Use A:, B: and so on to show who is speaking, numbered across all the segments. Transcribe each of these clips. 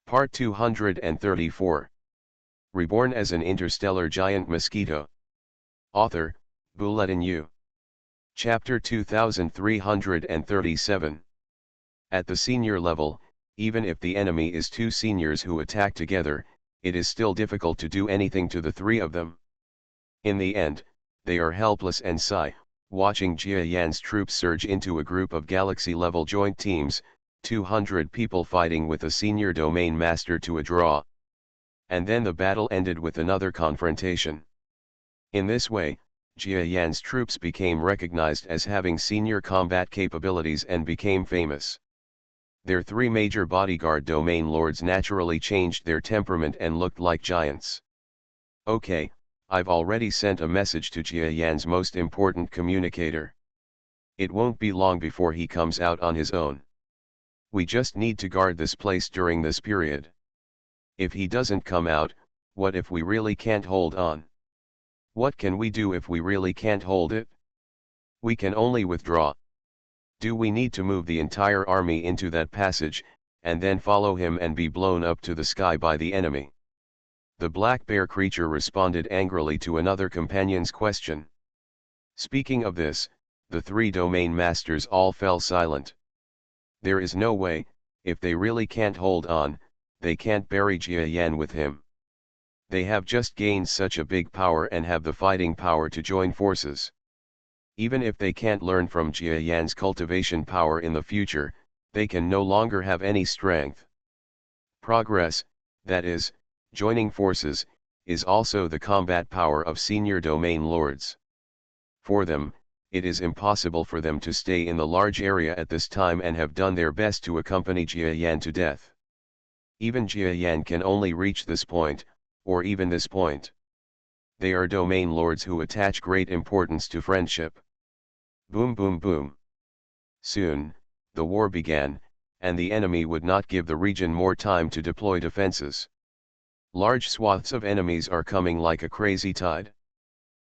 A: Part 234. Reborn as an interstellar giant mosquito. Author, Bulletin U. Chapter 2337. At the senior level, even if the enemy is two seniors who attack together, it is still difficult to do anything to the three of them. In the end, they are helpless and sigh, watching Jia Yan's troops surge into a group of galaxy-level joint teams, 200 people fighting with a senior domain master to a draw. And then the battle ended with another confrontation. In this way, Jia Yan's troops became recognized as having senior combat capabilities and became famous. Their three major bodyguard domain lords naturally changed their temperament and looked like giants. Okay, I've already sent a message to Jia Yan's most important communicator. It won't be long before he comes out on his own. We just need to guard this place during this period. If he doesn't come out, what if we really can't hold on? What can we do if we really can't hold it? We can only withdraw. Do we need to move the entire army into that passage, and then follow him and be blown up to the sky by the enemy? The black bear creature responded angrily to another companion's question. Speaking of this, the three domain masters all fell silent. There is no way, if they really can't hold on, they can't bury Jia Yan with him. They have just gained such a big power and have the fighting power to join forces. Even if they can't learn from Jia Yan's cultivation power in the future, they can no longer have any strength. Progress, that is, joining forces, is also the combat power of senior domain lords. For them, it is impossible for them to stay in the large area at this time and have done their best to accompany Jia Yan to death. Even Jia Yan can only reach this point, or even this point. They are domain lords who attach great importance to friendship. Boom boom boom. Soon, the war began, and the enemy would not give the region more time to deploy defenses. Large swaths of enemies are coming like a crazy tide.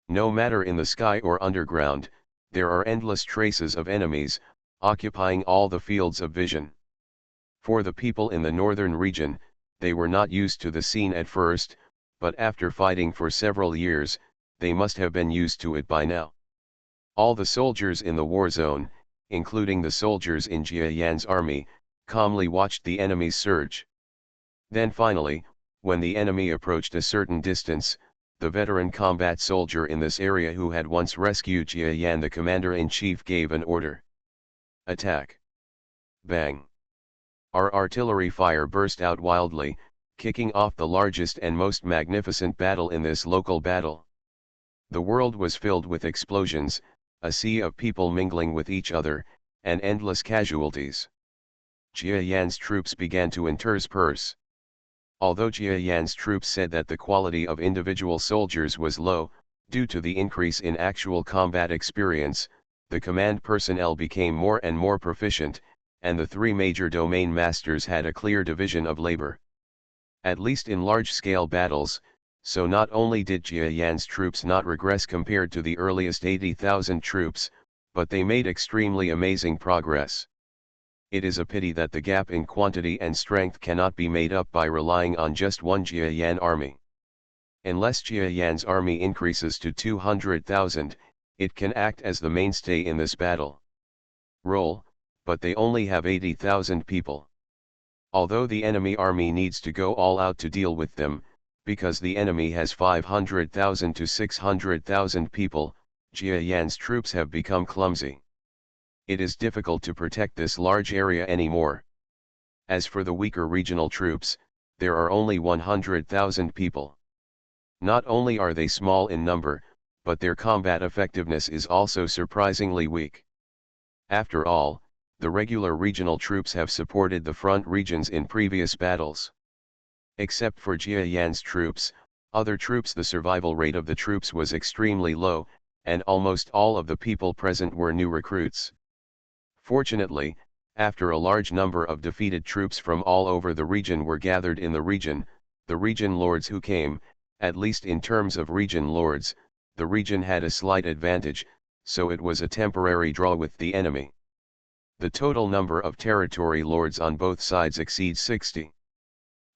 A: No matter in the sky or underground, there are endless traces of enemies, occupying all the fields of vision. For the people in the northern region, they were not used to the scene at first, but after fighting for several years, they must have been used to it by now. All the soldiers in the war zone, including the soldiers in Jia Yan's army, calmly watched the enemy's surge. Then finally, when the enemy approached a certain distance, the veteran combat soldier in this area who had once rescued Jia Yan, the commander-in-chief, gave an order. Attack! Bang! Our artillery fire burst out wildly, kicking off the largest and most magnificent battle in this local battle. The world was filled with explosions, a sea of people mingling with each other, and endless casualties. Jia Yan's troops began to intersperse. Although Jia Yan's troops said that the quality of individual soldiers was low, due to the increase in actual combat experience, the command personnel became more and more proficient, and the three major domain masters had a clear division of labor. At least in large-scale battles, so not only did Jia Yan's troops not regress compared to the earliest 80,000 troops, but they made extremely amazing progress. It is a pity that the gap in quantity and strength cannot be made up by relying on just one Jia Yan army. Unless Jia Yan's army increases to 200,000, it can act as the mainstay in this battle. Roll, but they only have 80,000 people. Although the enemy army needs to go all out to deal with them, because the enemy has 500,000 to 600,000 people, Jia Yan's troops have become clumsy. It is difficult to protect this large area anymore. As for the weaker regional troops, there are only 100,000 people. Not only are they small in number, but their combat effectiveness is also surprisingly weak. After all, the regular regional troops have supported the front regions in previous battles. Except for Jia Yan's troops, other troops, the survival rate of the troops was extremely low, and almost all of the people present were new recruits. Fortunately, after a large number of defeated troops from all over the region were gathered in the region lords who came, at least in terms of region lords, the region had a slight advantage, so it was a temporary draw with the enemy. The total number of territory lords on both sides exceeds 60.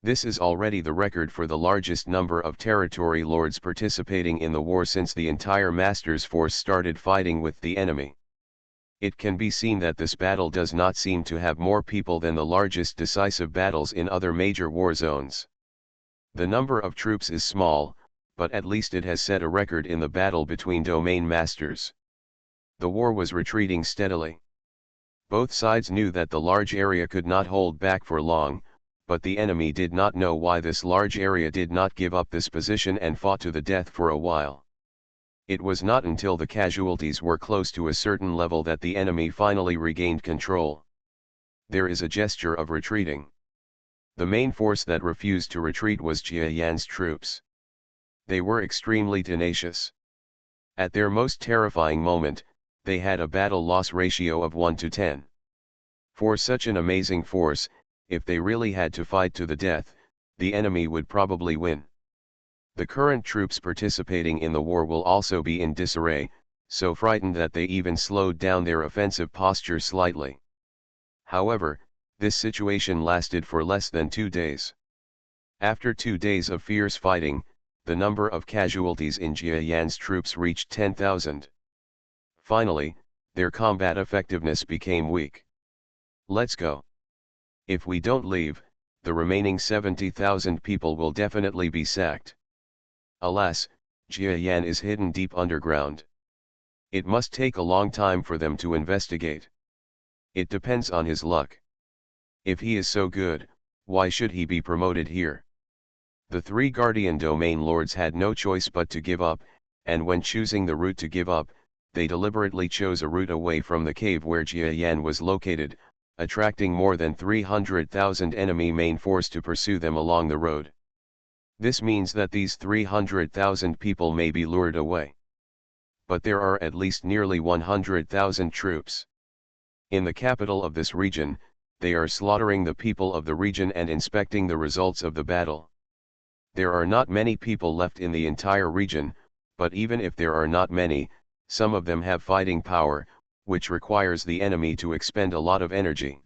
A: This is already the record for the largest number of territory lords participating in the war since the entire Masters force started fighting with the enemy. It can be seen that this battle does not seem to have more people than the largest decisive battles in other major war zones. The number of troops is small, but at least it has set a record in the battle between domain masters. The war was retreating steadily. Both sides knew that the large area could not hold back for long, but the enemy did not know why this large area did not give up this position and fought to the death for a while. It was not until the casualties were close to a certain level that the enemy finally regained control. There is a gesture of retreating. The main force that refused to retreat was Jia Yan's troops. They were extremely tenacious. At their most terrifying moment, they had a battle loss ratio of 1 to 10. For such an amazing force, if they really had to fight to the death, the enemy would probably win. The current troops participating in the war will also be in disarray, so frightened that they even slowed down their offensive posture slightly. However, this situation lasted for less than 2 days. After 2 days of fierce fighting, the number of casualties in Jia Yan's troops reached 10,000. Finally, their combat effectiveness became weak. Let's go. If we don't leave, the remaining 70,000 people will definitely be sacked. Alas, Jia Yan is hidden deep underground. It must take a long time for them to investigate. It depends on his luck. If he is so good, why should he be promoted here? The 3 Guardian Domain Lords had no choice but to give up, and when choosing the route to give up, they deliberately chose a route away from the cave where Jia Yan was located, attracting more than 300,000 enemy main force to pursue them along the road. This means that these 300,000 people may be lured away. But there are at least nearly 100,000 troops. In the capital of this region, they are slaughtering the people of the region and inspecting the results of the battle. There are not many people left in the entire region, but even if there are not many, some of them have fighting power, which requires the enemy to expend a lot of energy.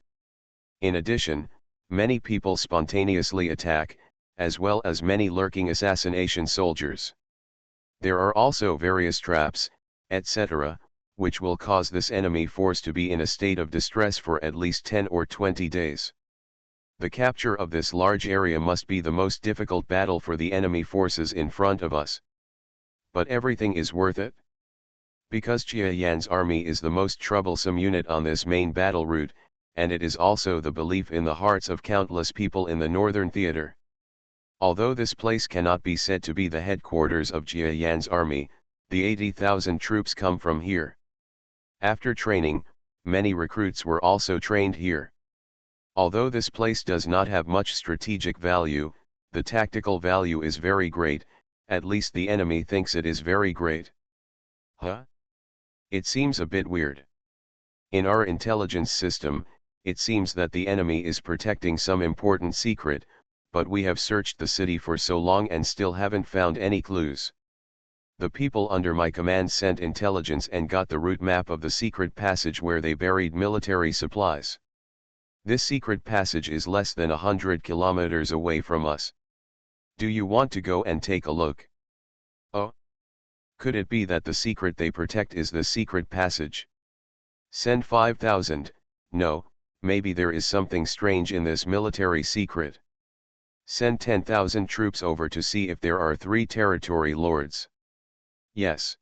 A: In addition, many people spontaneously attack, as well as many lurking assassination soldiers. There are also various traps, etc., which will cause this enemy force to be in a state of distress for at least 10 or 20 days. The capture of this large area must be the most difficult battle for the enemy forces in front of us. But everything is worth it. Because Jia Yan's army is the most troublesome unit on this main battle route, and it is also the belief in the hearts of countless people in the northern theater. Although this place cannot be said to be the headquarters of Jia Yan's army, the 80,000 troops come from here. After training, many recruits were also trained here. Although this place does not have much strategic value, the tactical value is very great, at least the enemy thinks it is very great. Huh? It seems a bit weird. In our intelligence system, it seems that the enemy is protecting some important secret, but we have searched the city for so long and still haven't found any clues. The people under my command sent intelligence and got the route map of the secret passage where they buried military supplies. This secret passage is less than 100 kilometers away from us. Do you want to go and take a look? Oh? Could it be that the secret they protect is the secret passage? Send 5,000, no, maybe there is something strange in this military secret. Send 10,000 troops over to see if there are 3 territory lords. Yes.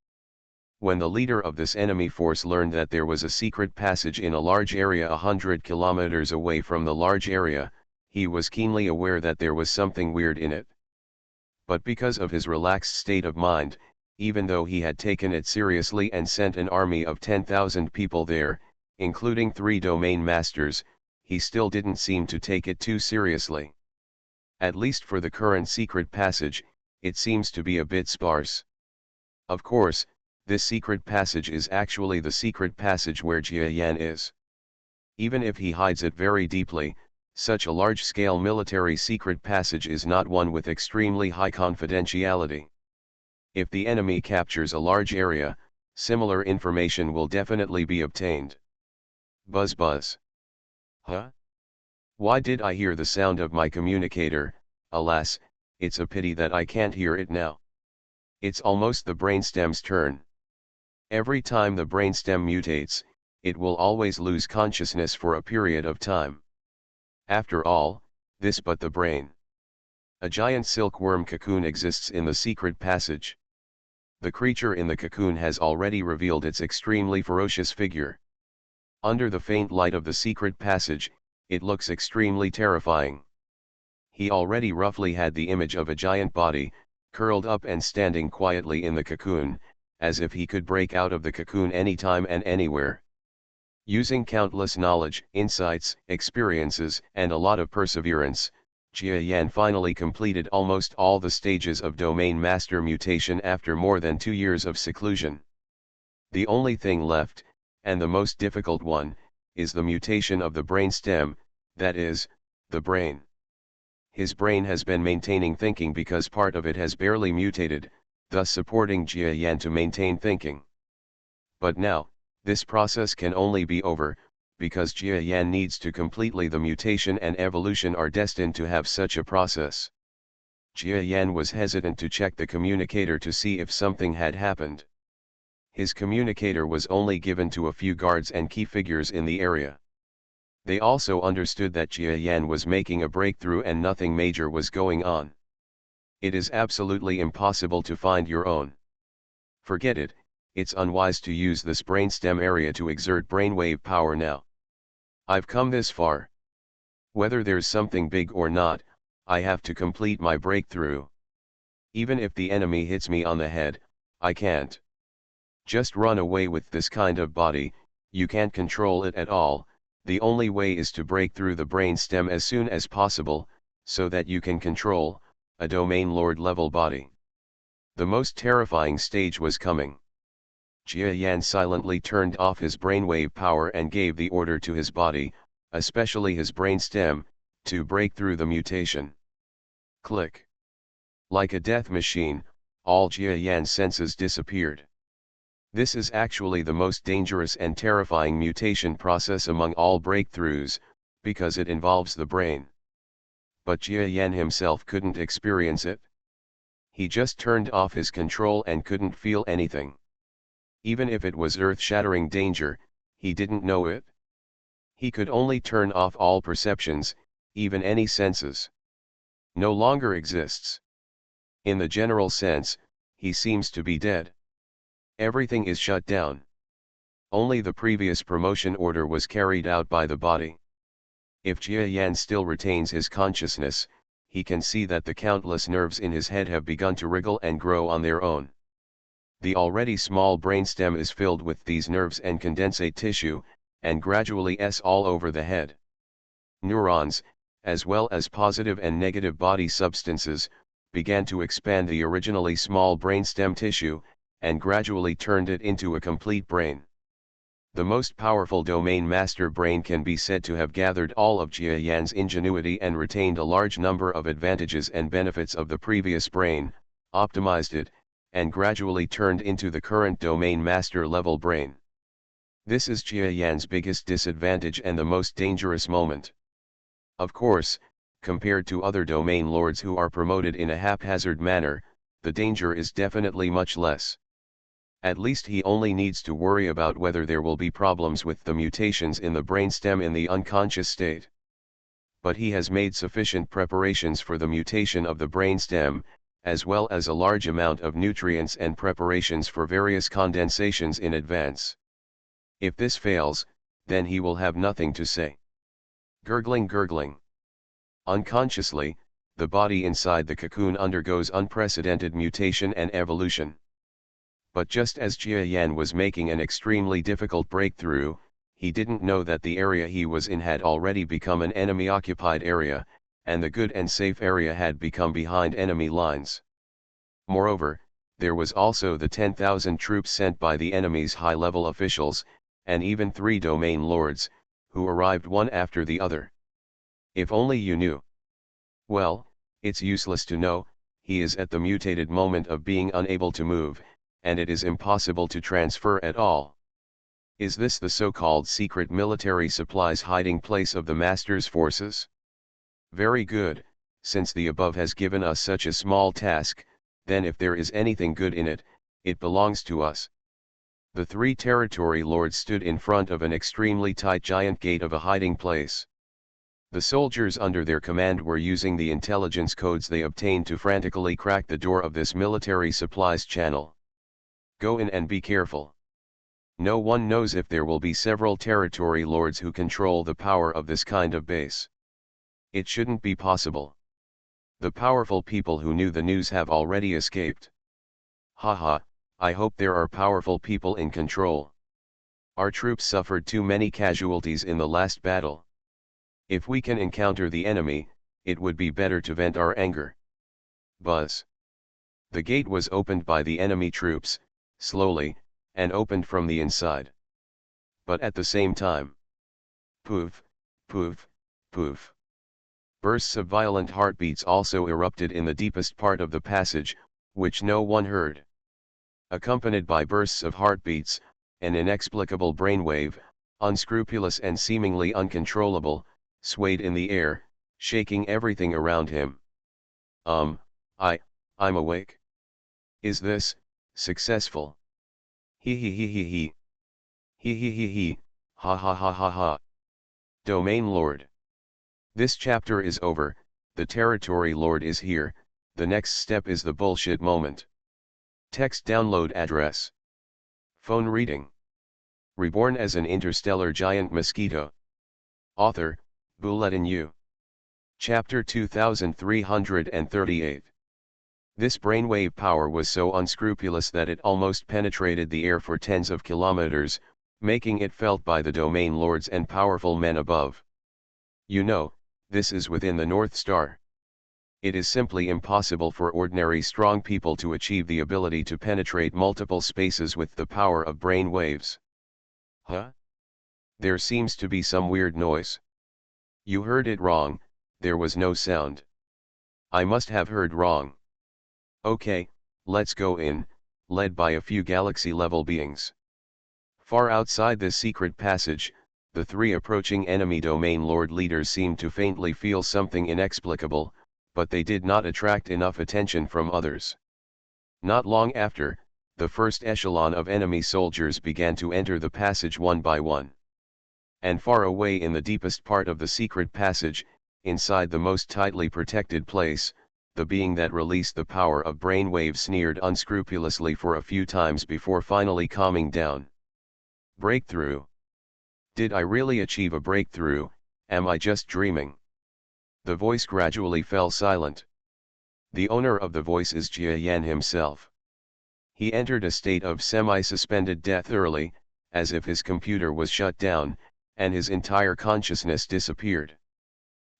A: When the leader of this enemy force learned that there was a secret passage in a large area 100 kilometers away from the large area, he was keenly aware that there was something weird in it. But because of his relaxed state of mind, even though he had taken it seriously and sent an army of 10,000 people there, including 3 domain masters, he still didn't seem to take it too seriously. At least for the current secret passage, it seems to be a bit sparse. Of course, this secret passage is actually the secret passage where Jia Yan is. Even if he hides it very deeply, such a large-scale military secret passage is not one with extremely high confidentiality. If the enemy captures a large area, similar information will definitely be obtained. Buzz buzz. Huh? Why did I hear the sound of my communicator? Alas, it's a pity that I can't hear it now. It's almost the brainstem's turn. Every time the brainstem mutates, it will always lose consciousness for a period of time. After all, this but the brain. A giant silkworm cocoon exists in the secret passage. The creature in the cocoon has already revealed its extremely ferocious figure. Under the faint light of the secret passage, it looks extremely terrifying. He already roughly had the image of a giant body, curled up and standing quietly in the cocoon, as if he could break out of the cocoon anytime and anywhere. Using countless knowledge, insights, experiences, and a lot of perseverance, Jia Yan finally completed almost all the stages of Domain Master mutation after more than 2 years of seclusion. The only thing left, and the most difficult one, is the mutation of the brainstem, that is, the brain. His brain has been maintaining thinking because part of it has barely mutated, thus supporting Jia Yan to maintain thinking. But now, this process can only be over, because Jia Yan needs to completely the mutation and evolution are destined to have such a process. Jia Yan was hesitant to check the communicator to see if something had happened. His communicator was only given to a few guards and key figures in the area. They also understood that Jia Yan was making a breakthrough and nothing major was going on. It is absolutely impossible to find your own. Forget it. It's unwise to use this brainstem area to exert brainwave power now. I've come this far. Whether there's something big or not, I have to complete my breakthrough. Even if the enemy hits me on the head, I can't just run away with this kind of body. You can't control it at all. The only way is to break through the brainstem as soon as possible, so that you can control a domain lord level body. The most terrifying stage was coming. Jia Yan silently turned off his brainwave power and gave the order to his body, especially his brainstem, to break through the mutation. Click. Like a death machine, all Jia Yan's senses disappeared. This is actually the most dangerous and terrifying mutation process among all breakthroughs, because it involves the brain. But Jia Yan himself couldn't experience it. He just turned off his control and couldn't feel anything. Even if it was earth-shattering danger, he didn't know it. He could only turn off all perceptions, even any senses. No longer exists. In the general sense, he seems to be dead. Everything is shut down. Only the previous promotion order was carried out by the body. If Jia Yan still retains his consciousness, he can see that the countless nerves in his head have begun to wriggle and grow on their own. The already small brainstem is filled with these nerves and condensate tissue, and gradually all over the head. Neurons, as well as positive and negative body substances, began to expand the originally small brainstem tissue, and gradually turned it into a complete brain. The most powerful domain master brain can be said to have gathered all of Jia Yan's ingenuity and retained a large number of advantages and benefits of the previous brain, optimized it, and gradually turned into the current domain master level brain. This is Jia Yan's biggest disadvantage and the most dangerous moment. Of course, compared to other domain lords who are promoted in a haphazard manner, the danger is definitely much less. At least he only needs to worry about whether there will be problems with the mutations in the brainstem in the unconscious state. But he has made sufficient preparations for the mutation of the brainstem, as well as a large amount of nutrients and preparations for various condensations in advance. If this fails, then he will have nothing to say. Gurgling gurgling. Unconsciously, the body inside the cocoon undergoes unprecedented mutation and evolution. But just as Jia Yan was making an extremely difficult breakthrough, he didn't know that the area he was in had already become an enemy-occupied area, and the good and safe area had become behind enemy lines. Moreover, there was also the 10,000 troops sent by the enemy's high-level officials, and even 3 domain lords, who arrived one after the other. If only you knew. Well, it's useless to know. He is at the mutated moment of being unable to move, and it is impossible to transfer at all. Is this the so-called secret military supplies hiding place of the Master's forces? Very good, since the above has given us such a small task, then if there is anything good in it, it belongs to us. The three territory lords stood in front of an extremely tight giant gate of a hiding place. The soldiers under their command were using the intelligence codes they obtained to frantically crack the door of this military supplies channel. Go in and be careful. No one knows if there will be several territory lords who control the power of this kind of base. It shouldn't be possible. The powerful people who knew the news have already escaped. Haha, I hope there are powerful people in control. Our troops suffered too many casualties in the last battle. If we can encounter the enemy, it would be better to vent our anger. Buzz. The gate was opened by the enemy troops, slowly, and opened from the inside. But at the same time, poof, poof, poof. Bursts of violent heartbeats also erupted in the deepest part of the passage, which no one heard. Accompanied by bursts of heartbeats, an inexplicable brainwave, unscrupulous and seemingly uncontrollable, swayed in the air, shaking everything around him. I'm awake. Is this successful? He. He, ha ha ha ha ha. Domain Lord. This chapter is over, the Territory Lord is here, the next step is the bullshit moment. Text download address. Phone reading. Reborn as an interstellar giant mosquito. Author, Bulletin U. Chapter 2338. This brainwave power was so unscrupulous that it almost penetrated the air for tens of kilometers, making it felt by the domain lords and powerful men above. You know, this is within the North Star. It is simply impossible for ordinary strong people to achieve the ability to penetrate multiple spaces with the power of brain waves. Huh? There seems to be some weird noise. You heard it wrong, there was no sound. I must have heard wrong. Okay, let's go in, led by a few galaxy-level beings. Far outside this secret passage, the three approaching enemy domain lord leaders seemed to faintly feel something inexplicable, but they did not attract enough attention from others. Not long after, the first echelon of enemy soldiers began to enter the passage one by one. And far away in the deepest part of the secret passage, inside the most tightly protected place, the being that released the power of brainwave sneered unscrupulously for a few times before finally calming down. Breakthrough. Did I really achieve a breakthrough? Am I just dreaming? The voice gradually fell silent. The owner of the voice is Jia Yan himself. He entered a state of semi-suspended death early, as if his computer was shut down, and his entire consciousness disappeared.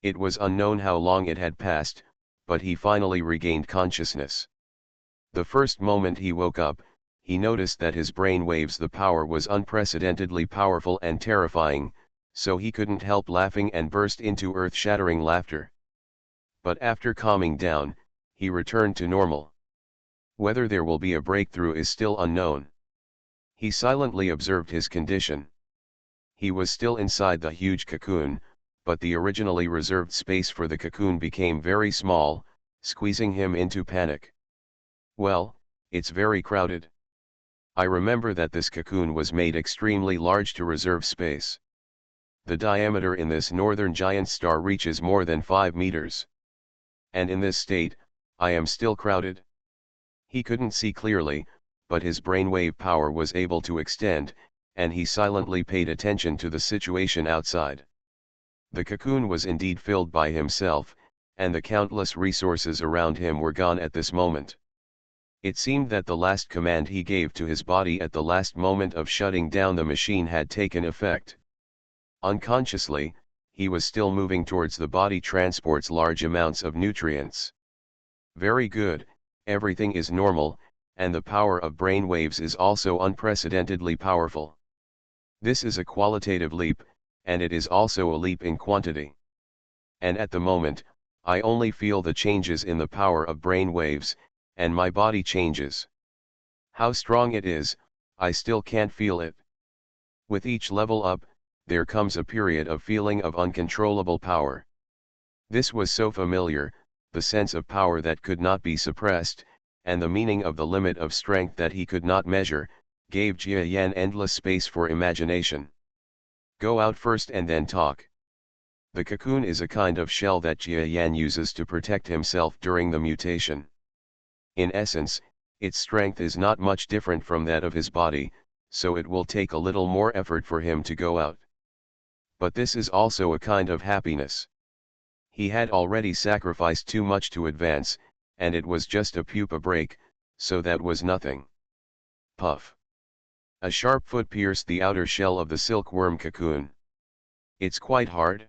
A: It was unknown how long it had passed, but he finally regained consciousness. The first moment he woke up, he noticed that his brain waves the power was unprecedentedly powerful and terrifying, so he couldn't help laughing and burst into earth-shattering laughter. But after calming down, he returned to normal. Whether there will be a breakthrough is still unknown. He silently observed his condition. He was still inside the huge cocoon, but the originally reserved space for the cocoon became very small, squeezing him into panic. Well, it's very crowded. I remember that this cocoon was made extremely large to reserve space. The diameter in this northern giant star reaches more than 5 meters. And in this state, I am still crowded. He couldn't see clearly, but his brainwave power was able to extend, and he silently paid attention to the situation outside. The cocoon was indeed filled by himself, and the countless resources around him were gone at this moment. It seemed that the last command he gave to his body at the last moment of shutting down the machine had taken effect. Unconsciously, he was still moving towards the body transports large amounts of nutrients. Very good, everything is normal, and the power of brain waves is also unprecedentedly powerful. This is a qualitative leap, and it is also a leap in quantity. And at the moment, I only feel the changes in the power of brain waves, and my body changes. How strong it is, I still can't feel it. With each level up, there comes a period of feeling of uncontrollable power. This was so familiar, the sense of power that could not be suppressed, and the meaning of the limit of strength that he could not measure, gave Jia Yan endless space for imagination. Go out first and then talk. The cocoon is a kind of shell that Jia Yan uses to protect himself during the mutation. In essence, its strength is not much different from that of his body, so it will take a little more effort for him to go out. But this is also a kind of happiness. He had already sacrificed too much to advance, and it was just a pupa break, so that was nothing. Puff. A sharp foot pierced the outer shell of the silkworm cocoon. It's quite hard.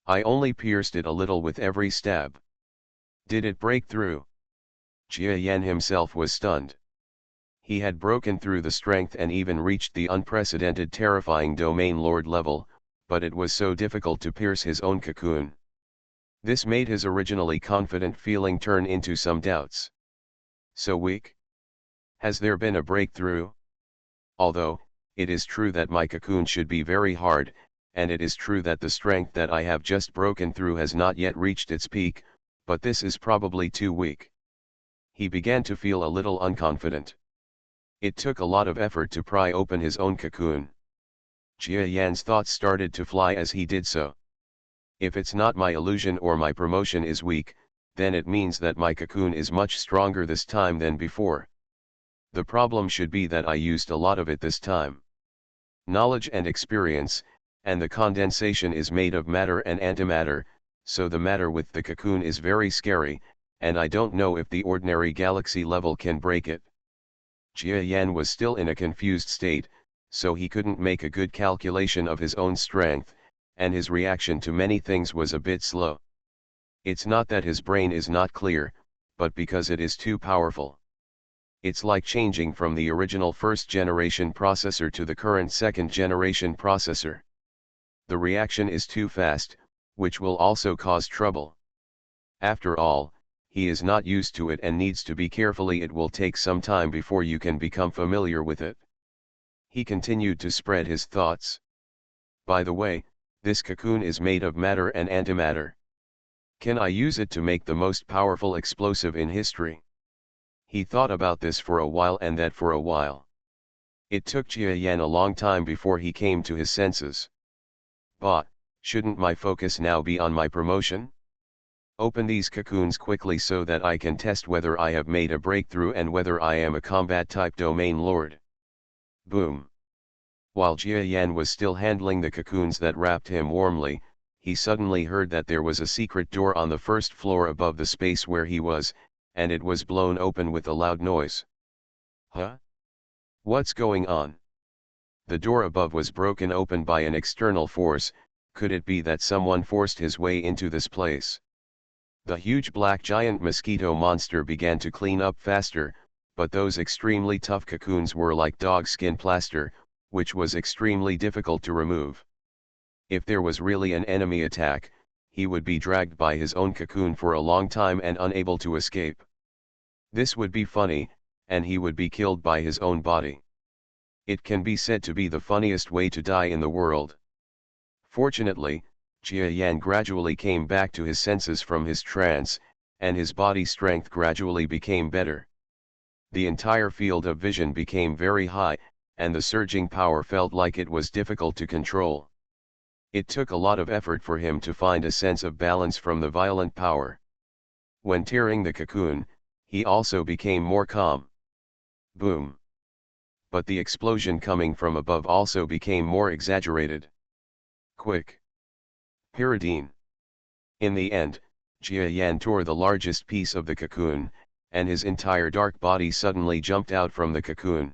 A: I only pierced it a little with every stab. Did it break through? Jia Yan himself was stunned. He had broken through the strength and even reached the unprecedented terrifying domain lord level, but it was so difficult to pierce his own cocoon. This made his originally confident feeling turn into some doubts. So weak? Has there been a breakthrough? Although, it is true that my cocoon should be very hard, and it is true that the strength that I have just broken through has not yet reached its peak, but this is probably too weak. He began to feel a little unconfident. It took a lot of effort to pry open his own cocoon. Jia Yan's thoughts started to fly as he did so. If it's not my illusion or my promotion is weak, then it means that my cocoon is much stronger this time than before. The problem should be that I used a lot of it this time. Knowledge and experience, and the condensation is made of matter and antimatter, so the matter with the cocoon is very scary, and I don't know if the ordinary galaxy level can break it. Jia Yan was still in a confused state, so he couldn't make a good calculation of his own strength, and his reaction to many things was a bit slow. It's not that his brain is not clear, but because it is too powerful. It's like changing from the original first-generation processor to the current second-generation processor. The reaction is too fast, which will also cause trouble. After all, he is not used to it and needs to be carefully. It will take some time before you can become familiar with it. He continued to spread his thoughts. By the way, this cocoon is made of matter and antimatter. Can I use it to make the most powerful explosive in history? He thought about this for a while and that for a while. It took Jia Yan a long time before he came to his senses. But, shouldn't my focus now be on my promotion? Open these cocoons quickly so that I can test whether I have made a breakthrough and whether I am a combat-type domain lord. Boom. While Jia Yan was still handling the cocoons that wrapped him warmly, he suddenly heard that there was a secret door on the first floor above the space where he was, and it was blown open with a loud noise. Huh? What's going on? The door above was broken open by an external force. Could it be that someone forced his way into this place? The huge black giant mosquito monster began to clean up faster, but those extremely tough cocoons were like dog skin plaster, which was extremely difficult to remove. If there was really an enemy attack, he would be dragged by his own cocoon for a long time and unable to escape. This would be funny, and he would be killed by his own body. It can be said to be the funniest way to die in the world. Fortunately, Jia Yan gradually came back to his senses from his trance, and his body strength gradually became better. The entire field of vision became very high, and the surging power felt like it was difficult to control. It took a lot of effort for him to find a sense of balance from the violent power. When tearing the cocoon, he also became more calm. Boom. But the explosion coming from above also became more exaggerated. Quick. Pyridine. In the end, Jia Yan tore the largest piece of the cocoon, and his entire dark body suddenly jumped out from the cocoon.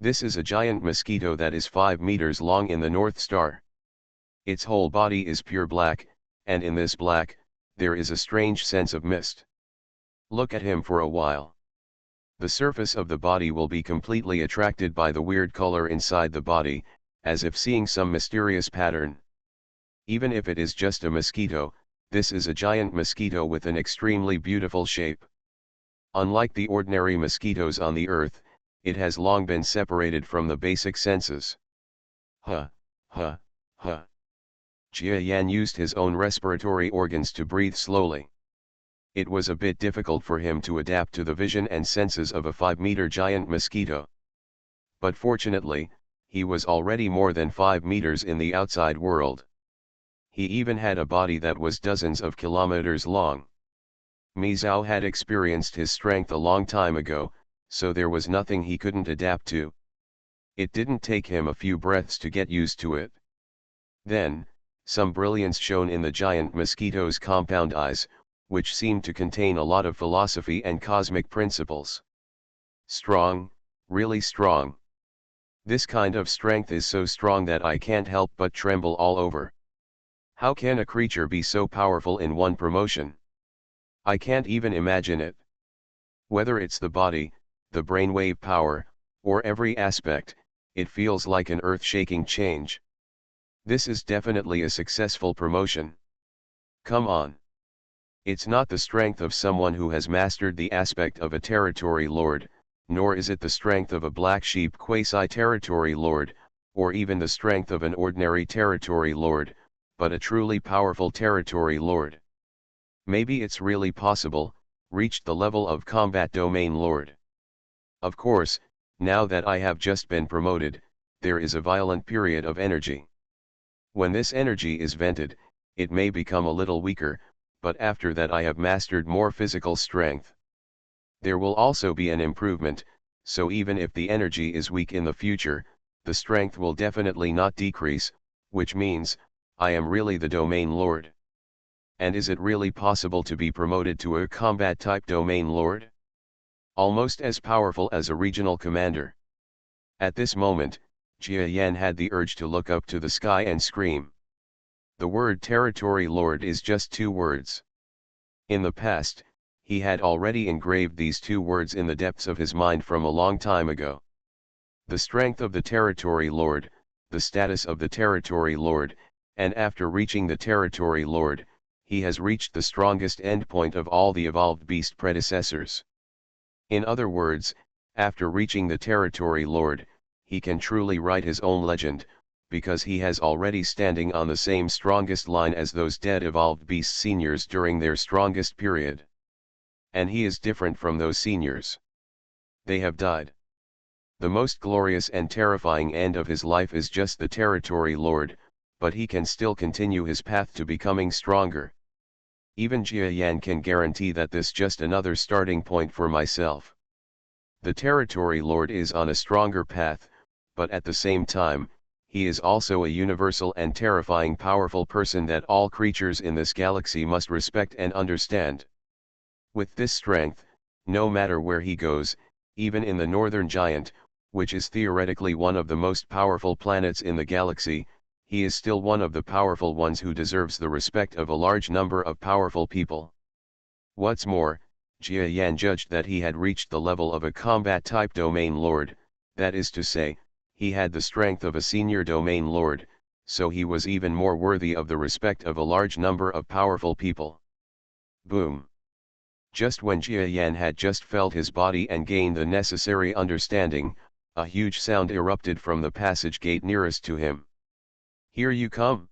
A: This is a giant mosquito that is 5 meters long in the North Star. Its whole body is pure black, and in this black, there is a strange sense of mist. Look at him for a while. The surface of the body will be completely attracted by the weird color inside the body, as if seeing some mysterious pattern. Even if it is just a mosquito, this is a giant mosquito with an extremely beautiful shape. Unlike the ordinary mosquitoes on the earth, it has long been separated from the basic senses. Huh, huh, huh. Jia Yan used his own respiratory organs to breathe slowly. It was a bit difficult for him to adapt to the vision and senses of a 5-meter giant mosquito. But fortunately, he was already more than 5 meters in the outside world. He even had a body that was dozens of kilometers long. Mizhou had experienced his strength a long time ago, so there was nothing he couldn't adapt to. It didn't take him a few breaths to get used to it. Then, some brilliance shone in the giant mosquito's compound eyes, which seemed to contain a lot of philosophy and cosmic principles. Strong, really strong. This kind of strength is so strong that I can't help but tremble all over. How can a creature be so powerful in one promotion? I can't even imagine it. Whether it's the body, the brainwave power, or every aspect, it feels like an earth-shaking change. This is definitely a successful promotion. Come on. It's not the strength of someone who has mastered the aspect of a territory lord, nor is it the strength of a black sheep quasi-territory lord, or even the strength of an ordinary territory lord, but a truly powerful territory lord. Maybe it's really possible, reached the level of combat domain lord. Of course, now that I have just been promoted, there is a violent period of energy. When this energy is vented, it may become a little weaker, but after that I have mastered more physical strength. There will also be an improvement, so even if the energy is weak in the future, the strength will definitely not decrease, which means, I am really the domain lord. And is it really possible to be promoted to a combat-type domain lord? Almost as powerful as a regional commander. At this moment, Jia Yan had the urge to look up to the sky and scream. The word territory lord is just 2 words. In the past, he had already engraved these 2 words in the depths of his mind from a long time ago. The strength of the territory lord, the status of the territory lord, and after reaching the territory lord, he has reached the strongest endpoint of all the evolved beast predecessors. In other words, after reaching the territory lord, he can truly write his own legend, because he has already standing on the same strongest line as those dead evolved beast seniors during their strongest period. And he is different from those seniors. They have died. The most glorious and terrifying end of his life is just the territory lord, but he can still continue his path to becoming stronger. Even Jia Yan can guarantee that this is just another starting point for myself. The territory lord is on a stronger path, but at the same time, he is also a universal and terrifying powerful person that all creatures in this galaxy must respect and understand. With this strength, no matter where he goes, even in the Northern Giant, which is theoretically one of the most powerful planets in the galaxy, he is still one of the powerful ones who deserves the respect of a large number of powerful people. What's more, Jia Yan judged that he had reached the level of a combat-type domain lord, that is to say, he had the strength of a senior domain lord, so he was even more worthy of the respect of a large number of powerful people. Boom! Just when Jia Yan had just felt his body and gained the necessary understanding, a huge sound erupted from the passage gate nearest to him. Here you come!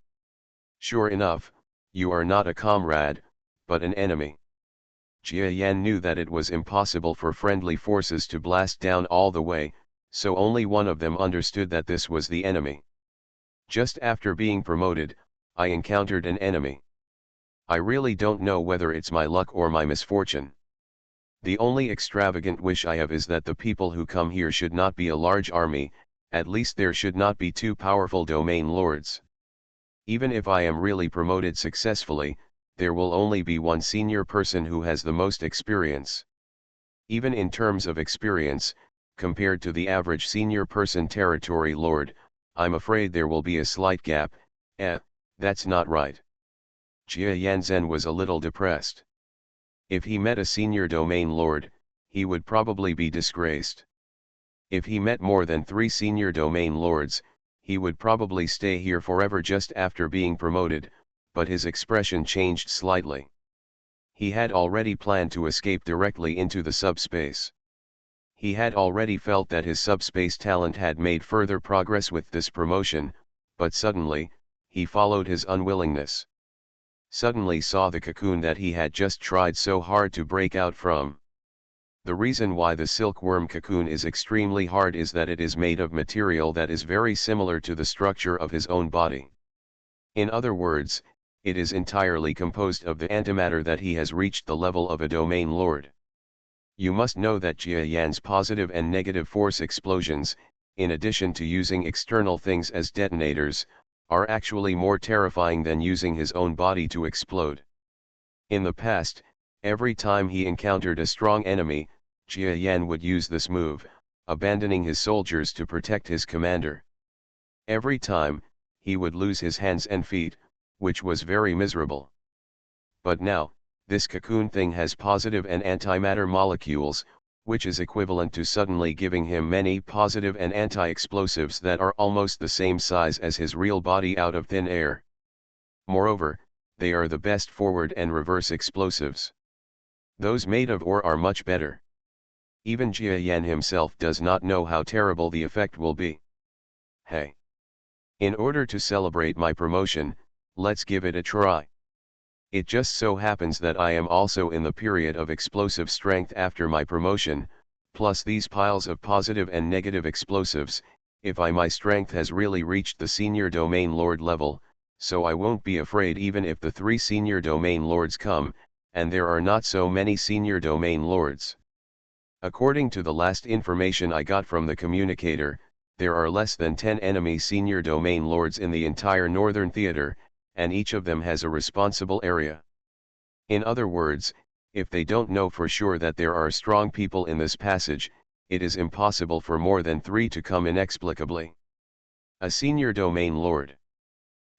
A: Sure enough, you are not a comrade, but an enemy. Jia Yan knew that it was impossible for friendly forces to blast down all the way, so only one of them understood that this was the enemy. Just after being promoted, I encountered an enemy. I really don't know whether it's my luck or my misfortune. The only extravagant wish I have is that the people who come here should not be a large army, at least there should not be 2 powerful domain lords. Even if I am really promoted successfully, there will only be one senior person who has the most experience. Even in terms of experience, compared to the average senior person territory lord, I'm afraid there will be a slight gap. That's not right. Jia Yanzhen was a little depressed. If he met a senior domain lord, he would probably be disgraced. If he met more than 3 senior domain lords, he would probably stay here forever just after being promoted, but his expression changed slightly. He had already planned to escape directly into the subspace. He had already felt that his subspace talent had made further progress with this promotion, but suddenly, he followed his unwillingness. suddenly saw the cocoon that he had just tried so hard to break out from. The reason why the silkworm cocoon is extremely hard is that it is made of material that is very similar to the structure of his own body. In other words, it is entirely composed of the antimatter that he has reached the level of a domain lord. You must know that Jia Yan's positive and negative force explosions, in addition to using external things as detonators, are actually more terrifying than using his own body to explode. In the past, every time he encountered a strong enemy, Jia Yan would use this move, abandoning his soldiers to protect his commander. Every time, he would lose his hands and feet, which was very miserable. But now, this cocoon thing has positive and antimatter molecules, which is equivalent to suddenly giving him many positive and anti-explosives that are almost the same size as his real body out of thin air. Moreover, they are the best forward and reverse explosives. Those made of ore are much better. Even Jia Yan himself does not know how terrible the effect will be. Hey! In order to celebrate my promotion, let's give it a try. It just so happens that I am also in the period of explosive strength after my promotion, plus these piles of positive and negative explosives. If my strength has really reached the senior domain lord level, so I won't be afraid even if the 3 senior domain lords come, and there are not so many senior domain lords. According to the last information I got from the communicator, there are less than 10 enemy senior domain lords in the entire northern theater, and each of them has a responsible area. In other words, if they don't know for sure that there are strong people in this passage, it is impossible for more than 3 to come inexplicably. A senior domain lord.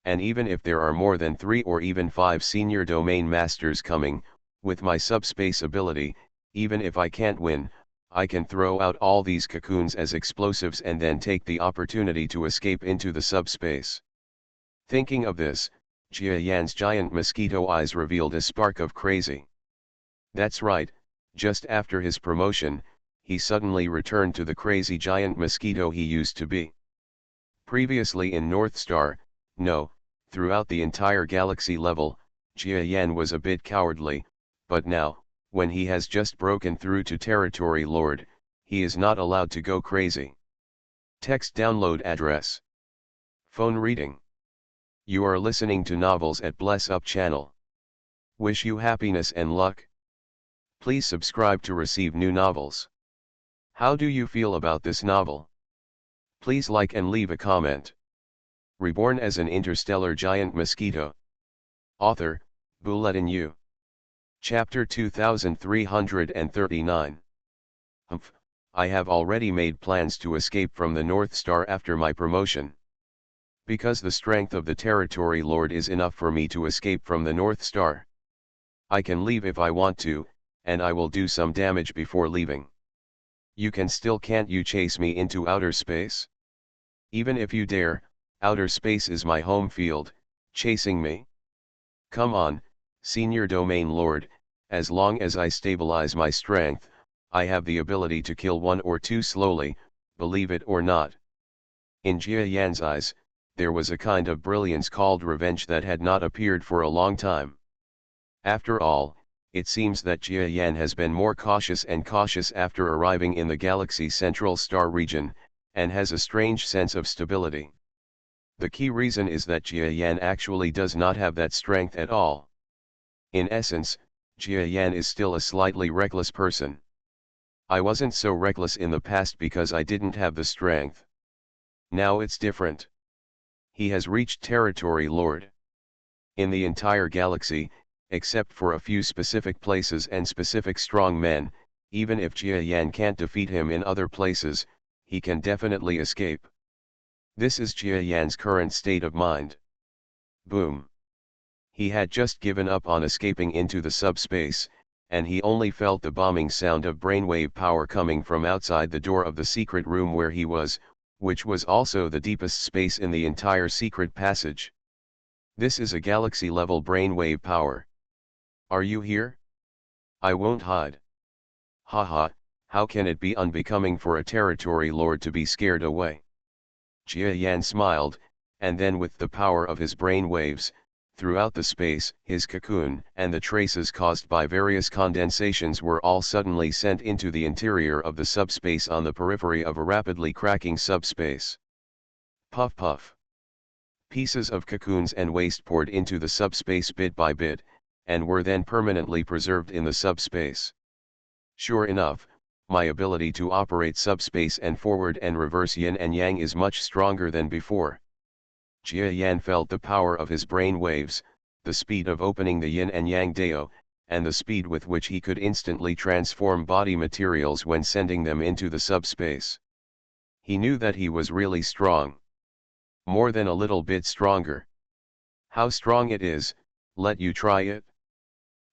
A: And even if there are more than 3 or even 5 senior domain masters coming, with my subspace ability, even if I can't win, I can throw out all these cocoons as explosives and then take the opportunity to escape into the subspace. Thinking of this, Jia Yan's giant mosquito eyes revealed a spark of crazy. That's right, just after his promotion, he suddenly returned to the crazy giant mosquito he used to be. Previously in North Star, no, throughout the entire galaxy level, Jia Yan was a bit cowardly, but now, when he has just broken through to Territory Lord, he is not allowed to go crazy. Text download address. Phone reading. You are listening to novels at Bless Up channel. Wish you happiness and luck. Please subscribe to receive new novels. How do you feel about this novel? Please like and leave a comment. Reborn as an interstellar giant mosquito. Author, Bulletin U. Chapter 2339. I have already made plans to escape from the North Star after my promotion. Because the strength of the Territory Lord is enough for me to escape from the North Star. I can leave if I want to, and I will do some damage before leaving. You can still can't you chase me into outer space? Even if you dare, outer space is my home field, chasing me? Come on, Senior Domain Lord, as long as I stabilize my strength, I have the ability to kill 1 or 2 slowly, believe it or not. In Jia Yan's eyes, there was a kind of brilliance called revenge that had not appeared for a long time. After all, it seems that Jia Yan has been more cautious and cautious after arriving in the galaxy's central star region, and has a strange sense of stability. The key reason is that Jia Yan actually does not have that strength at all. In essence, Jia Yan is still a slightly reckless person. I wasn't so reckless in the past because I didn't have the strength. Now it's different. He has reached Territory Lord. In the entire galaxy, except for a few specific places and specific strong men, even if Jia Yan can't defeat him in other places, he can definitely escape. This is Jia Yan's current state of mind. Boom. He had just given up on escaping into the subspace, and he only felt the bombing sound of brainwave power coming from outside the door of the secret room where he was, which was also the deepest space in the entire secret passage. This is a galaxy-level brainwave power. Are you here? I won't hide. Haha, how can it be unbecoming for a Territory Lord to be scared away? Jia Yan smiled, and then with the power of his brain waves, Throughout the space, his cocoon and the traces caused by various condensations were all suddenly sent into the interior of the subspace on the periphery of a rapidly cracking subspace. Puff puff. Pieces of cocoons and waste poured into the subspace bit by bit, and were then permanently preserved in the subspace. Sure enough, my ability to operate subspace and forward and reverse yin and yang is much stronger than before. Jia Yan felt the power of his brain waves, the speed of opening the yin and yang dao, and the speed with which he could instantly transform body materials when sending them into the subspace. He knew that he was really strong. More than a little bit stronger. How strong it is, let you try it?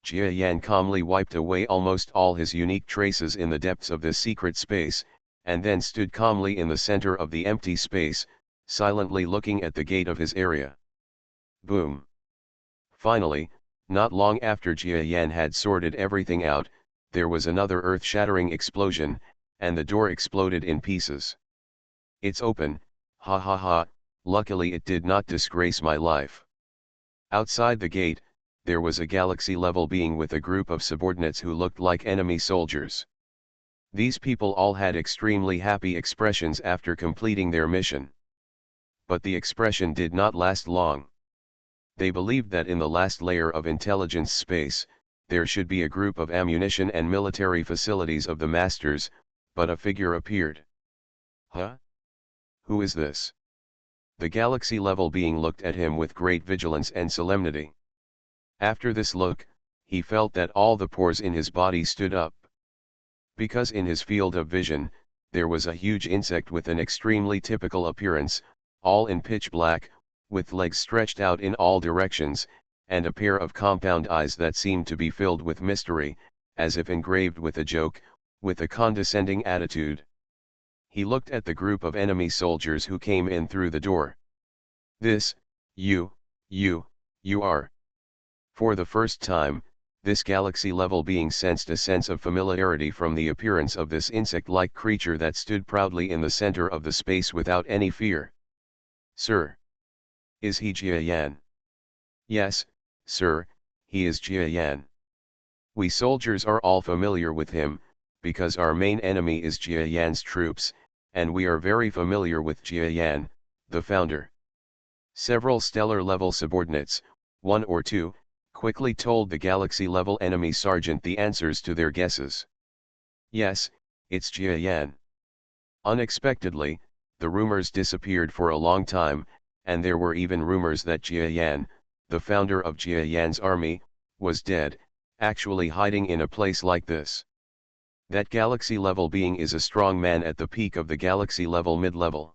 A: Jia Yan calmly wiped away almost all his unique traces in the depths of this secret space, and then stood calmly in the center of the empty space, silently looking at the gate of his area. Boom. Finally, not long after Jia Yan had sorted everything out, there was another earth-shattering explosion, and the door exploded in pieces. It's open, ha ha ha, luckily it did not disgrace my life. Outside the gate, there was a galaxy-level being with a group of subordinates who looked like enemy soldiers. These people all had extremely happy expressions after completing their mission. But the expression did not last long. They believed that in the last layer of intelligence space, there should be a group of ammunition and military facilities of the masters, but a figure appeared. Huh? Who is this? The galaxy-level being looked at him with great vigilance and solemnity. After this look, he felt that all the pores in his body stood up. Because in his field of vision, there was a huge insect with an extremely typical appearance, all in pitch black, with legs stretched out in all directions, and a pair of compound eyes that seemed to be filled with mystery, as if engraved with a joke, with a condescending attitude. He looked at the group of enemy soldiers who came in through the door. This, you are. For the first time, this galaxy-level being sensed a sense of familiarity from the appearance of this insect-like creature that stood proudly in the center of the space without any fear. Sir. Is he Jia Yan? Yes, sir, he is Jia Yan. We soldiers are all familiar with him, because our main enemy is Jia Yan's troops, and we are very familiar with Jia Yan, the founder. Several stellar-level subordinates, one or two, quickly told the galaxy-level enemy sergeant the answers to their guesses. Yes, it's Jia Yan. Unexpectedly, the rumors disappeared for a long time, and there were even rumors that Jia Yan, the founder of Jia Yan's army, was dead, actually hiding in a place like this. That galaxy-level being is a strong man at the peak of the galaxy-level mid-level.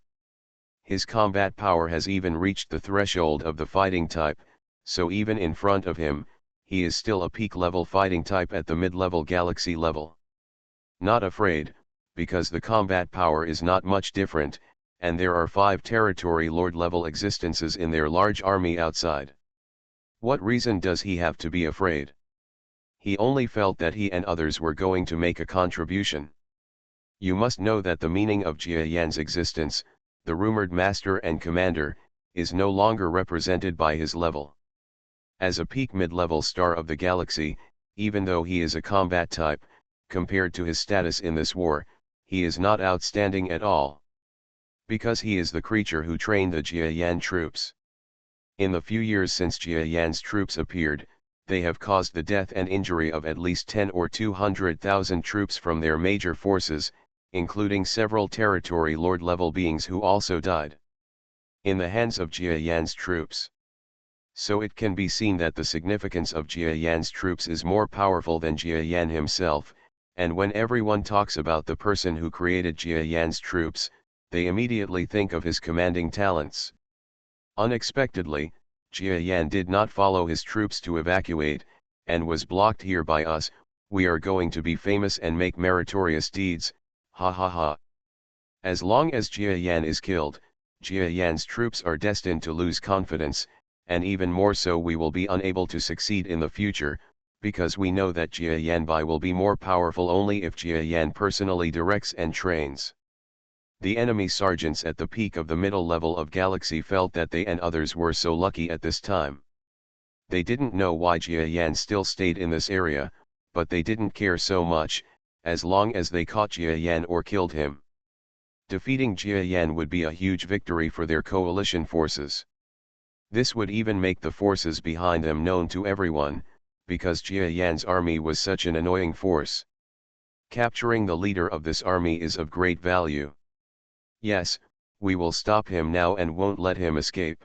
A: His combat power has even reached the threshold of the fighting type, so even in front of him, he is still a peak-level fighting type at the mid-level galaxy level. Not afraid, because the combat power is not much different, and there are 5 territory lord-level existences in their large army outside. What reason does he have to be afraid? He only felt that he and others were going to make a contribution. You must know that the meaning of Jia Yan's existence, the rumored master and commander, is no longer represented by his level. As a peak mid-level star of the galaxy, even though he is a combat type, compared to his status in this war, he is not outstanding at all. Because he is the creature who trained the Jia Yan troops. In the few years since Jia Yan's troops appeared, they have caused the death and injury of at least 10 or 200,000 troops from their major forces, including several territory lord-level beings who also died in the hands of Jia Yan's troops. So it can be seen that the significance of Jia Yan's troops is more powerful than Jia Yan himself, and when everyone talks about the person who created Jia Yan's troops, they immediately think of his commanding talents. Unexpectedly, Jia Yan did not follow his troops to evacuate, and was blocked here by us. We are going to be famous and make meritorious deeds, ha ha ha. As long as Jia Yan is killed, Jia Yan's troops are destined to lose confidence, and even more so we will be unable to succeed in the future, because we know that Jia Yanbai will be more powerful only if Jia Yan personally directs and trains. The enemy sergeants at the peak of the middle level of galaxy felt that they and others were so lucky at this time. They didn't know why Jia Yan still stayed in this area, but they didn't care so much, as long as they caught Jia Yan or killed him. Defeating Jia Yan would be a huge victory for their coalition forces. This would even make the forces behind them known to everyone, because Jia Yan's army was such an annoying force. Capturing the leader of this army is of great value. Yes, we will stop him now and won't let him escape.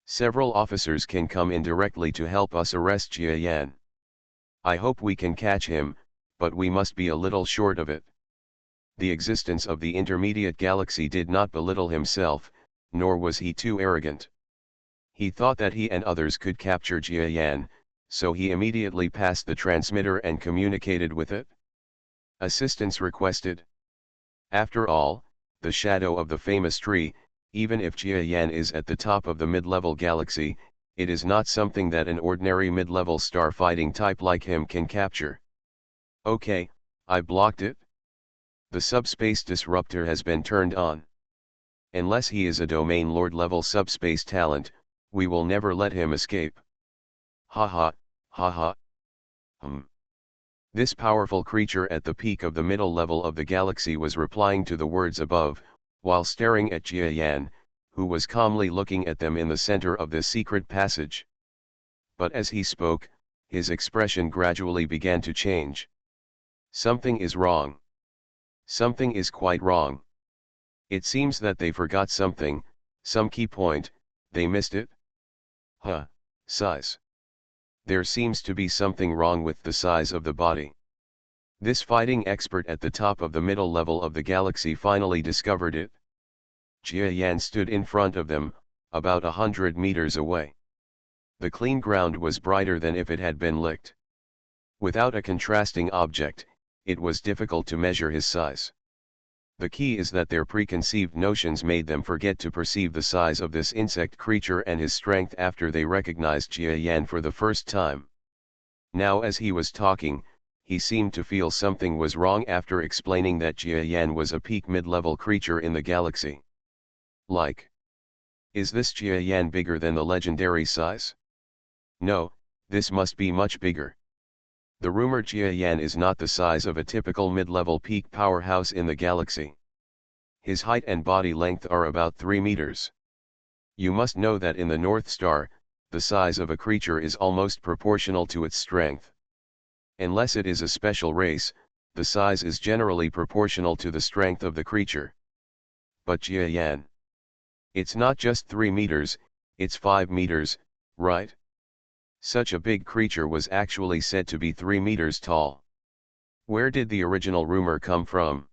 A: Several officers can come in directly to help us arrest Jia Yan. I hope we can catch him, but we must be a little short of it. The existence of the intermediate galaxy did not belittle himself, nor was he too arrogant. He thought that he and others could capture Jia Yan, so he immediately passed the transmitter and communicated with it. Assistance requested. After all, the shadow of the famous tree, even if Jia Yan is at the top of the mid-level galaxy, it is not something that an ordinary mid-level star-fighting type like him can capture. Okay, I blocked it. The subspace disruptor has been turned on. Unless he is a domain lord level subspace talent, we will never let him escape. Ha ha. This powerful creature at the peak of the middle level of the galaxy was replying to the words above, while staring at Jia Yan, who was calmly looking at them in the center of this secret passage. But as he spoke, his expression gradually began to change. Something is wrong. Something is quite wrong. It seems that they forgot something, some key point, they missed it. Size. There seems to be something wrong with the size of the body. This fighting expert at the top of the middle level of the galaxy finally discovered it. Jia Yan stood in front of them, about 100 meters away. The clean ground was brighter than if it had been licked. Without a contrasting object, it was difficult to measure his size. The key is that their preconceived notions made them forget to perceive the size of this insect creature and his strength after they recognized Jia Yan for the first time. Now as he was talking, he seemed to feel something was wrong after explaining that Jia Yan was a peak mid-level creature in the galaxy. Like, is this Jia Yan bigger than the legendary size? No, this must be much bigger. The rumored Jia Yan is not the size of a typical mid-level peak powerhouse in the galaxy. His height and body length are about 3 meters. You must know that in the North Star, the size of a creature is almost proportional to its strength. Unless it is a special race, the size is generally proportional to the strength of the creature. But Jia Yan. It's not just 3 meters, it's 5 meters, right? Such a big creature was actually said to be 3 meters tall. Where did the original rumor come from?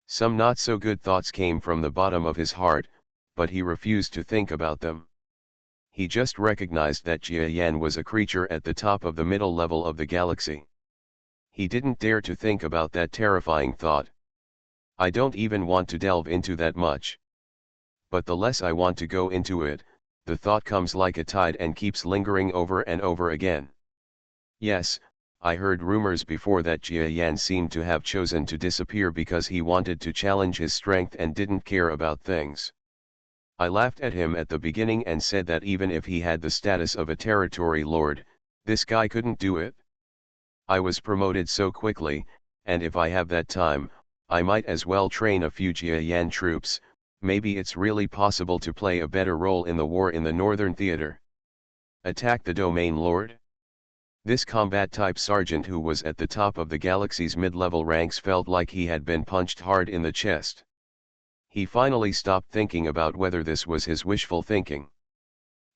A: Some not so good thoughts came from the bottom of his heart, but he refused to think about them. He just recognized that Jia Yan was a creature at the top of the middle level of the galaxy. He didn't dare to think about that terrifying thought. I don't even want to delve into that much. But the less I want to go into it, the thought comes like a tide and keeps lingering over and over again. Yes, I heard rumors before that Jia Yan seemed to have chosen to disappear because he wanted to challenge his strength and didn't care about things. I laughed at him at the beginning and said that even if he had the status of a territory lord, this guy couldn't do it. I was promoted so quickly, and if I have that time, I might as well train a few Jia Yan troops. Maybe it's really possible to play a better role in the war in the Northern Theater. Attack the Domain Lord? This combat-type sergeant who was at the top of the galaxy's mid-level ranks felt like he had been punched hard in the chest. He finally stopped thinking about whether this was his wishful thinking.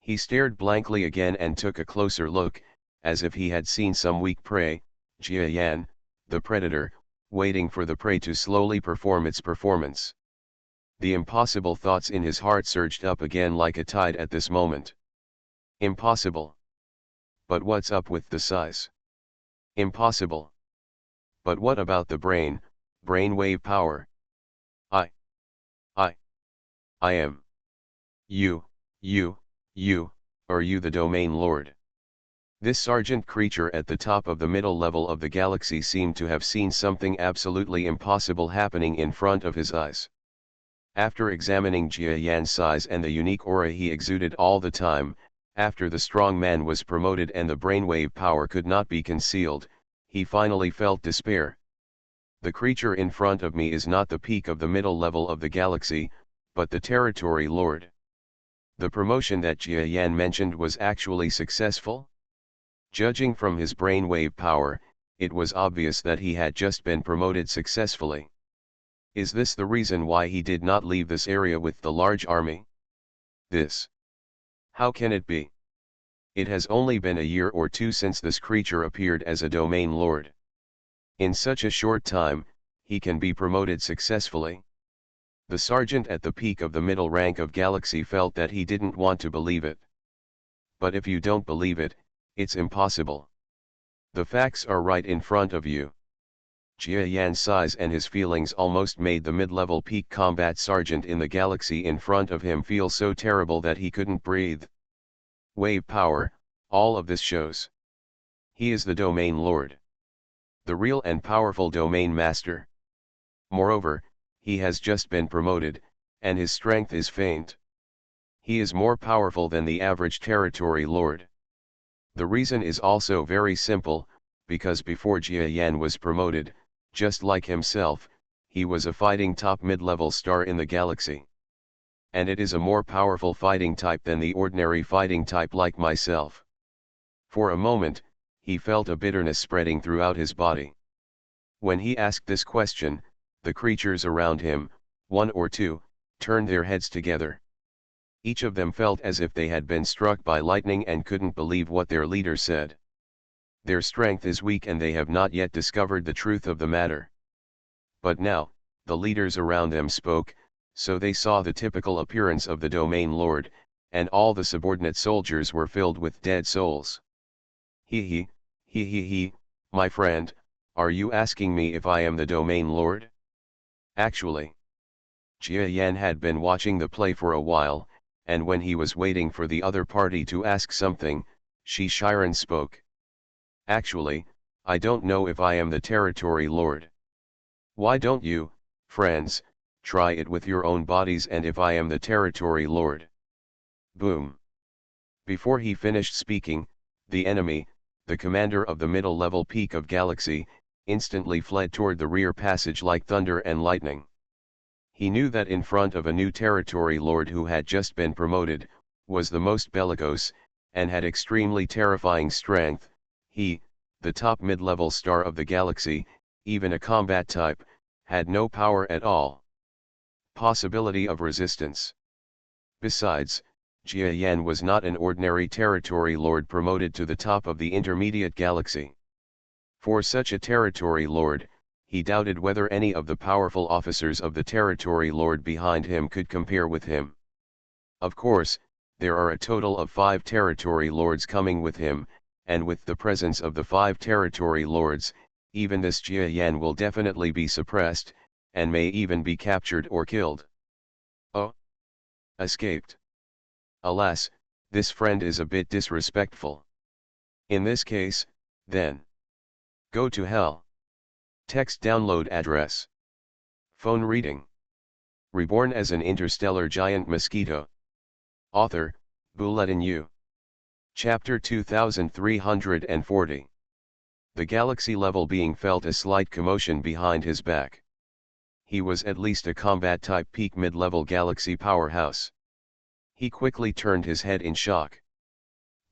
A: He stared blankly again and took a closer look, as if he had seen some weak prey, Jia Yan, the predator, waiting for the prey to slowly perform its performance. The impossible thoughts in his heart surged up again like a tide at this moment. Impossible. But what's up with the size? Impossible. But what about the brain, brainwave power? I am. You, are you the Domain Lord? This sergeant creature at the top of the middle level of the galaxy seemed to have seen something absolutely impossible happening in front of his eyes. After examining Jia Yan's size and the unique aura he exuded all the time, After the strong man was promoted and the brainwave power could not be concealed, he finally felt despair. The creature in front of me is not the peak of the middle level of the galaxy, but the territory lord. The promotion that Jia Yan mentioned was actually successful? Judging from his brainwave power, it was obvious that he had just been promoted successfully. Is this the reason why he did not leave this area with the large army? How can it be? It has only been a year or two since this creature appeared as a domain lord. In such a short time, he can be promoted successfully. The sergeant at the peak of the middle rank of galaxy felt that he didn't want to believe it. But if you don't believe it, it's impossible. The facts are right in front of you. Jia Yan's size and his feelings almost made the mid-level peak combat sergeant in the galaxy in front of him feel so terrible that he couldn't breathe. Wave power, all of this shows. He is the domain lord. The real and powerful domain master. Moreover, he has just been promoted, and his strength is faint. He is more powerful than the average territory lord. The reason is also very simple, because before Jia Yan was promoted, just like himself, he was a fighting top mid-level star in the galaxy. And it is a more powerful fighting type than the ordinary fighting type like myself. For a moment, he felt a bitterness spreading throughout his body. When he asked this question, the creatures around him, one or two, turned their heads together. Each of them felt as if they had been struck by lightning and couldn't believe what their leader said. Their strength is weak and they have not yet discovered the truth of the matter. But now, the leaders around them spoke, so they saw the typical appearance of the domain lord, and all the subordinate soldiers were filled with dead souls. He, my friend, are you asking me if I am the domain lord? Actually, Jia Yan had been watching the play for a while, and when he was waiting for the other party to ask something, Shi Shiren spoke. Actually, I don't know if I am the territory lord. Why don't you, friends, try it with your own bodies and if I am the territory lord? Boom. Before he finished speaking, the enemy, the commander of the middle-level peak of galaxy, instantly fled toward the rear passage like thunder and lightning. He knew that in front of a new territory lord who had just been promoted, was the most bellicose, and had extremely terrifying strength. He, the top mid-level star of the galaxy, even a combat type, had no power at all. Possibility of resistance. Besides, Jia Yan was not an ordinary territory lord promoted to the top of the intermediate galaxy. For such a territory lord, he doubted whether any of the powerful officers of the territory lord behind him could compare with him. Of course, there are a total of 5 territory lords coming with him, and with the presence of the 5 territory lords, even this Jia Yan will definitely be suppressed, and may even be captured or killed. Oh! Escaped. Alas, this friend is a bit disrespectful. In this case, then. Go to hell. Text download address. Phone reading. Reborn as an interstellar giant mosquito. Author, Bulletin U. Chapter 2340. The galaxy level being felt a slight commotion behind his back. He was at least a combat-type peak mid-level galaxy powerhouse. He quickly turned his head in shock.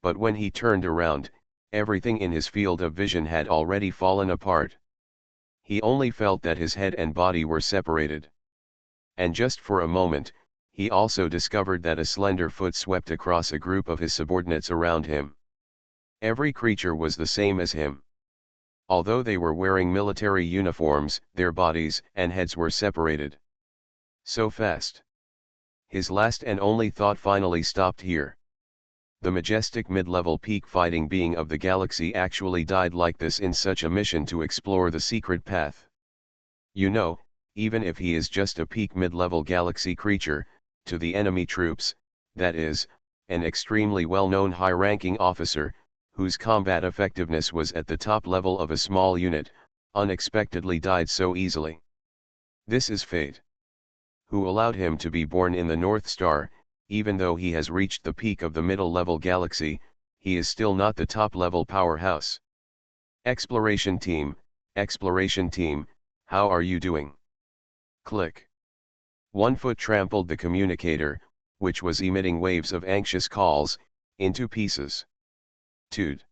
A: But when he turned around, everything in his field of vision had already fallen apart. He only felt that his head and body were separated. And just for a moment, he also discovered that a slender foot swept across a group of his subordinates around him. Every creature was the same as him. Although they were wearing military uniforms, their bodies and heads were separated. So fast. His last and only thought finally stopped here. The majestic mid-level peak fighting being of the galaxy actually died like this in such a mission to explore the secret path. You know, even if he is just a peak mid-level galaxy creature, to the enemy troops, that is, an extremely well-known high-ranking officer, whose combat effectiveness was at the top level of a small unit, unexpectedly died so easily. This is fate. Who allowed him to be born in the North Star, even though he has reached the peak of the middle-level galaxy, he is still not the top-level powerhouse. Exploration team, how are you doing? Click. 1 foot trampled the communicator, which was emitting waves of anxious calls, into pieces. Toot.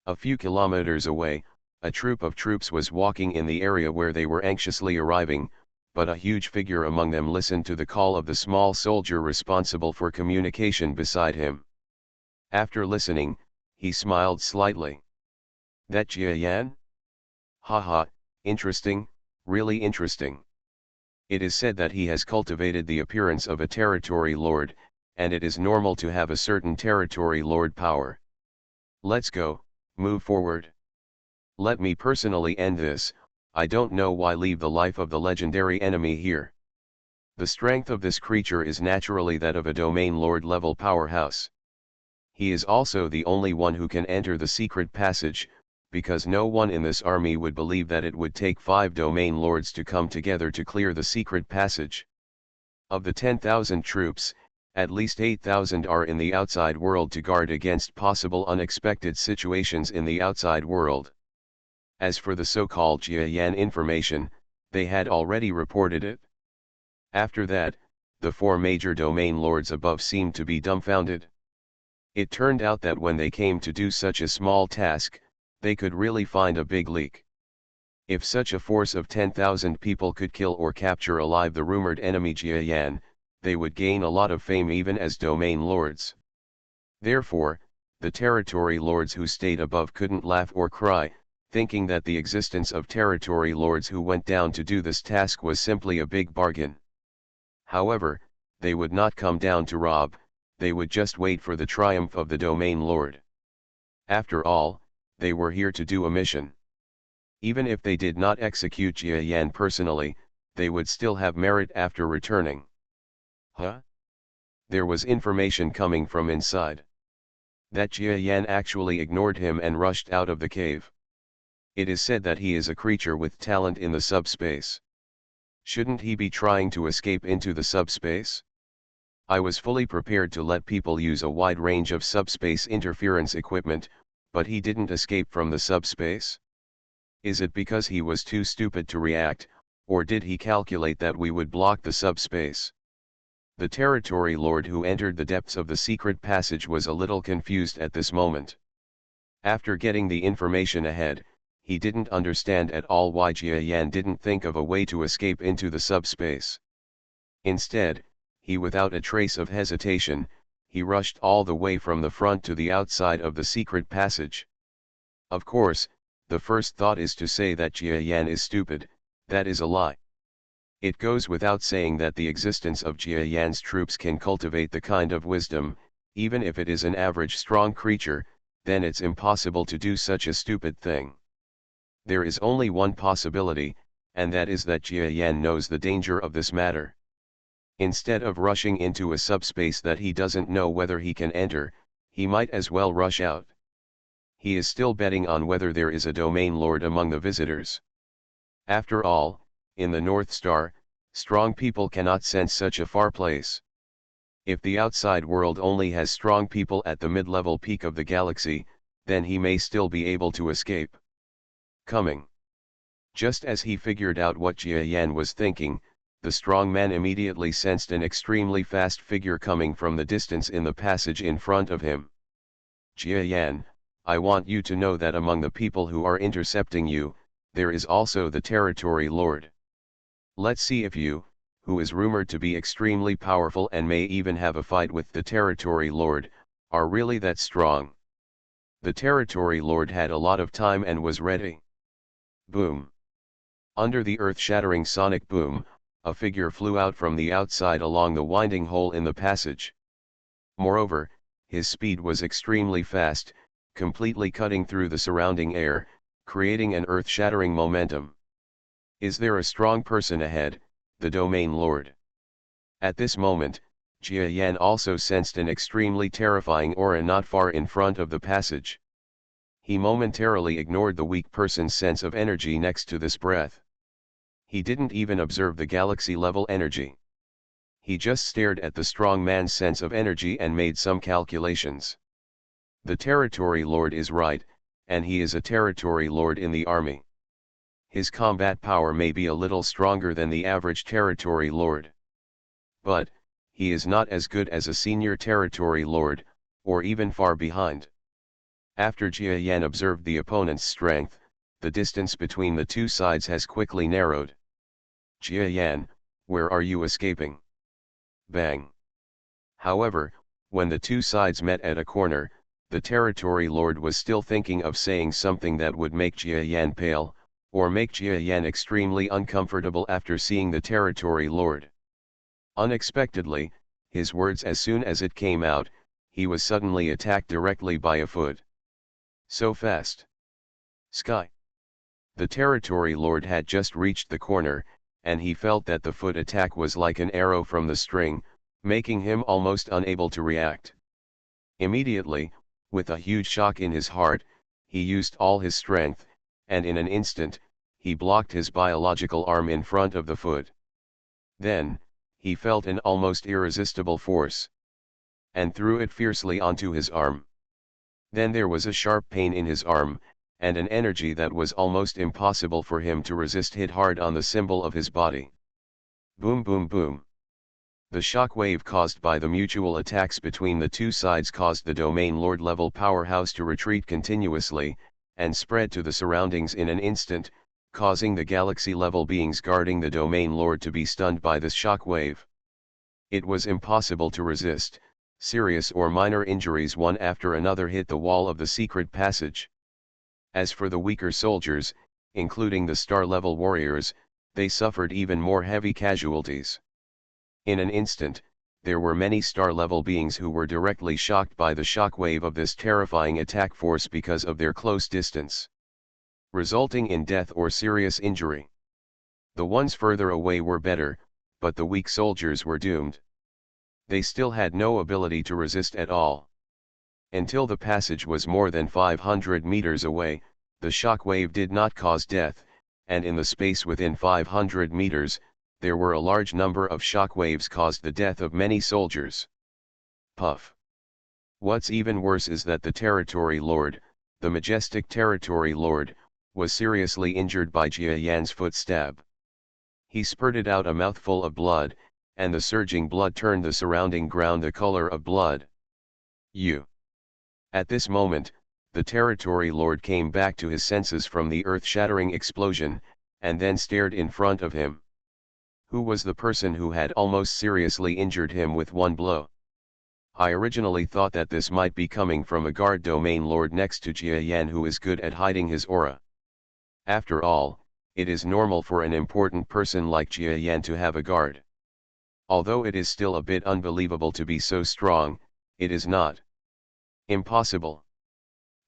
A: A few kilometers away, a troop of troops was walking in the area where they were anxiously arriving, but a huge figure among them listened to the call of the small soldier responsible for communication beside him. After listening, he smiled slightly. That Jia Yan? Haha, interesting, really interesting. It is said that he has cultivated the appearance of a territory lord, and it is normal to have a certain territory lord power. Let's go, move forward. Let me personally end this. I don't know why leave the life of the legendary enemy here. The strength of this creature is naturally that of a domain lord level powerhouse. He is also the only one who can enter the secret passage, because no one in this army would believe that it would take 5 domain lords to come together to clear the secret passage. Of the 10,000 troops, at least 8,000 are in the outside world to guard against possible unexpected situations in the outside world. As for the so-called Jia Yan information, they had already reported it. After that, the 4 major domain lords above seemed to be dumbfounded. It turned out that when they came to do such a small task, they could really find a big leak. If such a force of 10,000 people could kill or capture alive the rumored enemy Jia Yan, they would gain a lot of fame even as domain lords. Therefore, the territory lords who stayed above couldn't laugh or cry, thinking that the existence of territory lords who went down to do this task was simply a big bargain. However, they would not come down to rob, they would just wait for the triumph of the domain lord. After all, they were here to do a mission. Even if they did not execute Jia Yan personally, they would still have merit after returning. Huh? There was information coming from inside. That Jia Yan actually ignored him and rushed out of the cave. It is said that he is a creature with talent in the subspace. Shouldn't he be trying to escape into the subspace? I was fully prepared to let people use a wide range of subspace interference equipment, but he didn't escape from the subspace? Is it because he was too stupid to react, or did he calculate that we would block the subspace? The territory lord who entered the depths of the secret passage was a little confused at this moment. After getting the information ahead, he didn't understand at all why Jia Yan didn't think of a way to escape into the subspace. Instead, he without a trace of hesitation, he rushed all the way from the front to the outside of the secret passage. Of course, the first thought is to say that Jia Yan is stupid. That is a lie. It goes without saying that the existence of Jia Yan's troops can cultivate the kind of wisdom, even if it is an average strong creature, then it's impossible to do such a stupid thing. There is only one possibility, and that is that Jia Yan knows the danger of this matter. Instead of rushing into a subspace that he doesn't know whether he can enter, he might as well rush out. He is still betting on whether there is a domain lord among the visitors. After all, in the North Star, strong people cannot sense such a far place. If the outside world only has strong people at the mid-level peak of the galaxy, then he may still be able to escape. Coming. Just as he figured out what Jia Yan was thinking, the strong man immediately sensed an extremely fast figure coming from the distance in the passage in front of him. Jia Yan, I want you to know that among the people who are intercepting you, there is also the territory lord. Let's see if you, who is rumored to be extremely powerful and may even have a fight with the territory lord, are really that strong. The territory lord had a lot of time and was ready. Boom. Under the earth-shattering sonic boom, a figure flew out from the outside along the winding hole in the passage. Moreover, his speed was extremely fast, completely cutting through the surrounding air, creating an earth-shattering momentum. Is there a strong person ahead, the domain lord? At this moment, Jia Yan also sensed an extremely terrifying aura not far in front of the passage. He momentarily ignored the weak person's sense of energy next to this breath. He didn't even observe the galaxy-level energy. He just stared at the strong man's sense of energy and made some calculations. The territory lord is right, and he is a territory lord in the army. His combat power may be a little stronger than the average territory lord. But, he is not as good as a senior territory lord, or even far behind. After Jia Yan observed the opponent's strength, the distance between the two sides has quickly narrowed. Jia Yan, where are you escaping? Bang. However, when the two sides met at a corner, the territory lord was still thinking of saying something that would make Jia Yan pale, or make Jia Yan extremely uncomfortable after seeing the territory lord. Unexpectedly, his words as soon as it came out, he was suddenly attacked directly by a foot. So fast. Sky. The territory lord had just reached the corner, and he felt that the foot attack was like an arrow from the string, making him almost unable to react. Immediately, with a huge shock in his heart, he used all his strength, and in an instant, he blocked his biological arm in front of the foot. Then, he felt an almost irresistible force, and threw it fiercely onto his arm. Then there was a sharp pain in his arm, and an energy that was almost impossible for him to resist hit hard on the symbol of his body. Boom boom boom. The shock wave caused by the mutual attacks between the two sides caused the domain lord level powerhouse to retreat continuously, and spread to the surroundings in an instant, causing the galaxy level beings guarding the domain lord to be stunned by this shock wave. It was impossible to resist. Serious or minor injuries one after another hit the wall of the secret passage. As for the weaker soldiers, including the star-level warriors, they suffered even more heavy casualties. In an instant, there were many star-level beings who were directly shocked by the shockwave of this terrifying attack force because of their close distance, resulting in death or serious injury. The ones further away were better, but the weak soldiers were doomed. They still had no ability to resist at all. Until the passage was more than 500 meters away, the shock wave did not cause death, and in the space within 500 meters, there were a large number of shock waves caused the death of many soldiers. Puff. What's even worse is that the territory lord, the majestic territory lord, was seriously injured by Jia Yan's foot stab. He spurted out a mouthful of blood, and the surging blood turned the surrounding ground the color of blood. At this moment, the territory lord came back to his senses from the earth-shattering explosion, and then stared in front of him. Who was the person who had almost seriously injured him with one blow? I originally thought that this might be coming from a guard domain lord next to Jia Yan who is good at hiding his aura. After all, it is normal for an important person like Jia Yan to have a guard. Although it is still a bit unbelievable to be so strong, it is not impossible.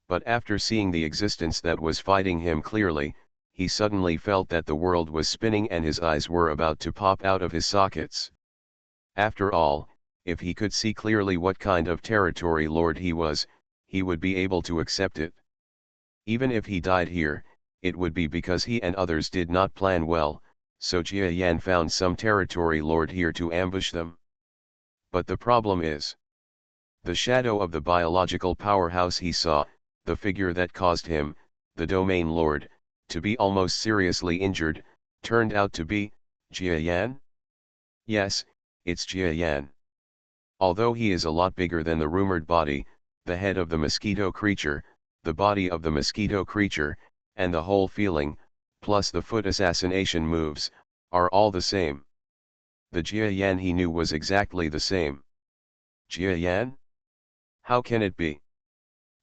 A: But after seeing the existence that was fighting him clearly, he suddenly felt that the world was spinning and his eyes were about to pop out of his sockets. After all, if he could see clearly what kind of territory lord he was, he would be able to accept it. Even if he died here, it would be because he and others did not plan well, so Jia Yan found some territory lord here to ambush them. But the problem is, the shadow of the biological powerhouse he saw, the figure that caused him, the domain lord, to be almost seriously injured, turned out to be Jia Yan? Yes, it's Jia Yan. Although he is a lot bigger than the rumored body, the head of the mosquito creature, the body of the mosquito creature, and the whole feeling, plus the foot assassination moves, are all the same. The Jia Yan he knew was exactly the same. Jia Yan? How can it be?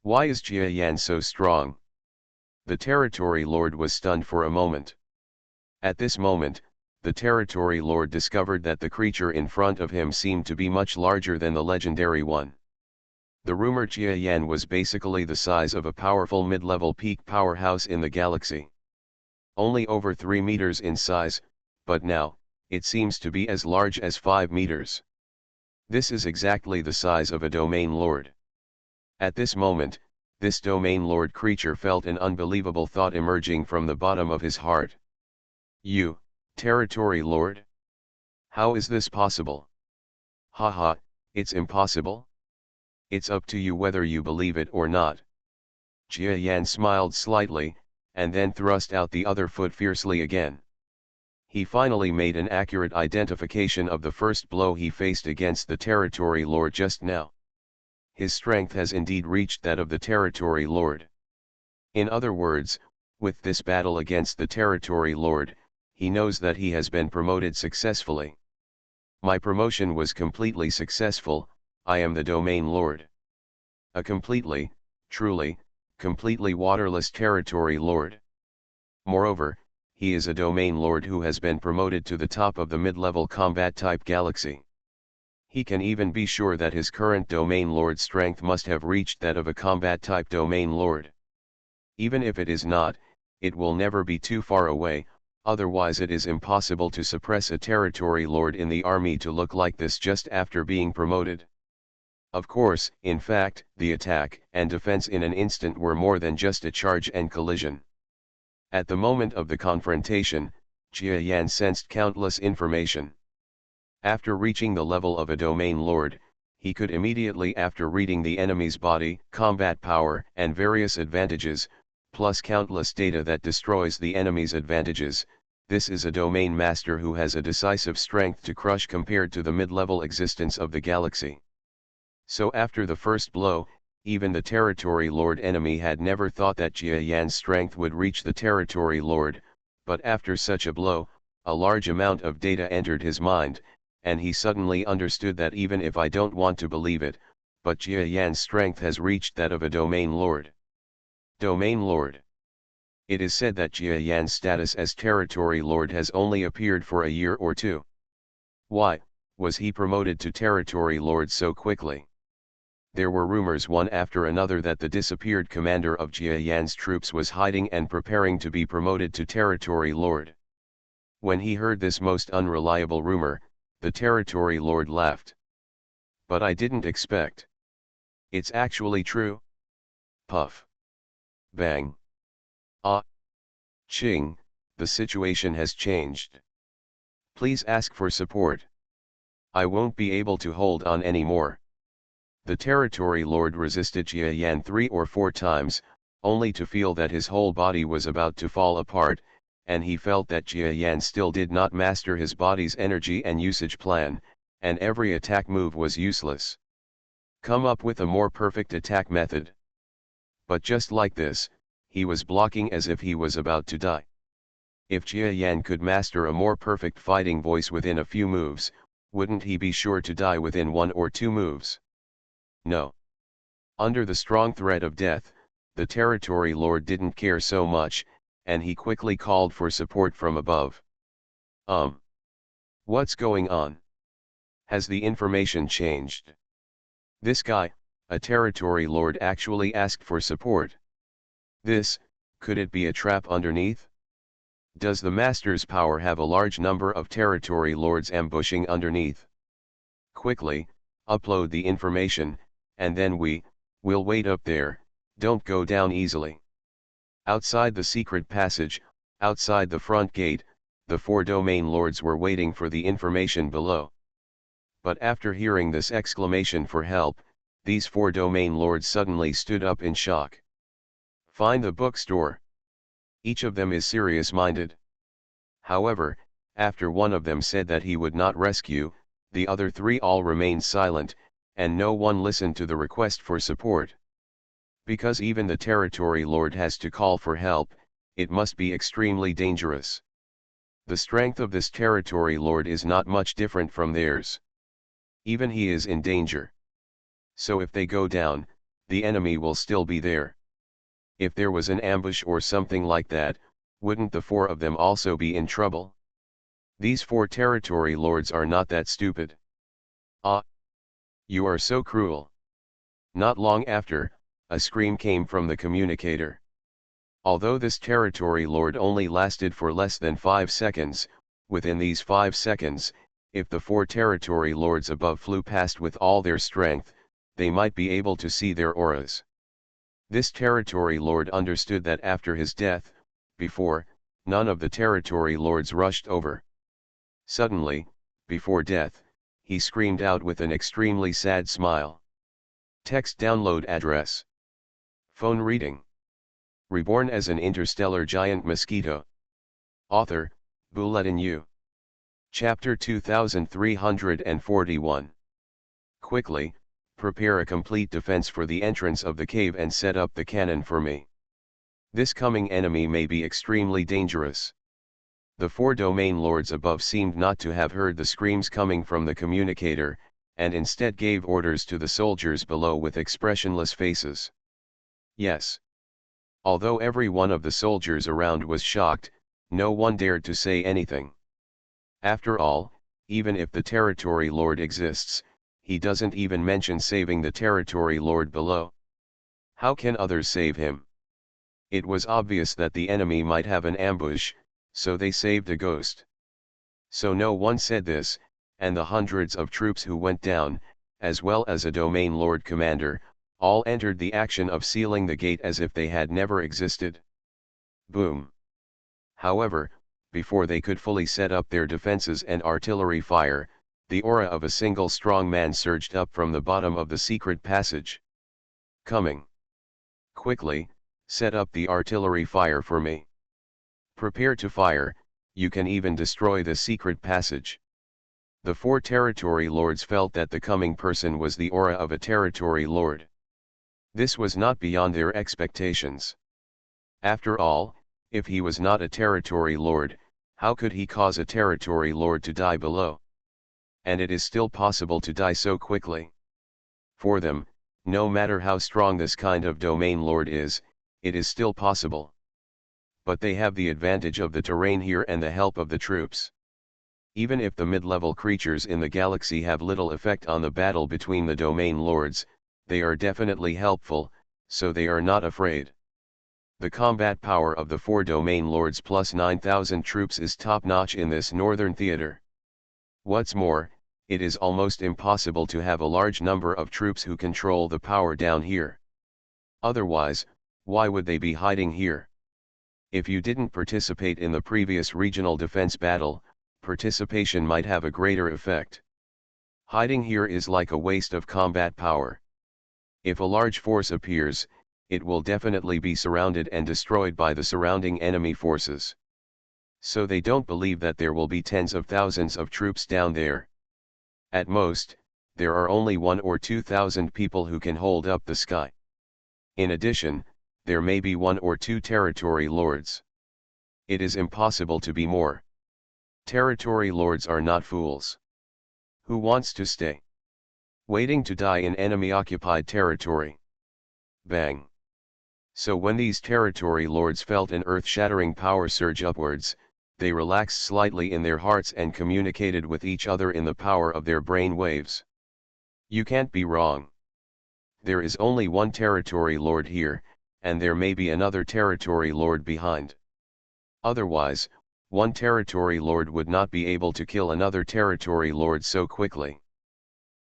A: Why is Jia Yan so strong? The territory lord was stunned for a moment. At this moment, the territory lord discovered that the creature in front of him seemed to be much larger than the legendary one. The rumored Jia Yan was basically the size of a powerful mid-level peak powerhouse in the galaxy. Only over 3 meters in size, but now, it seems to be as large as 5 meters. This is exactly the size of a domain lord. At this moment, this domain lord creature felt an unbelievable thought emerging from the bottom of his heart. You, territory lord? How is this possible? Haha, it's impossible. It's up to you whether you believe it or not. Jia Yan smiled slightly, and then thrust out the other foot fiercely again. He finally made an accurate identification of the first blow he faced against the Territory Lord just now. His strength has indeed reached that of the Territory Lord. In other words, with this battle against the Territory Lord, he knows that he has been promoted successfully. My promotion was completely successful, I am the Domain Lord. A completely, truly, completely waterless Territory Lord. Moreover, he is a Domain Lord who has been promoted to the top of the mid-level combat type galaxy. He can even be sure that his current Domain Lord strength must have reached that of a combat type Domain Lord. Even if it is not, it will never be too far away, otherwise it is impossible to suppress a Territory Lord in the army to look like this just after being promoted. Of course, in fact, the attack and defense in an instant were more than just a charge and collision. At the moment of the confrontation, Jia Yan sensed countless information. After reaching the level of a Domain Lord, he could immediately after reading the enemy's body, combat power, and various advantages, plus countless data that destroys the enemy's advantages, this is a Domain Master who has a decisive strength to crush compared to the mid-level existence of the galaxy. So after the first blow, even the Territory Lord enemy had never thought that Jia Yan's strength would reach the Territory Lord, but after such a blow, a large amount of data entered his mind, and he suddenly understood that even if I don't want to believe it, but Jia Yan's strength has reached that of a Domain Lord. Domain Lord. It is said that Jia Yan's status as Territory Lord has only appeared for a year or two. Why was he promoted to Territory Lord so quickly? There were rumors one after another that the disappeared commander of Jia Yan's troops was hiding and preparing to be promoted to Territory Lord. When he heard this most unreliable rumor, the Territory Lord laughed. But I didn't expect. It's actually true? Puff. Bang. Ah. Ching, the situation has changed. Please ask for support. I won't be able to hold on anymore. The Territory Lord resisted Jia Yan 3 or 4 times, only to feel that his whole body was about to fall apart, and he felt that Jia Yan still did not master his body's energy and usage plan, and every attack move was useless. Come up with a more perfect attack method. But just like this, he was blocking as if he was about to die. If Jia Yan could master a more perfect fighting voice within a few moves, wouldn't he be sure to die within 1 or 2 moves? No. Under the strong threat of death, the Territory Lord didn't care so much, and he quickly called for support from above. What's going on? Has the information changed? This guy, a Territory Lord, actually asked for support. Could it be a trap underneath? Does the Master's power have a large number of Territory Lords ambushing underneath? Quickly, upload the information, and then we'll wait up there, don't go down easily. Outside the secret passage, outside the front gate, the 4 Domain Lords were waiting for the information below. But after hearing this exclamation for help, these 4 Domain Lords suddenly stood up in shock. Find the bookstore. Each of them is serious-minded. However, after one of them said that he would not rescue, the other 3 all remained silent, and no one listened to the request for support. Because even the Territory Lord has to call for help, it must be extremely dangerous. The strength of this Territory Lord is not much different from theirs. Even he is in danger. So if they go down, the enemy will still be there. If there was an ambush or something like that, wouldn't the 4 of them also be in trouble? These 4 Territory Lords are not that stupid. Ah! You are so cruel. Not long after, a scream came from the communicator. Although this Territory Lord only lasted for less than 5 seconds, within these 5 seconds, if the 4 Territory Lords above flew past with all their strength, they might be able to see their auras. This Territory Lord understood that after his death, before, none of the Territory Lords rushed over. Suddenly, before death, he screamed out with an extremely sad smile. Text download address. Phone reading. Reborn as an interstellar giant mosquito. Author, Bulletin U. Chapter 2341. Quickly, prepare a complete defense for the entrance of the cave and set up the cannon for me. This coming enemy may be extremely dangerous. The four domain lords above seemed not to have heard the screams coming from the communicator, and instead gave orders to the soldiers below with expressionless faces. Yes. Although every one of the soldiers around was shocked, no one dared to say anything. After all, even if the territory lord exists, he doesn't even mention saving the territory lord below. How can others save him? It was obvious that the enemy might have an ambush, so they saved a ghost. So no one said this, and the hundreds of troops who went down, as well as a domain lord commander, all entered the action of sealing the gate as if they had never existed. Boom. However, before they could fully set up their defenses and artillery fire, the aura of a single strong man surged up from the bottom of the secret passage. Coming. Quickly, set up the artillery fire for me. Prepare to fire, you can even destroy the secret passage. The four territory lords felt that the coming person was the aura of a territory lord. This was not beyond their expectations. After all, if he was not a territory lord, how could he cause a territory lord to die below? And it is still possible to die so quickly. For them, no matter how strong this kind of domain lord is, it is still possible. But they have the advantage of the terrain here and the help of the troops. Even if the mid-level creatures in the galaxy have little effect on the battle between the domain lords, they are definitely helpful, so they are not afraid. The combat power of the four domain lords plus 9,000 troops is top-notch in this northern theater. What's more, it is almost impossible to have a large number of troops who control the power down here. Otherwise, why would they be hiding here? If you didn't participate in the previous regional defense battle, participation might have a greater effect. Hiding here is like a waste of combat power. If a large force appears, it will definitely be surrounded and destroyed by the surrounding enemy forces. So they don't believe that there will be tens of thousands of troops down there. At most, there are only 1,000 or 2,000 people who can hold up the sky. In addition, there may be 1 or 2 territory lords. It is impossible to be more. Territory lords are not fools. Who wants to stay waiting to die in enemy-occupied territory? Bang. So when these territory lords felt an earth-shattering power surge upwards, they relaxed slightly in their hearts and communicated with each other in the power of their brain waves. You can't be wrong. There is only one territory lord here, and there may be another territory lord behind. Otherwise, one territory lord would not be able to kill another territory lord so quickly.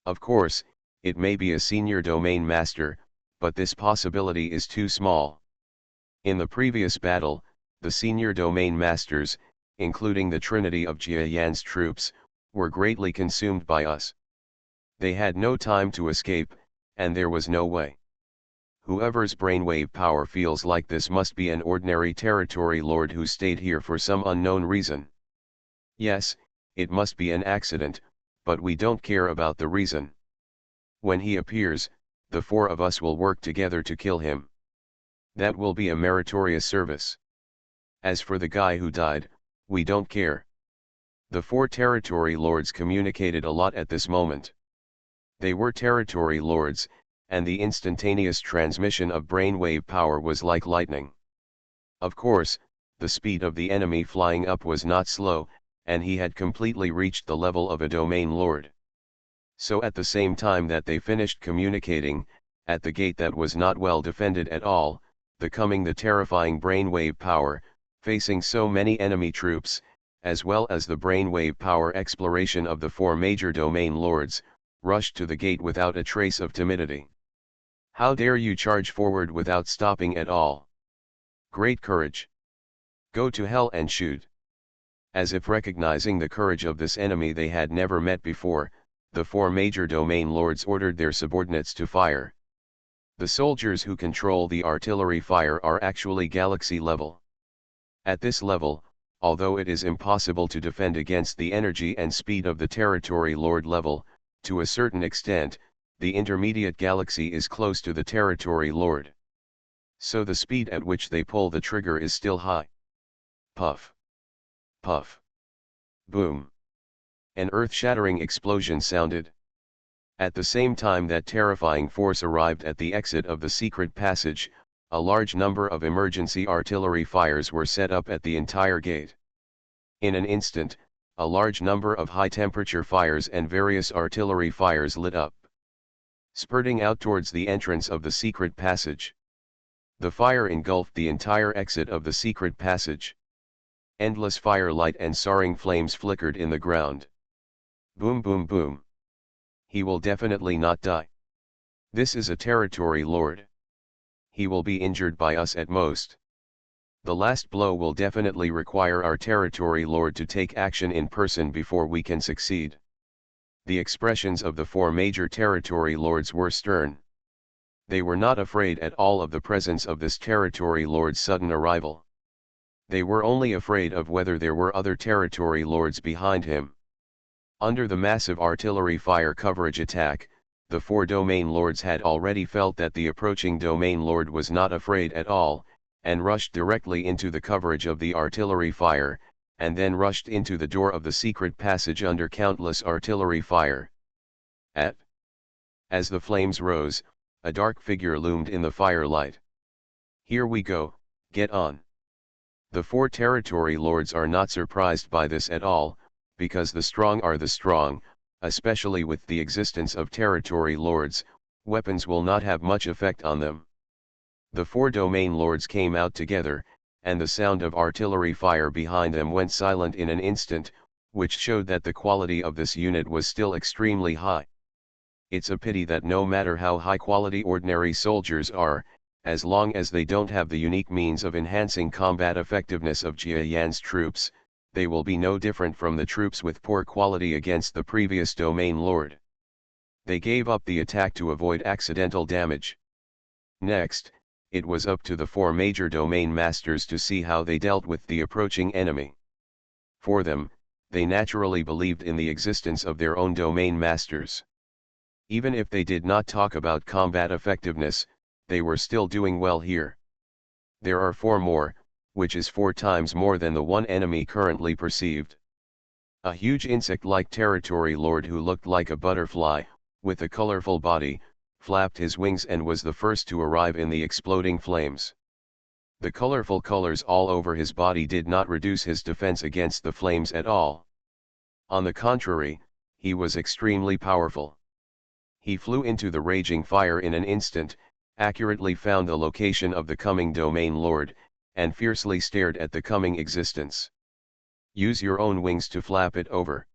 A: Of course, it may be a senior domain master, but this possibility is too small. In the previous battle, the senior domain masters, including the trinity of Jia Yan's troops, were greatly consumed by us. They had no time to escape, and there was no way. Whoever's brainwave power feels like this must be an ordinary territory lord who stayed here for some unknown reason. Yes, it must be an accident, but we don't care about the reason. When he appears, the four of us will work together to kill him. That will be a meritorious service. As for the guy who died, we don't care. The four territory lords communicated a lot at this moment. They were territory lords, and the instantaneous transmission of brainwave power was like lightning. Of course, the speed of the enemy flying up was not slow, and he had completely reached the level of a domain lord. So at the same time that they finished communicating, at the gate that was not well defended at all, the terrifying brainwave power, facing so many enemy troops, as well as the brainwave power exploration of the four major domain lords, rushed to the gate without a trace of timidity. How dare you charge forward without stopping at all? Great courage. Go to hell and shoot. As if recognizing the courage of this enemy they had never met before, the four major domain lords ordered their subordinates to fire. The soldiers who control the artillery fire are actually galaxy level. At this level, although it is impossible to defend against the energy and speed of the territory lord level, to a certain extent, the intermediate galaxy is close to the territory lord. So the speed at which they pull the trigger is still high. Puff. Puff. Boom. An earth-shattering explosion sounded. At the same time that terrifying force arrived at the exit of the secret passage, a large number of emergency artillery fires were set up at the entire gate. In an instant, a large number of high-temperature fires and various artillery fires lit up, spurting out towards the entrance of the secret passage. The fire engulfed the entire exit of the secret passage. Endless firelight and soaring flames flickered in the ground. Boom boom boom. He will definitely not die. This is a territory lord. He will be injured by us at most. The last blow will definitely require our territory lord to take action in person before we can succeed. The expressions of the four major territory lords were stern. They were not afraid at all of the presence of this territory lord's sudden arrival. They were only afraid of whether there were other territory lords behind him. Under the massive artillery fire coverage attack, the four domain lords had already felt that the approaching domain lord was not afraid at all, and rushed directly into the coverage of the artillery fire, and then rushed into the door of the secret passage under countless artillery fire. As the flames rose, a dark figure loomed in the firelight. "Here we go, get on." The four territory lords are not surprised by this at all, because the strong are the strong, especially with the existence of territory lords, weapons will not have much effect on them. The four domain lords came out together, and the sound of artillery fire behind them went silent in an instant, which showed that the quality of this unit was still extremely high. It's a pity that no matter how high quality ordinary soldiers are, as long as they don't have the unique means of enhancing combat effectiveness of Jia Yan's troops, they will be no different from the troops with poor quality against the previous domain lord. They gave up the attack to avoid accidental damage. Next, it was up to the four major domain masters to see how they dealt with the approaching enemy. For them, they naturally believed in the existence of their own domain masters. Even if they did not talk about combat effectiveness, they were still doing well here. There are four more, which is 4 times more than the one enemy currently perceived. A huge insect-like territory lord who looked like a butterfly, with a colorful body, flapped his wings and was the first to arrive in the exploding flames. The colorful colors all over his body did not reduce his defense against the flames at all. On the contrary, he was extremely powerful. He flew into the raging fire in an instant, accurately found the location of the coming domain lord, and fiercely stared at the coming existence. "Use your own wings to flap it over.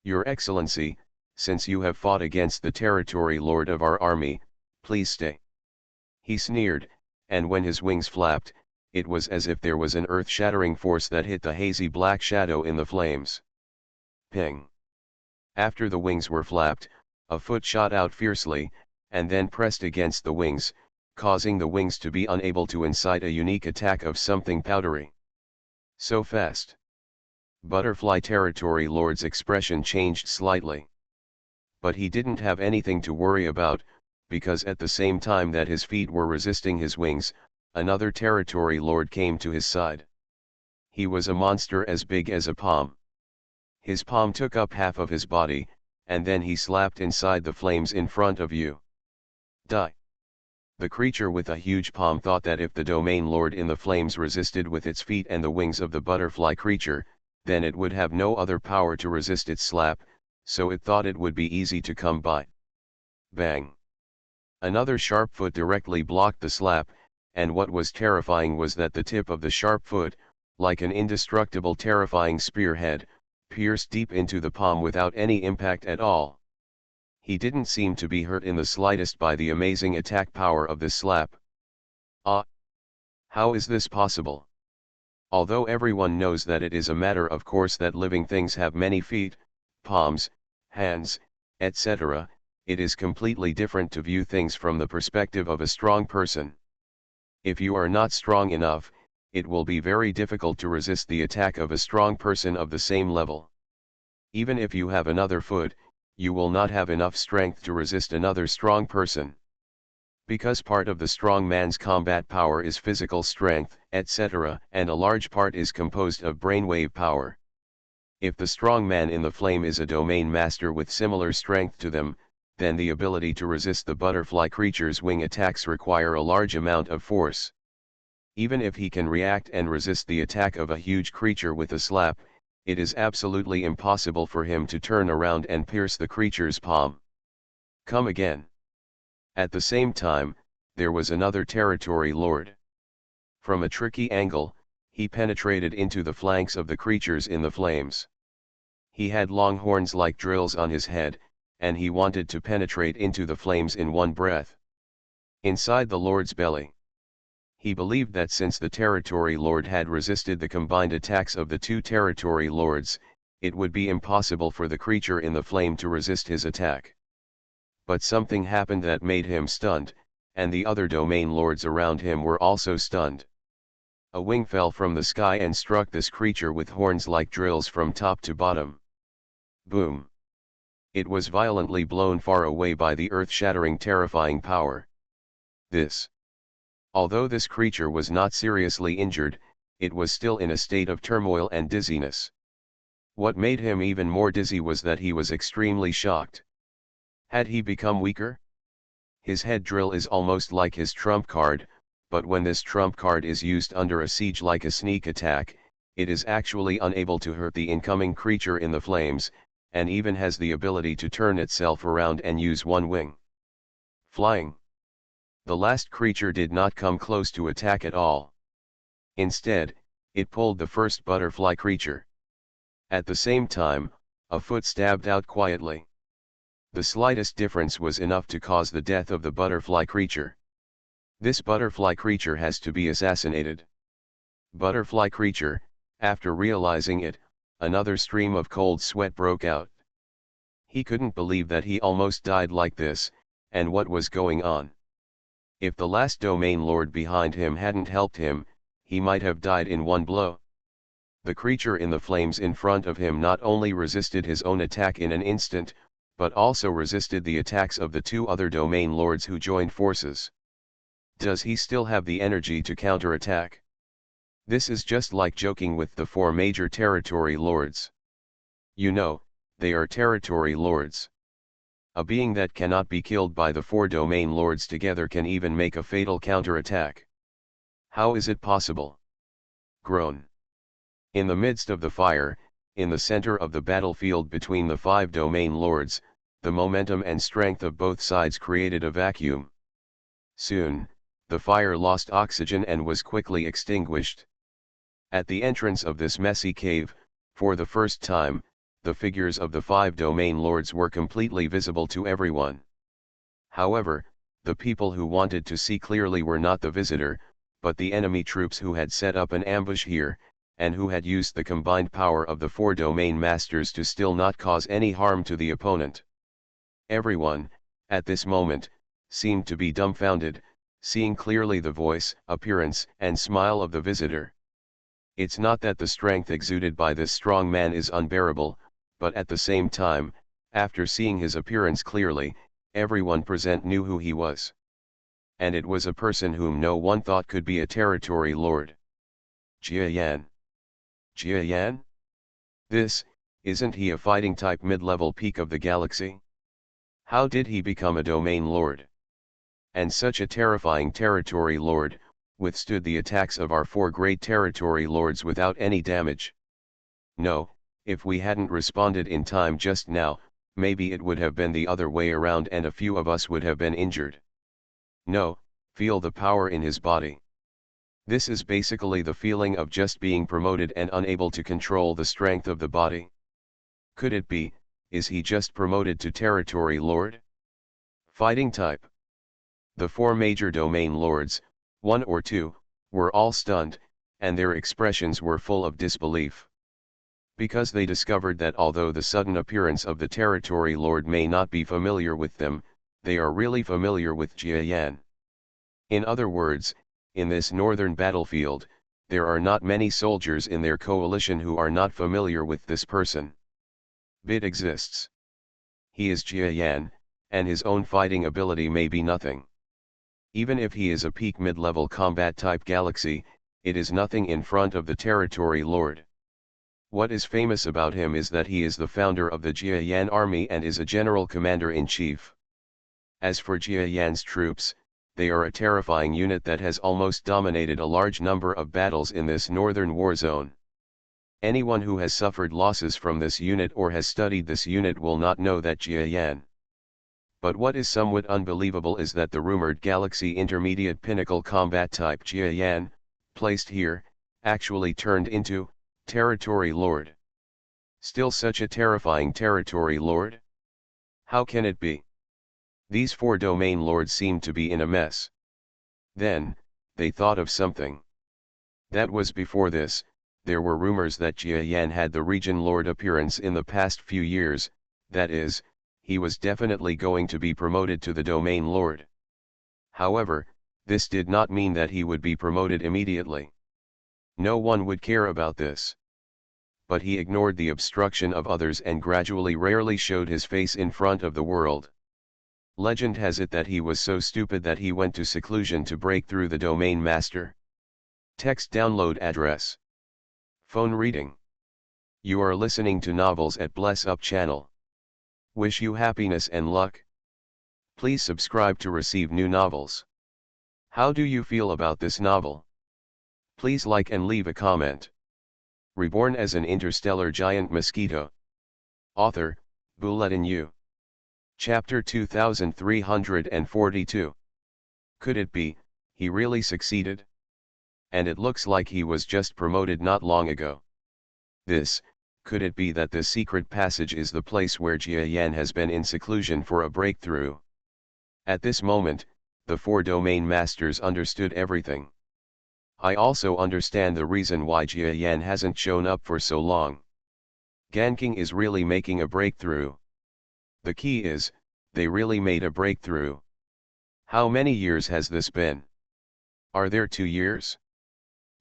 A: Your Excellency, since you have fought against the territory lord of our army, please stay." He sneered, and when his wings flapped, it was as if there was an earth-shattering force that hit the hazy black shadow in the flames. Ping! After the wings were flapped, a foot shot out fiercely, and then pressed against the wings, causing the wings to be unable to incite a unique attack of something powdery. So fast. Butterfly territory lord's expression changed slightly. But he didn't have anything to worry about, because at the same time that his feet were resisting his wings, another territory lord came to his side. He was a monster as big as a palm. His palm took up half of his body, and then he slapped inside the flames in front of you. Die. The creature with a huge palm thought that if the domain lord in the flames resisted with its feet and the wings of the butterfly creature, then it would have no other power to resist its slap, so it thought it would be easy to come by. Bang! Another sharp foot directly blocked the slap, and what was terrifying was that the tip of the sharp foot, like an indestructible terrifying spearhead, pierced deep into the palm without any impact at all. He didn't seem to be hurt in the slightest by the amazing attack power of this slap. How is this possible? Although everyone knows that it is a matter of course that living things have many feet, palms, hands, etc., it is completely different to view things from the perspective of a strong person. If you are not strong enough, it will be very difficult to resist the attack of a strong person of the same level. Even if you have another foot, you will not have enough strength to resist another strong person. Because part of the strong man's combat power is physical strength, etc., and a large part is composed of brainwave power. If the strong man in the flame is a domain master with similar strength to them, then the ability to resist the butterfly creature's wing attacks require a large amount of force. Even if he can react and resist the attack of a huge creature with a slap, it is absolutely impossible for him to turn around and pierce the creature's palm. Come again. At the same time, there was another territory lord. From a tricky angle, he penetrated into the flanks of the creatures in the flames. He had long horns like drills on his head, and he wanted to penetrate into the flames in one breath. Inside the lord's belly. He believed that since the territory lord had resisted the combined attacks of the two territory lords, it would be impossible for the creature in the flame to resist his attack. But something happened that made him stunned, and the other domain lords around him were also stunned. A wing fell from the sky and struck this creature with horns like drills from top to bottom. Boom! It was violently blown far away by the earth-shattering terrifying power. Although this creature was not seriously injured, it was still in a state of turmoil and dizziness. What made him even more dizzy was that he was extremely shocked. Had he become weaker? His head drill is almost like his trump card, but when this trump card is used under a siege like a sneak attack, it is actually unable to hurt the incoming creature in the flames, and even has the ability to turn itself around and use one wing. Flying. The last creature did not come close to attack at all. Instead, it pulled the first butterfly creature. At the same time, a foot stabbed out quietly. The slightest difference was enough to cause the death of the butterfly creature. This butterfly creature has to be assassinated. Butterfly creature, after realizing it, another stream of cold sweat broke out. He couldn't believe that he almost died like this, and what was going on. If the last domain lord behind him hadn't helped him, he might have died in one blow. The creature in the flames in front of him not only resisted his own attack in an instant, but also resisted the attacks of the two other domain lords who joined forces. Does he still have the energy to counterattack? This is just like joking with the four major territory lords. You know, they are territory lords. A being that cannot be killed by the four domain lords together can even make a fatal counterattack. How is it possible? Groan. In the midst of the fire, in the center of the battlefield between the five domain lords, the momentum and strength of both sides created a vacuum. Soon, the fire lost oxygen and was quickly extinguished. At the entrance of this messy cave, for the first time, the figures of the five domain lords were completely visible to everyone. However, the people who wanted to see clearly were not the visitor, but the enemy troops who had set up an ambush here, and who had used the combined power of the four domain masters to still not cause any harm to the opponent. Everyone, at this moment, seemed to be dumbfounded, seeing clearly the voice, appearance, and smile of the visitor. It's not that the strength exuded by this strong man is unbearable, but at the same time, after seeing his appearance clearly, everyone present knew who he was. And it was a person whom no one thought could be a territory lord. Jia Yan. Jia Yan? Isn't he a fighting type mid-level peak of the galaxy? How did he become a domain lord? And such a terrifying territory lord, withstood the attacks of our four great territory lords without any damage. No, if we hadn't responded in time just now, maybe it would have been the other way around and a few of us would have been injured. No, feel the power in his body. This is basically the feeling of just being promoted and unable to control the strength of the body. Could it be, is he just promoted to territory lord? Fighting type. The four major domain lords, one or two, were all stunned, and their expressions were full of disbelief. Because they discovered that although the sudden appearance of the territory lord may not be familiar with them, they are really familiar with Jia Yan. In other words, in this northern battlefield, there are not many soldiers in their coalition who are not familiar with this person. Bit exists. He is Jia Yan, and his own fighting ability may be nothing. Even if he is a peak mid-level combat type galaxy, it is nothing in front of the territory lord. What is famous about him is that he is the founder of the Jia Yan army and is a general commander-in-chief. As for Jia Yan's troops, they are a terrifying unit that has almost dominated a large number of battles in this northern war zone. Anyone who has suffered losses from this unit or has studied this unit will not know that Jia Yan. But what is somewhat unbelievable is that the rumored galaxy intermediate pinnacle combat type Jia Yan, placed here, actually turned into territory lord. Still such a terrifying territory lord? How can it be? These four domain lords seemed to be in a mess. Then, they thought of something. That was before this, there were rumors that Jia Yan had the region lord appearance in the past few years, that is, he was definitely going to be promoted to the domain lord. However, this did not mean that he would be promoted immediately. No one would care about this. But he ignored the obstruction of others and gradually rarely showed his face in front of the world. Legend has it that he was so stupid that he went to seclusion to break through the domain master. Text download address. Phone reading. You are listening to novels at Bless Up channel. Wish you happiness and luck. Please subscribe to receive new novels. How do you feel about this novel? Please like and leave a comment. Reborn as an interstellar giant mosquito. Author, Bulletin U. Chapter 2342. Could it be, he really succeeded? And it looks like he was just promoted not long ago. Could it be that the secret passage is the place where Jia Yan has been in seclusion for a breakthrough? At this moment, the four domain masters understood everything. I also understand the reason why Jia Yan hasn't shown up for so long. Ganking is really making a breakthrough. The key is, they really made a breakthrough. How many years has this been? Are there 2 years?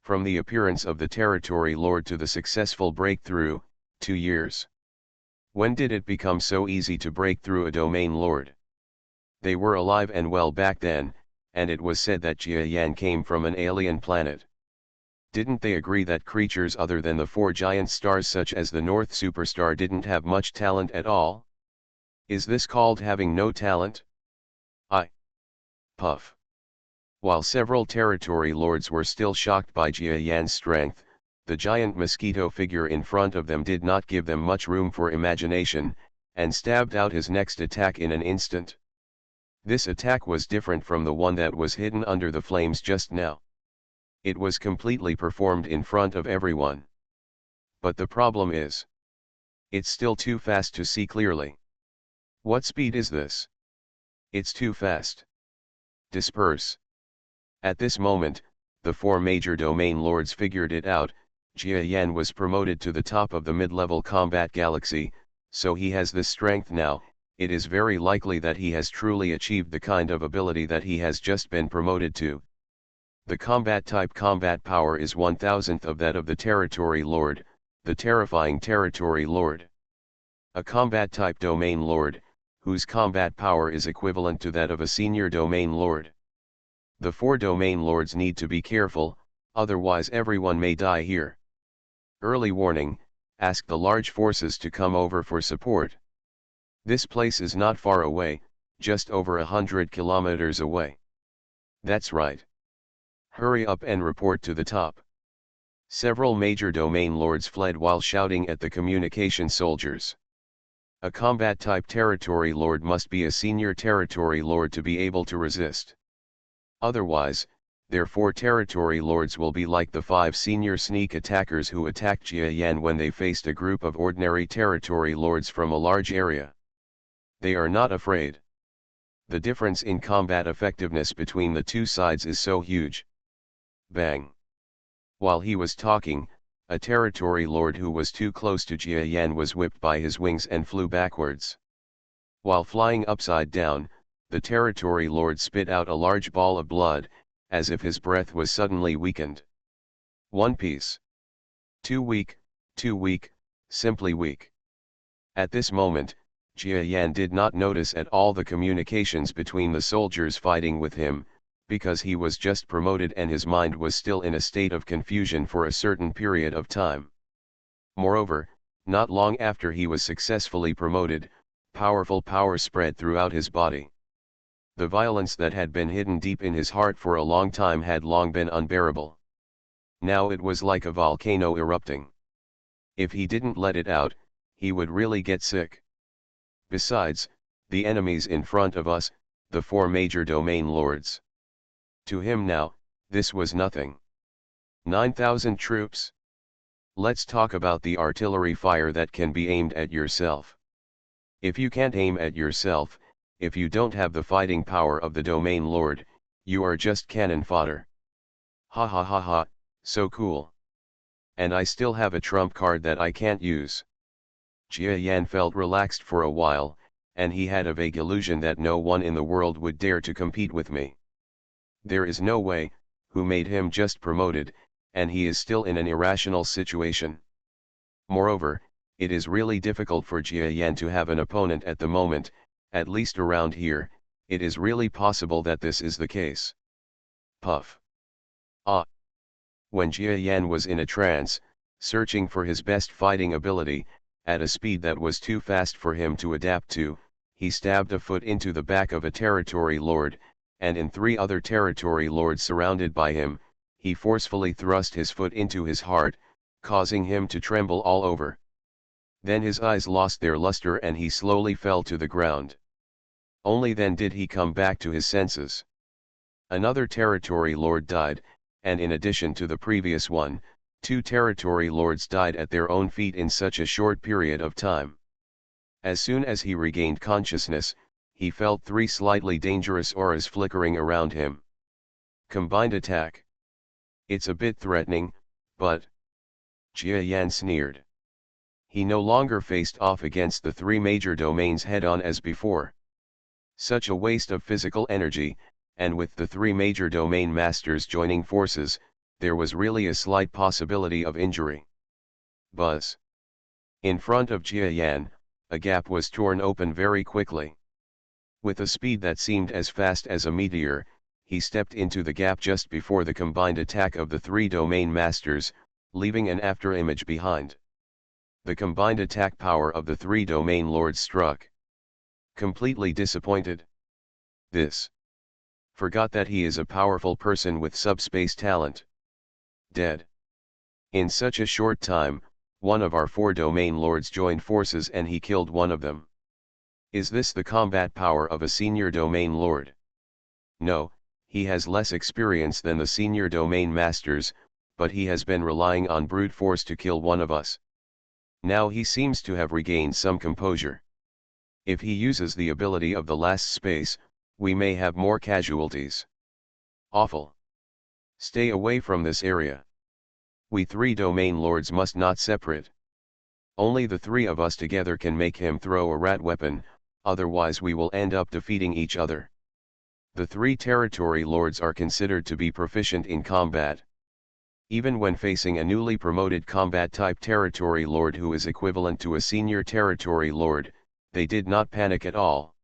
A: From the appearance of the territory lord to the successful breakthrough, 2 years. When did it become so easy to break through a domain lord? They were alive and well back then, and it was said that Jia Yan came from an alien planet. Didn't they agree that creatures other than the four giant stars such as the North Superstar didn't have much talent at all? Is this called having no talent? Puff. While several territory lords were still shocked by Jia Yan's strength, the giant mosquito figure in front of them did not give them much room for imagination, and stabbed out his next attack in an instant. This attack was different from the one that was hidden under the flames just now. It was completely performed in front of everyone. But the problem is, it's still too fast to see clearly. What speed is this? It's too fast. Disperse. At this moment, the four major domain lords figured it out. Jia Yan was promoted to the top of the mid-level combat galaxy, so he has this strength now. It is very likely that he has truly achieved the kind of ability that he has just been promoted to. The combat type combat power is 1/1000th of that of the territory lord, the terrifying territory lord. A combat type domain lord, whose combat power is equivalent to that of a senior domain lord. The four domain lords need to be careful, otherwise everyone may die here. Early warning, ask the large forces to come over for support. This place is not far away, just over 100 kilometers away. That's right. Hurry up and report to the top. Several major domain lords fled while shouting at the communication soldiers. A combat-type territory lord must be a senior territory lord to be able to resist. Otherwise, their four territory lords will be like the 5 senior sneak attackers who attacked Jia Yan when they faced a group of ordinary territory lords from a large area. They are not afraid. The difference in combat effectiveness between the two sides is so huge. Bang! While he was talking, A territory lord who was too close to Jia Yan was whipped by his wings and flew backwards. While flying upside down, the territory lord spit out a large ball of blood, as if his breath was suddenly weakened. One Piece. Too weak, simply weak. At this moment, Jia Yan did not notice at all the communications between the soldiers fighting with him, because he was just promoted and his mind was still in a state of confusion for a certain period of time. Moreover, not long after he was successfully promoted, powerful power spread throughout his body. The violence that had been hidden deep in his heart for a long time had long been unbearable. Now it was like a volcano erupting. If he didn't let it out, he would really get sick. Besides, the enemies in front of us, the 4 major domain lords. To him now, this was nothing. 9,000 troops. Let's talk about the artillery fire that can be aimed at yourself. If you can't aim at yourself, if you don't have the fighting power of the domain lord, you are just cannon fodder. Ha ha ha ha, so cool. And I still have a trump card that I can't use. Jia Yan felt relaxed for a while, and he had a vague illusion that no one in the world would dare to compete with me. There is no way, who made him just promoted, and he is still in an irrational situation. Moreover, it is really difficult for Jia Yan to have an opponent at the moment, at least around here, it is really possible that this is the case. Puff. Ah. When Jia Yan was in a trance, searching for his best fighting ability, at a speed that was too fast for him to adapt to, he stabbed a foot into the back of a territory lord, and in 3 other territory lords surrounded by him, he forcefully thrust his foot into his heart, causing him to tremble all over. Then his eyes lost their luster and he slowly fell to the ground. Only then did he come back to his senses. Another territory lord died, and in addition to the previous one, 2 territory lords died at their own feet in such a short period of time. As soon as he regained consciousness, he felt 3 slightly dangerous auras flickering around him. Combined attack. It's a bit threatening, but... Jia Yan sneered. He no longer faced off against the 3 major domains head-on as before. Such a waste of physical energy, and with the 3 major domain masters joining forces, there was really a slight possibility of injury. Buzz. In front of Jia Yan, a gap was torn open very quickly. With a speed that seemed as fast as a meteor, he stepped into the gap just before the combined attack of the 3 domain masters, leaving an afterimage behind. The combined attack power of the 3 domain lords struck. Completely disappointed. This. Forgot that he is a powerful person with subspace talent. Dead. In such a short time, one of our 4 domain lords joined forces and he killed one of them. Is this the combat power of a senior domain lord? No, he has less experience than the senior domain masters, but he has been relying on brute force to kill one of us. Now he seems to have regained some composure. If he uses the ability of the last space, we may have more casualties. Awful. Stay away from this area. We 3 domain lords must not separate. Only the 3 of us together can make him throw a rat weapon, otherwise we will end up defeating each other. The 3 territory lords are considered to be proficient in combat. Even when facing a newly promoted combat-type territory lord who is equivalent to a senior territory lord, they did not panic at all.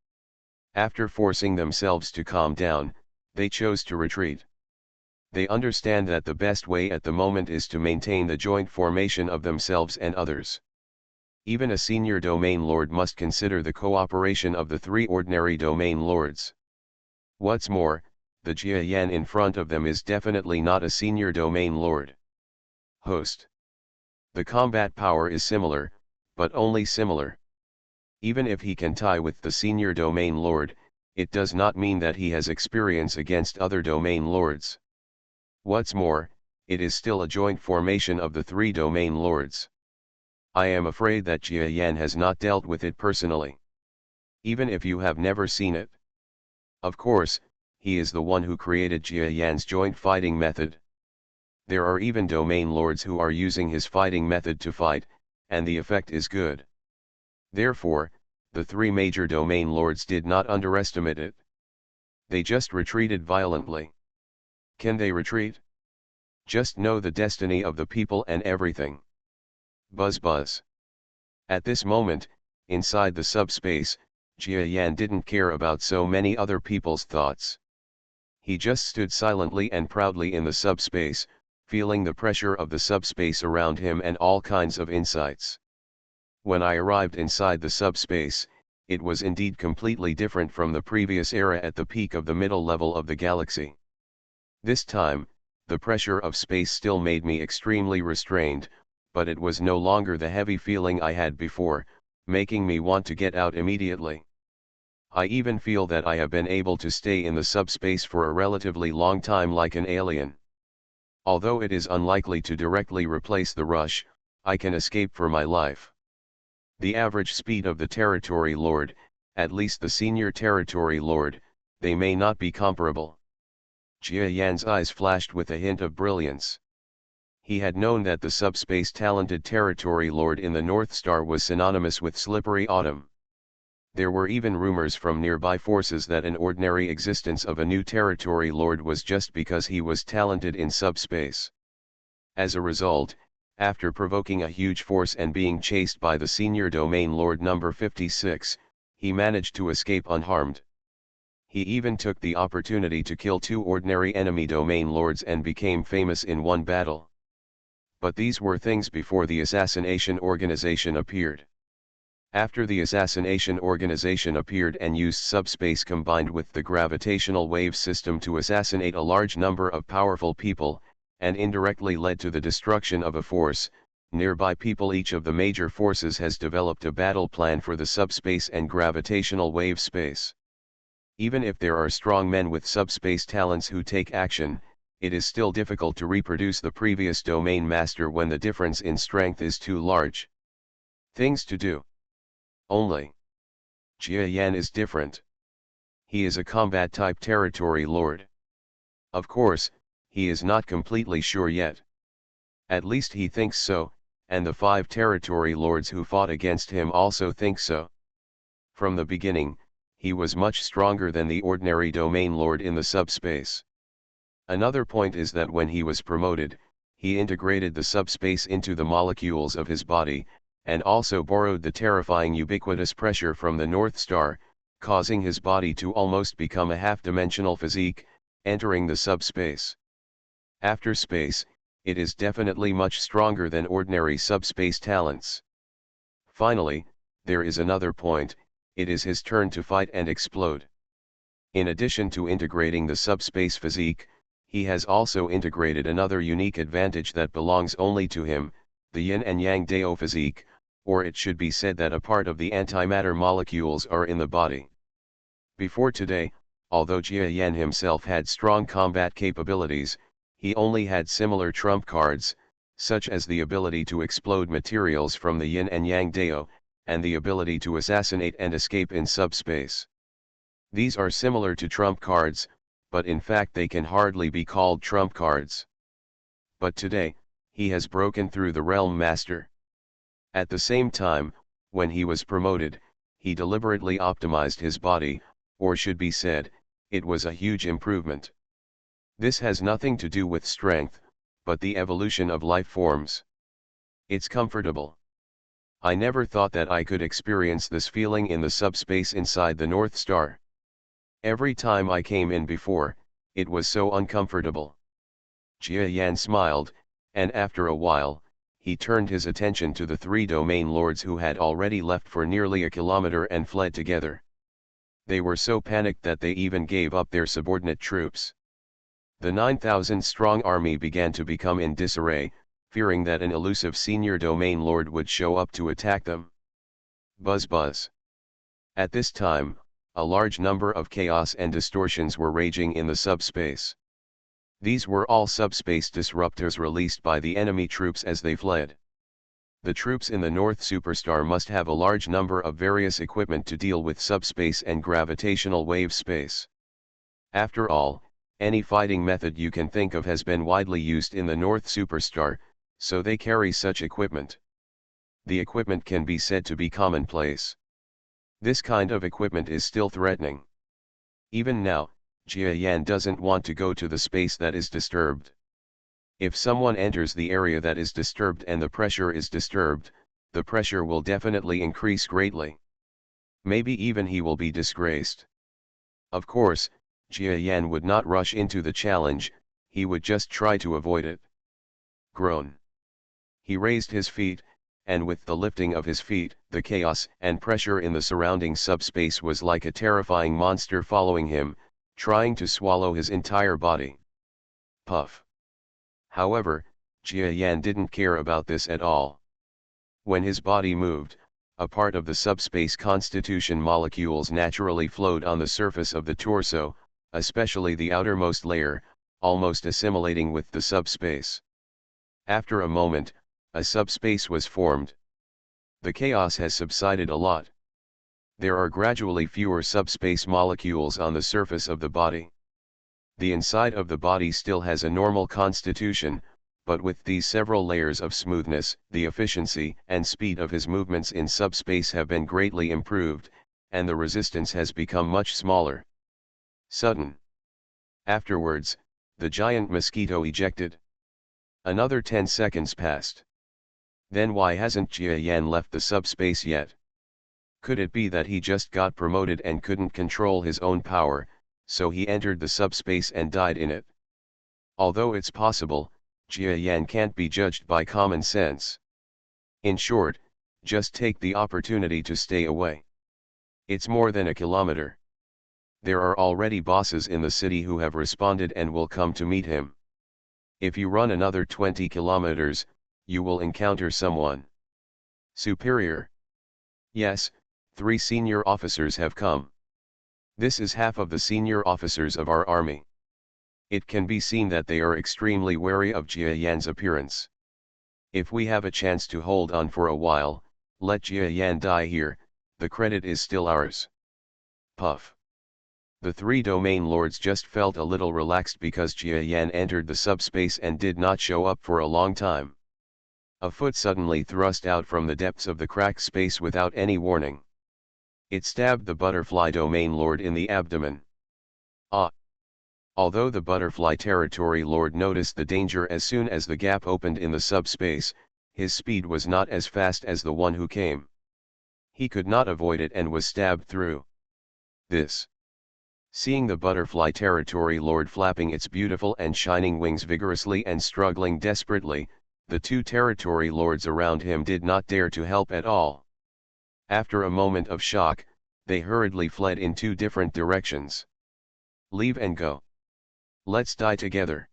A: After forcing themselves to calm down, they chose to retreat. They understand that the best way at the moment is to maintain the joint formation of themselves and others. Even a senior domain lord must consider the cooperation of the 3 ordinary domain lords. What's more, the Jia Yan in front of them is definitely not a senior domain lord. Host. The combat power is similar, but only similar. Even if he can tie with the senior domain lord, it does not mean that he has experience against other domain lords. What's more, it is still a joint formation of the 3 domain lords. I am afraid that Jia Yan has not dealt with it personally. Even if you have never seen it. Of course, he is the one who created Jia Yan's joint fighting method. There are even domain lords who are using his fighting method to fight, and the effect is good. Therefore, the three major domain lords did not underestimate it. They just retreated violently. Can they retreat? Just know the destiny of the people and everything. Buzz buzz. At this moment, inside the subspace, Jia Yan didn't care about so many other people's thoughts. He just stood silently and proudly in the subspace, feeling the pressure of the subspace around him and all kinds of insights. When I arrived inside the subspace, it was indeed completely different from the previous era at the peak of the middle level of the galaxy. This time, the pressure of space still made me extremely restrained, but it was no longer the heavy feeling I had before, making me want to get out immediately. I even feel that I have been able to stay in the subspace for a relatively long time like an alien. Although it is unlikely to directly replace the rush, I can escape for my life. The average speed of the Territory Lord, at least the Senior Territory Lord, they may not be comparable. Jia Yan's eyes flashed with a hint of brilliance. He had known that the subspace talented Territory Lord in the North Star was synonymous with slippery autumn. There were even rumors from nearby forces that an ordinary existence of a new Territory Lord was just because he was talented in subspace. As a result, after provoking a huge force and being chased by the Senior Domain Lord number 56, he managed to escape unharmed. He even took the opportunity to kill two ordinary enemy Domain Lords and became famous in one battle. But these were things before the assassination organization appeared. After the assassination organization appeared and used subspace combined with the gravitational wave system to assassinate a large number of powerful people, and indirectly led to the destruction of a force, nearby people each of the major forces has developed a battle plan for the subspace and gravitational wave space. Even if there are strong men with subspace talents who take action, it is still difficult to reproduce the previous domain master when the difference in strength is too large. Things to do. Only. Jia Yan is different. He is a combat-type Territory Lord. Of course, he is not completely sure yet. At least he thinks so, and the 5 Territory Lords who fought against him also think so. From the beginning, he was much stronger than the ordinary Domain Lord in the subspace. Another point is that when he was promoted, he integrated the subspace into the molecules of his body, and also borrowed the terrifying ubiquitous pressure from the North Star, causing his body to almost become a half-dimensional physique, entering the subspace. After space, it is definitely much stronger than ordinary subspace talents. Finally, there is another point, it is his turn to fight and explode. In addition to integrating the subspace physique, he has also integrated another unique advantage that belongs only to him, the yin and yang Dao physique, or it should be said that a part of the antimatter molecules are in the body. Before today, although Jia Yan himself had strong combat capabilities, he only had similar trump cards, such as the ability to explode materials from the yin and yang Dao, and the ability to assassinate and escape in subspace. These are similar to trump cards, but in fact they can hardly be called trump cards. But today, he has broken through the Realm Master. At the same time, when he was promoted, he deliberately optimized his body, or should be said, it was a huge improvement. This has nothing to do with strength, but the evolution of life forms. It's comfortable. I never thought that I could experience this feeling in the subspace inside the North Star. Every time I came in before, it was so uncomfortable. Jia Yan smiled, and after a while, he turned his attention to the 3 Domain Lords who had already left for nearly a kilometer and fled together. They were so panicked that they even gave up their subordinate troops. The 9,000-strong army began to become in disarray, fearing that an elusive Senior Domain Lord would show up to attack them. Buzz buzz. At this time, a large number of chaos and distortions were raging in the subspace. These were all subspace disruptors released by the enemy troops as they fled. The troops in the North Superstar must have a large number of various equipment to deal with subspace and gravitational wave space. After all, Any fighting method you can think of has been widely used in the North Superstar, so they carry such equipment. The equipment can be said to be commonplace. This kind of equipment is still threatening. Even now, Jia Yan doesn't want to go to the space that is disturbed. If someone enters the area that is disturbed and the pressure is disturbed, the pressure will definitely increase greatly. Maybe even he will be disgraced. Of course, Jia Yan would not rush into the challenge, he would just try to avoid it. Groan. He raised his feet, and with the lifting of his feet, the chaos and pressure in the surrounding subspace was like a terrifying monster following him, trying to swallow his entire body. Puff. However, Jia Yan didn't care about this at all. When his body moved, a part of the subspace constitution molecules naturally flowed on the surface of the torso, especially the outermost layer, almost assimilating with the subspace. After a moment, a subspace was formed. The chaos has subsided a lot. There are gradually fewer subspace molecules on the surface of the body. The inside of the body still has a normal constitution, but with these several layers of smoothness, the efficiency and speed of his movements in subspace have been greatly improved, and the resistance has become much smaller. Sudden. Afterwards, the giant mosquito ejected. Another 10 seconds passed. Then why hasn't Jia Yan left the subspace yet? Could it be that he just got promoted and couldn't control his own power, so he entered the subspace and died in it? Although it's possible, Jia Yan can't be judged by common sense. In short, just take the opportunity to stay away. It's more than a kilometer. There are already bosses in the city who have responded and will come to meet him. If you run another 20 kilometers, you will encounter someone superior. Yes, 3 senior officers have come. This is half of the senior officers of our army. It can be seen that they are extremely wary of Jia Yan's appearance. If we have a chance to hold on for a while, let Jia Yan die here, the credit is still ours. Puff. The 3 domain lords just felt a little relaxed because Jia Yan entered the subspace and did not show up for a long time. A foot suddenly thrust out from the depths of the cracked space without any warning. It stabbed the butterfly domain lord in the abdomen. Ah! Although the butterfly territory lord noticed the danger as soon as the gap opened in the subspace, his speed was not as fast as the one who came. He could not avoid it and was stabbed through. This. Seeing the butterfly territory lord flapping its beautiful and shining wings vigorously and struggling desperately, the 2 territory lords around him did not dare to help at all. After a moment of shock, they hurriedly fled in 2 different directions. Leave and go. Let's die together.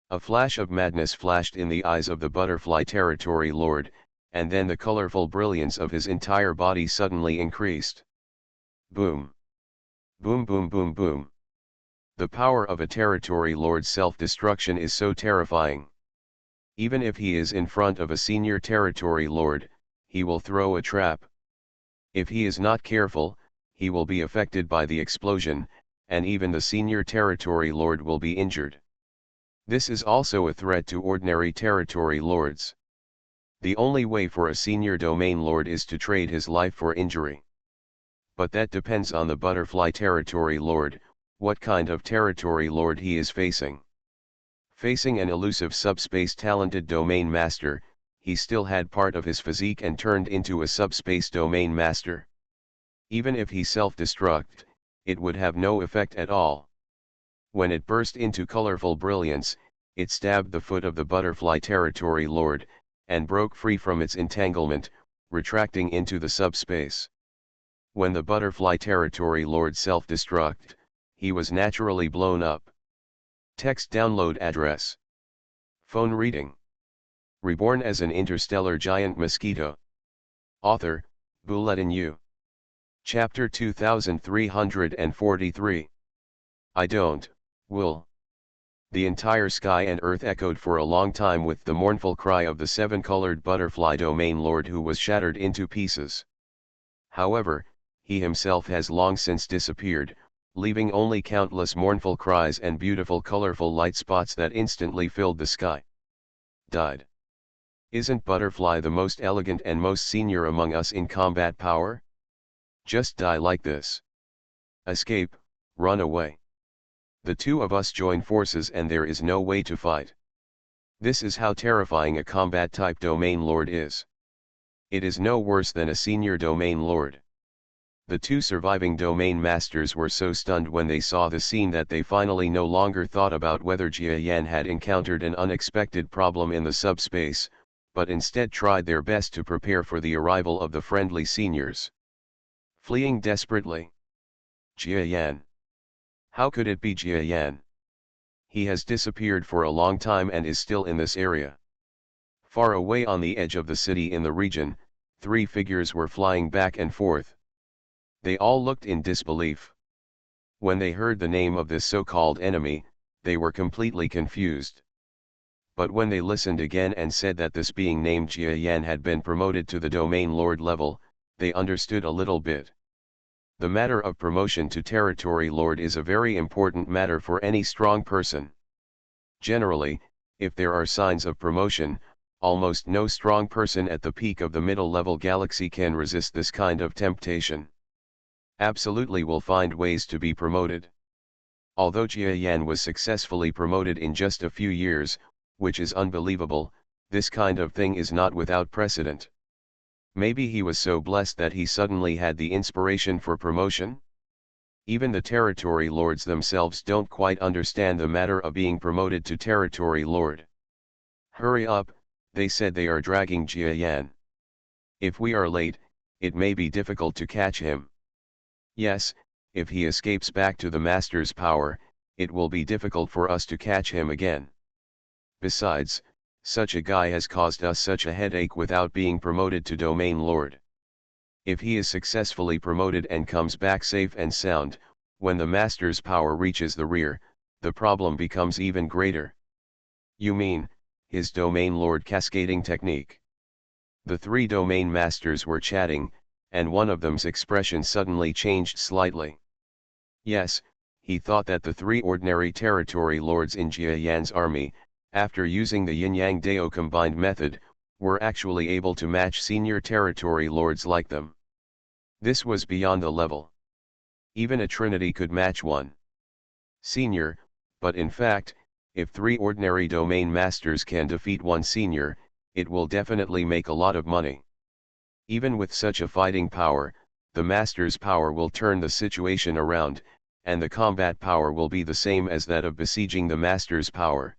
A: A flash of madness flashed in the eyes of the butterfly territory lord, and then the colorful brilliance of his entire body suddenly increased. Boom. Boom boom boom boom. The power of a territory lord's self-destruction is so terrifying. Even if he is in front of a senior territory lord, he will throw a trap. If he is not careful, he will be affected by the explosion, and even the senior territory lord will be injured. This is also a threat to ordinary territory lords. The only way for a senior domain lord is to trade his life for injury. But that depends on the butterfly territory lord, what kind of territory lord he is facing. Facing an elusive subspace talented domain master, he still had part of his physique and turned into a subspace domain master. Even if he self-destruct, it would have no effect at all. When it burst into colorful brilliance, it stabbed the foot of the butterfly territory lord, and broke free from its entanglement, retracting into the subspace. When the butterfly territory lord self-destruct, he was naturally blown up. Text download address. Phone reading. Reborn as an interstellar giant mosquito. Author, Bulletin U. Chapter 2343. I don't, will. The entire sky and earth echoed for a long time with the mournful cry of the 7-colored butterfly domain lord who was shattered into pieces. However, he himself has long since disappeared, leaving only countless mournful cries and beautiful colorful light spots that instantly filled the sky. Died. Isn't Butterfly the most elegant and most senior among us in combat power? Just die like this. Escape, run away. The two of us join forces and there is no way to fight. This is how terrifying a combat-type domain lord is. It is no worse than a senior domain lord. The two surviving domain masters were so stunned when they saw the scene that they finally no longer thought about whether Jia Yan had encountered an unexpected problem in the subspace, but instead tried their best to prepare for the arrival of the friendly seniors. Fleeing desperately. Jia Yan. How could it be Jia Yan? He has disappeared for a long time and is still in this area. Far away on the edge of the city in the region, three figures were flying back and forth. They all looked in disbelief. When they heard the name of this so-called enemy, they were completely confused. But when they listened again and said that this being named Jia Yan had been promoted to the domain lord level, they understood a little bit. The matter of promotion to territory lord is a very important matter for any strong person. Generally, if there are signs of promotion, almost no strong person at the peak of the middle level galaxy can resist this kind of temptation. Absolutely will find ways to be promoted. Although Jia Yan was successfully promoted in just a few years, which is unbelievable, this kind of thing is not without precedent. Maybe he was so blessed that he suddenly had the inspiration for promotion? Even the territory lords themselves don't quite understand the matter of being promoted to territory lord. Hurry up, they said. They are dragging Jia Yan. If we are late, it may be difficult to catch him. Yes, if he escapes back to the master's power, it will be difficult for us to catch him again. Besides, such a guy has caused us such a headache without being promoted to domain lord. If he is successfully promoted and comes back safe and sound, when the master's power reaches the rear, the problem becomes even greater. You mean, his domain lord cascading technique? The three domain masters were chatting, and one of them's expression suddenly changed slightly. Yes, he thought that the three ordinary territory lords in Jia Yan's army, after using the Yin-Yang Dao combined method, were actually able to match senior territory lords like them. This was beyond the level. Even a trinity could match one senior, but in fact, if three ordinary domain masters can defeat one senior, it will definitely make a lot of money. Even with such a fighting power, the master's power will turn the situation around, and the combat power will be the same as that of besieging the master's power.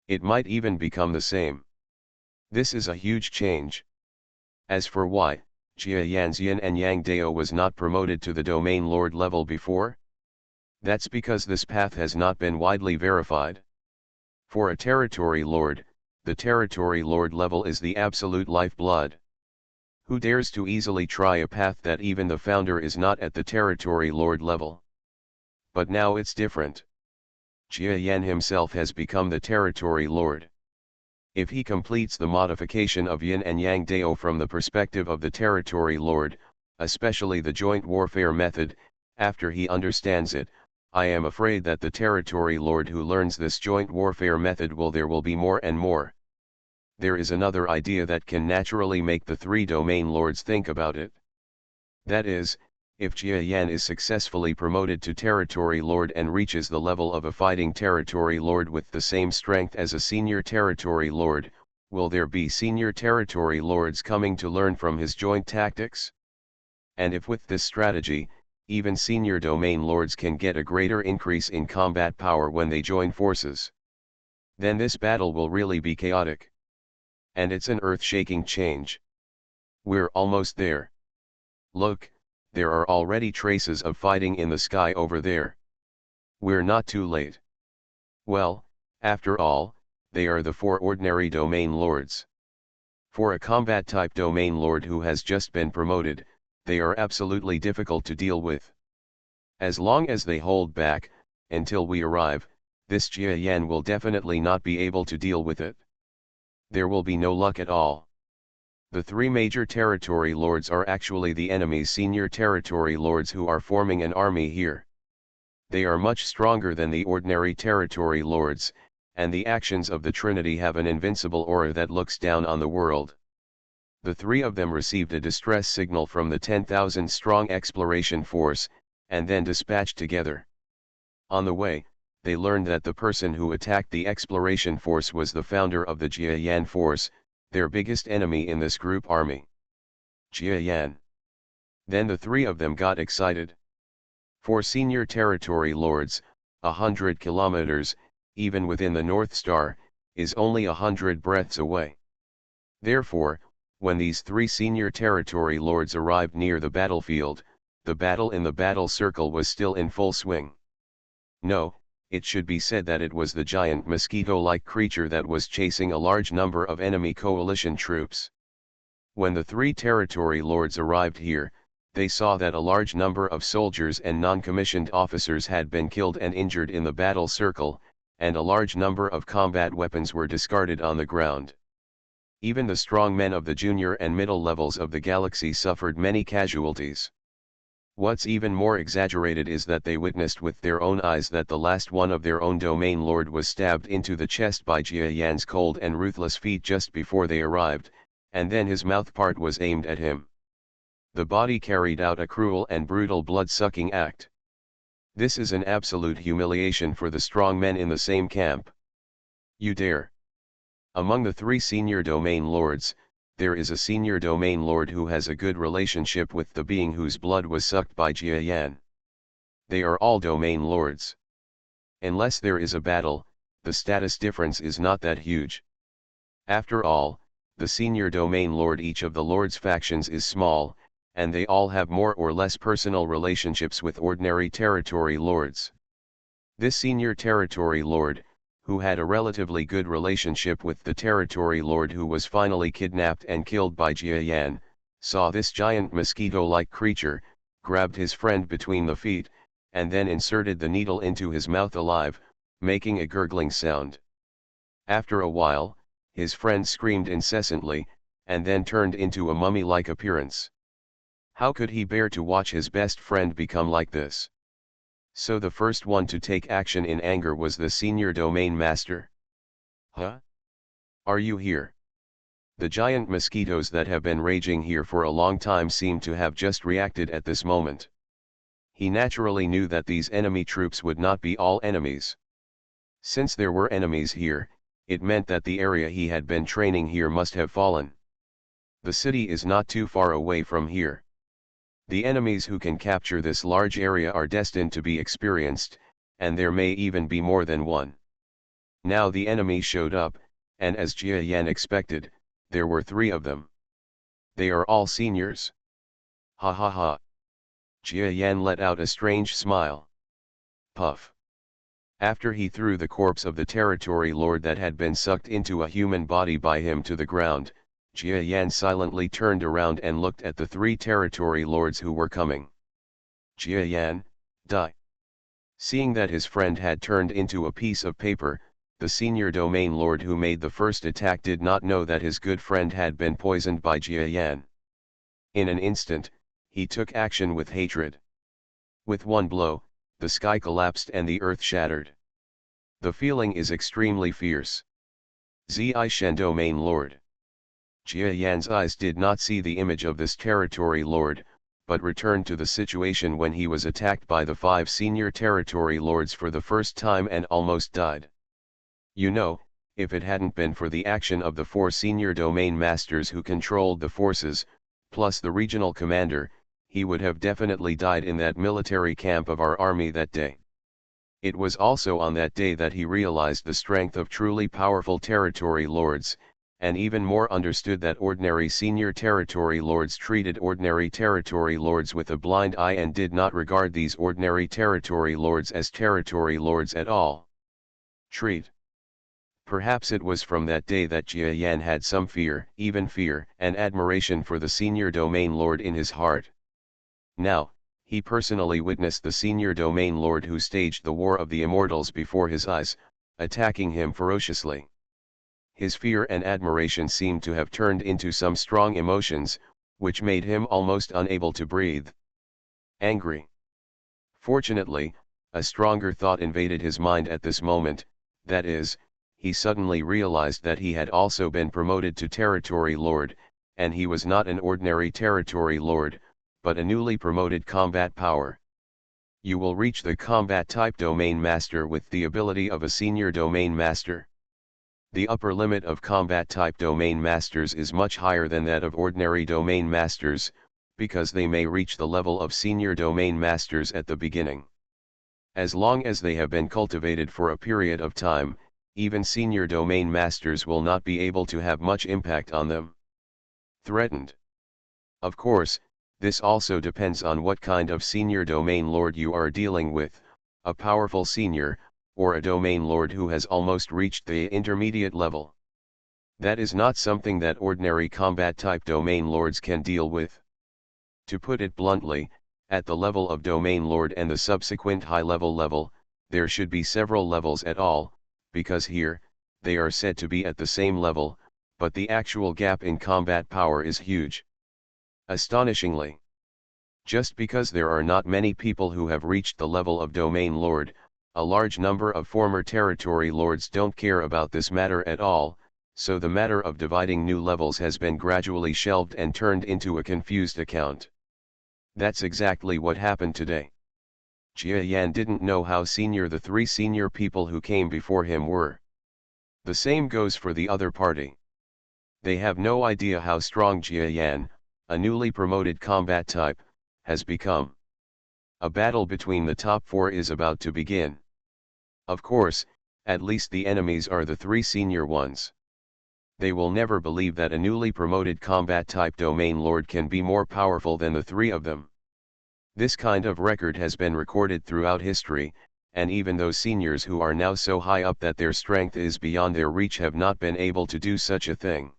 A: It might even become the same. This is a huge change. As for why Jia Yan's Yin and Yang Dao was not promoted to the domain lord level before, that's because this path has not been widely verified. For a territory lord, the territory lord level is the absolute lifeblood. Who dares to easily try a path that even the founder is not at the territory lord level? But now it's different. Jia Yan himself has become the territory lord. If he completes the modification of Yin and Yang Dao from the perspective of the territory lord, especially the joint warfare method, after he understands it, I am afraid that the territory lord who learns this joint warfare method there will be more and more. There is another idea that can naturally make the three domain lords think about it. That is, if Jia Yan is successfully promoted to territory lord and reaches the level of a fighting territory lord with the same strength as a senior territory lord, will there be senior territory lords coming to learn from his joint tactics? And if with this strategy, even senior domain lords can get a greater increase in combat power when they join forces, then this battle will really be chaotic. And it's an earth-shaking change. We're almost there. Look, there are already traces of fighting in the sky over there. We're not too late. Well, after all, they are the four ordinary domain lords. For a combat-type domain lord who has just been promoted, they are absolutely difficult to deal with. As long as they hold back, until we arrive, this Jia Yan will definitely not be able to deal with it. There will be no luck at all. The three major territory lords are actually the enemy's senior territory lords who are forming an army here. They are much stronger than the ordinary territory lords, and the actions of the Trinity have an invincible aura that looks down on the world. The three of them received a distress signal from the 10,000-strong exploration force, and then dispatched together. On the way, they learned that the person who attacked the exploration force was the founder of the Jiayan force, their biggest enemy in this group army. Jiayan. Then the three of them got excited. For senior territory lords, 100 kilometers, even within the North Star, is only 100 breaths away. Therefore, when these three senior territory lords arrived near the battlefield, the battle in the battle circle was still in full swing. No, it should be said that it was the giant mosquito-like creature that was chasing a large number of enemy coalition troops. When the three territory lords arrived here, they saw that a large number of soldiers and non-commissioned officers had been killed and injured in the battle circle, and a large number of combat weapons were discarded on the ground. Even the strong men of the junior and middle levels of the galaxy suffered many casualties. What's even more exaggerated is that they witnessed with their own eyes that the last one of their own domain lord was stabbed into the chest by Jiayan's cold and ruthless feet just before they arrived, and then his mouth part was aimed at him. The body carried out a cruel and brutal blood-sucking act. This is an absolute humiliation for the strong men in the same camp. You dare. Among the three senior domain lords, there is a senior domain lord who has a good relationship with the being whose blood was sucked by Jiayan. They are all domain lords. Unless there is a battle, the status difference is not that huge. After all, the senior domain lord each of the lords' factions is small, and they all have more or less personal relationships with ordinary territory lords. This senior territory lord, who had a relatively good relationship with the territory lord who was finally kidnapped and killed by Jiayan, saw this giant mosquito-like creature, grabbed his friend between the feet, and then inserted the needle into his mouth alive, making a gurgling sound. After a while, his friend screamed incessantly, and then turned into a mummy-like appearance. How could he bear to watch his best friend become like this? So the first one to take action in anger was the senior domain master. Huh? Are you here? The giant mosquitoes that have been raging here for a long time seem to have just reacted at this moment. He naturally knew that these enemy troops would not be all enemies. Since there were enemies here, it meant that the area he had been training here must have fallen. The city is not too far away from here. The enemies who can capture this large area are destined to be experienced, and there may even be more than one. Now the enemy showed up, and as Jiayan expected, there were three of them. They are all seniors. Ha ha ha. Jiayan let out a strange smile. Puff. After he threw the corpse of the territory lord that had been sucked into a human body by him to the ground, Jiayan silently turned around and looked at the three territory lords who were coming. Jiayan, die. Seeing that his friend had turned into a piece of paper, the senior domain lord who made the first attack did not know that his good friend had been poisoned by Jiayan. In an instant, he took action with hatred. With one blow, the sky collapsed and the earth shattered. The feeling is extremely fierce. Zi Shen domain lord. Jiayan's eyes did not see the image of this territory lord, but returned to the situation when he was attacked by the 5 senior territory lords for the first time and almost died. You know, if it hadn't been for the action of the 4 senior domain masters who controlled the forces, plus the regional commander, he would have definitely died in that military camp of our army that day. It was also on that day that he realized the strength of truly powerful territory lords, and even more understood that ordinary senior territory lords treated ordinary territory lords with a blind eye and did not regard these ordinary territory lords as territory lords at all. Treat. Perhaps it was from that day that Jiayan had some fear, even fear, and admiration for the senior domain lord in his heart. Now, he personally witnessed the senior domain lord who staged the War of the Immortals before his eyes, attacking him ferociously. His fear and admiration seemed to have turned into some strong emotions, which made him almost unable to breathe. Angry. Fortunately, A stronger thought invaded his mind at this moment, that is, he suddenly realized that he had also been promoted to Territory Lord, and he was not an ordinary Territory Lord, but a newly promoted combat power. You will reach the combat type Domain Master with the ability of a Senior Domain Master. The upper limit of combat type Domain Masters is much higher than that of ordinary Domain Masters, because they may reach the level of Senior Domain Masters at the beginning. As long as they have been cultivated for a period of time, even Senior Domain Masters will not be able to have much impact on them. Threatened. Of course, this also depends on what kind of Senior Domain Lord you are dealing with, a powerful Senior, or a Domain Lord who has almost reached the intermediate level. That is not something that ordinary combat type Domain Lords can deal with. To put it bluntly, at the level of Domain Lord and the subsequent high-level level, there should be several levels at all, because here, they are said to be at the same level, but the actual gap in combat power is huge. Astonishingly. Just because there are not many people who have reached the level of Domain Lord, a large number of former Territory Lords don't care about this matter at all, so the matter of dividing new levels has been gradually shelved and turned into a confused account. That's exactly what happened today. Jia Yan didn't know how senior the three senior people who came before him were. The same goes for the other party. They have no idea how strong Jia Yan, a newly promoted combat type, has become. A battle between the top four is about to begin. Of course, at least the enemies are the three senior ones. They will never believe that a newly promoted combat type Domain Lord can be more powerful than the three of them. This kind of record has been recorded throughout history, and even those seniors who are now so high up that their strength is beyond their reach have not been able to do such a thing.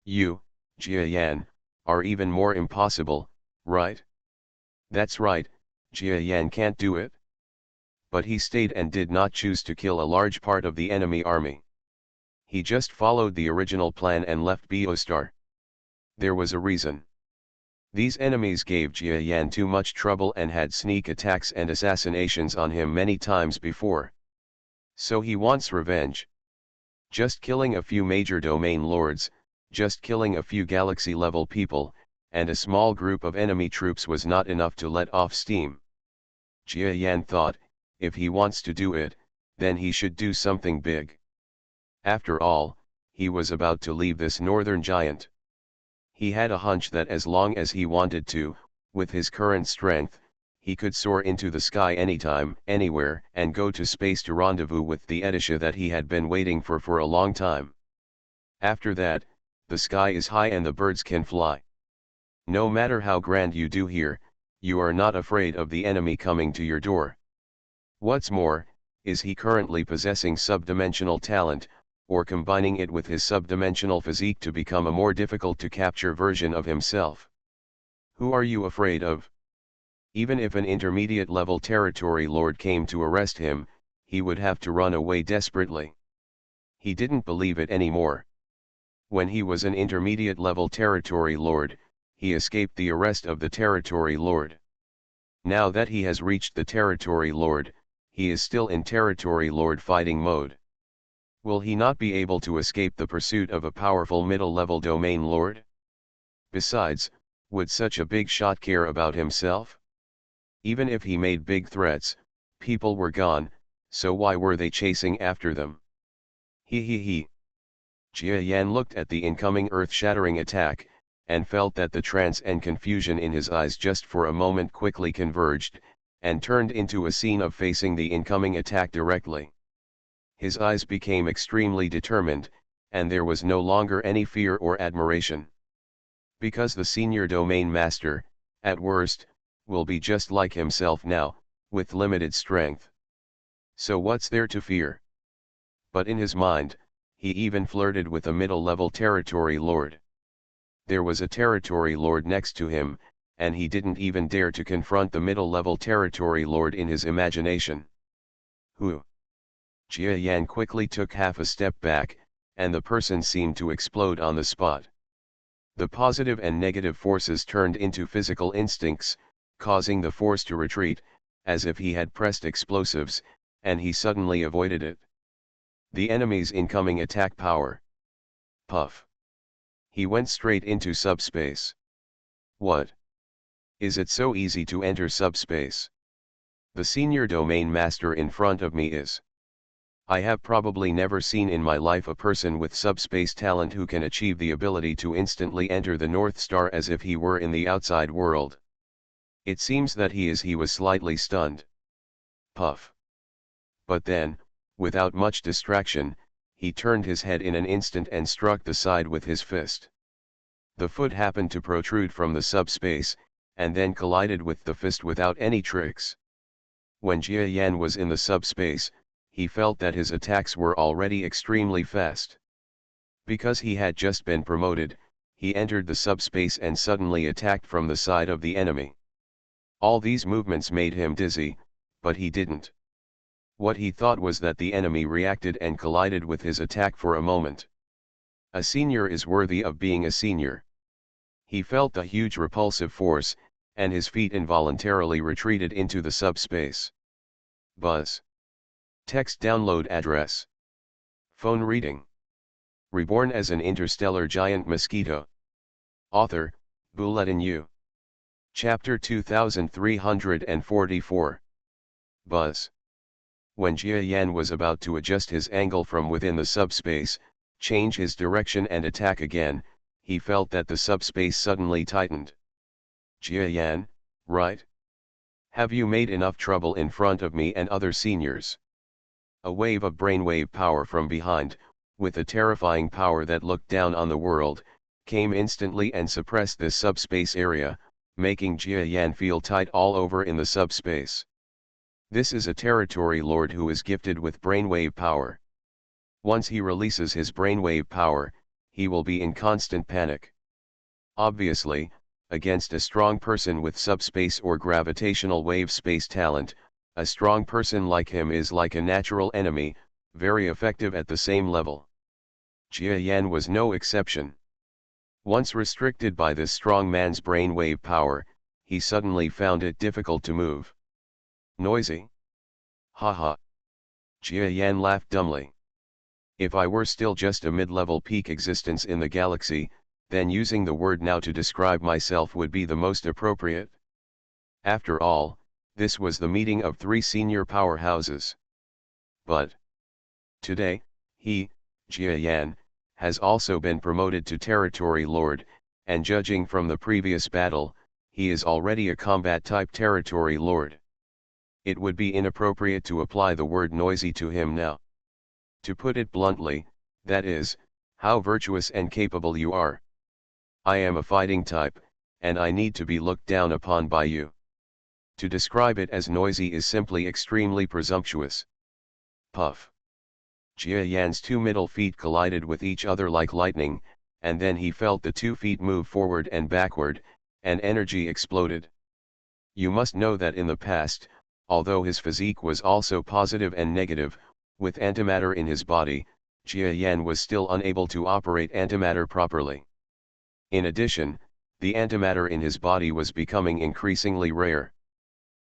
A: You, Jia Yan, are even more impossible, right? That's right, Jia Yan can't do it. But he stayed and did not choose to kill a large part of the enemy army. He just followed the original plan and left Biostar. There was a reason. These enemies gave Jia Yan too much trouble and had sneak attacks and assassinations on him many times before. So he wants revenge. Just killing a few major Domain Lords, just killing a few galaxy-level people, and a small group of enemy troops was not enough to let off steam. Jia Yan thought, if he wants to do it, then he should do something big. After all, he was about to leave this northern giant. He had a hunch that as long as he wanted to, with his current strength, he could soar into the sky anytime, anywhere, and go to space to rendezvous with the Edisha that he had been waiting for a long time. After that, the sky is high and the birds can fly. No matter how grand you do here, you are not afraid of the enemy coming to your door. What's more, is he currently possessing subdimensional talent, or combining it with his subdimensional physique to become a more difficult to capture version of himself? Who are you afraid of? Even if an intermediate level Territory Lord came to arrest him, he would have to run away desperately. He didn't believe it anymore. When he was an intermediate level Territory Lord, he escaped the arrest of the Territory Lord. Now that he has reached the Territory Lord, he is still in Territory Lord fighting mode. Will he not be able to escape the pursuit of a powerful middle-level Domain Lord? Besides, would such a big shot care about himself? Even if he made big threats, people were gone, so why were they chasing after them? He. Jia Yan looked at the incoming earth-shattering attack, and felt that the trance and confusion in his eyes just for a moment quickly converged, and turned into a scene of facing the incoming attack directly. His eyes became extremely determined, and there was no longer any fear or admiration. Because the senior Domain Master, at worst, will be just like himself now, with limited strength. So what's there to fear? But in his mind, he even flirted with a middle-level Territory Lord. There was a Territory Lord next to him, and he didn't even dare to confront the middle-level Territory Lord in his imagination. Who? Jia Yan quickly took half a step back, and the person seemed to explode on the spot. The positive and negative forces turned into physical instincts, causing the force to retreat, as if he had pressed explosives, and he suddenly avoided it. The enemy's incoming attack power. Puff. He went straight into subspace. What? Is it so easy to enter subspace? The senior domain master in front of me is. I have probably never seen in my life a person with subspace talent who can achieve the ability to instantly enter the North Star as if he were in the outside world. It seems that he was slightly stunned. Puff. But then, without much distraction, he turned his head in an instant and struck the side with his fist. The foot happened to protrude from the subspace, and then collided with the fist without any tricks. When Jia Yan was in the subspace, he felt that his attacks were already extremely fast. Because he had just been promoted, he entered the subspace and suddenly attacked from the side of the enemy. All these movements made him dizzy, but he didn't. What he thought was that the enemy reacted and collided with his attack for a moment. A senior is worthy of being a senior. He felt the huge repulsive force, and his feet involuntarily retreated into the subspace. Buzz. Text download address. Phone reading. Reborn as an interstellar giant mosquito. Author, Bulletin U. Chapter 2344. Buzz. When Jia Yan was about to adjust his angle from within the subspace, change his direction and attack again, he felt that the subspace suddenly tightened. Jia Yan, right? Have you made enough trouble in front of me and other seniors? A wave of brainwave power from behind, with a terrifying power that looked down on the world, came instantly and suppressed this subspace area, making Jia Yan feel tight all over in the subspace. This is a territory lord who is gifted with brainwave power. Once he releases his brainwave power, he will be in constant panic. Obviously, against a strong person with subspace or gravitational wave space talent, a strong person like him is like a natural enemy, very effective at the same level. Jia Yan was no exception. Once restricted by this strong man's brainwave power, he suddenly found it difficult to move. Noisy? Haha. Jia Yan laughed dumbly. If I were still just a mid-level peak existence in the galaxy, then using the word now to describe myself would be the most appropriate. After all, this was the meeting of 3 senior powerhouses. But today, he, Jia Yan, has also been promoted to Territory Lord, and judging from the previous battle, he is already a combat-type Territory Lord. It would be inappropriate to apply the word noisy to him now. To put it bluntly, that is, how virtuous and capable you are. I am a fighting type, and I need to be looked down upon by you. To describe it as noisy is simply extremely presumptuous. Puff. Jia Yan's 2 middle feet collided with each other like lightning, and then he felt the 2 feet move forward and backward, and energy exploded. You must know that in the past, although his physique was also positive and negative, with antimatter in his body, Jia Yan was still unable to operate antimatter properly. In addition, the antimatter in his body was becoming increasingly rare.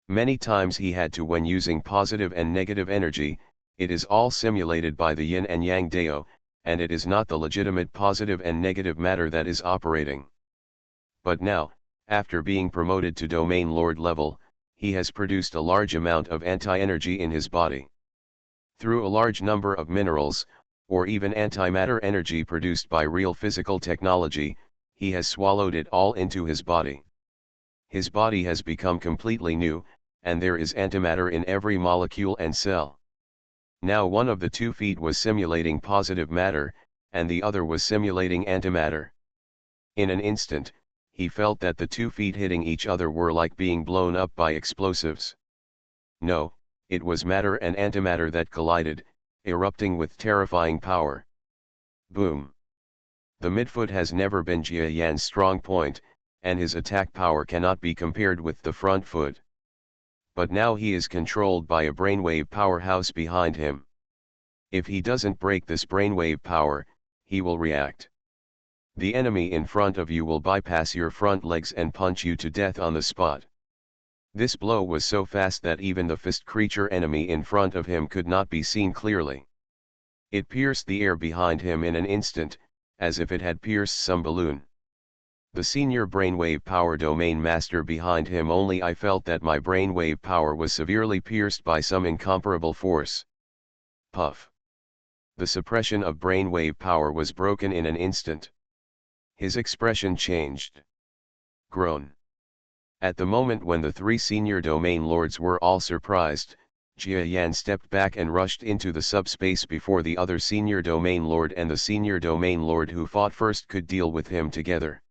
A: Many times he had to, when using positive and negative energy, it is all simulated by the yin and yang dao, and it is not the legitimate positive and negative matter that is operating. But now, after being promoted to domain lord level, he has produced a large amount of anti-energy in his body. Through a large number of minerals, or even antimatter energy produced by real physical technology, he has swallowed it all into his body. His body has become completely new, and there is antimatter in every molecule and cell. Now one of the 2 feet was simulating positive matter, and the other was simulating antimatter. In an instant, he felt that the 2 feet hitting each other were like being blown up by explosives. No, it was matter and antimatter that collided, erupting with terrifying power. Boom. The midfoot has never been Jia Yan's strong point, and his attack power cannot be compared with the front foot. But now he is controlled by a brainwave powerhouse behind him. If he doesn't break this brainwave power, he will react. The enemy in front of you will bypass your front legs and punch you to death on the spot. This blow was so fast that even the fist creature enemy in front of him could not be seen clearly. It pierced the air behind him in an instant, as if it had pierced some balloon. The senior brainwave power domain master behind him only I felt that my brainwave power was severely pierced by some incomparable force. Puff. The suppression of brainwave power was broken in an instant. His expression changed. Groan. At the moment when the three senior domain lords were all surprised, Jia Yan stepped back and rushed into the subspace before the other senior domain lord and the senior domain lord who fought first could deal with him together.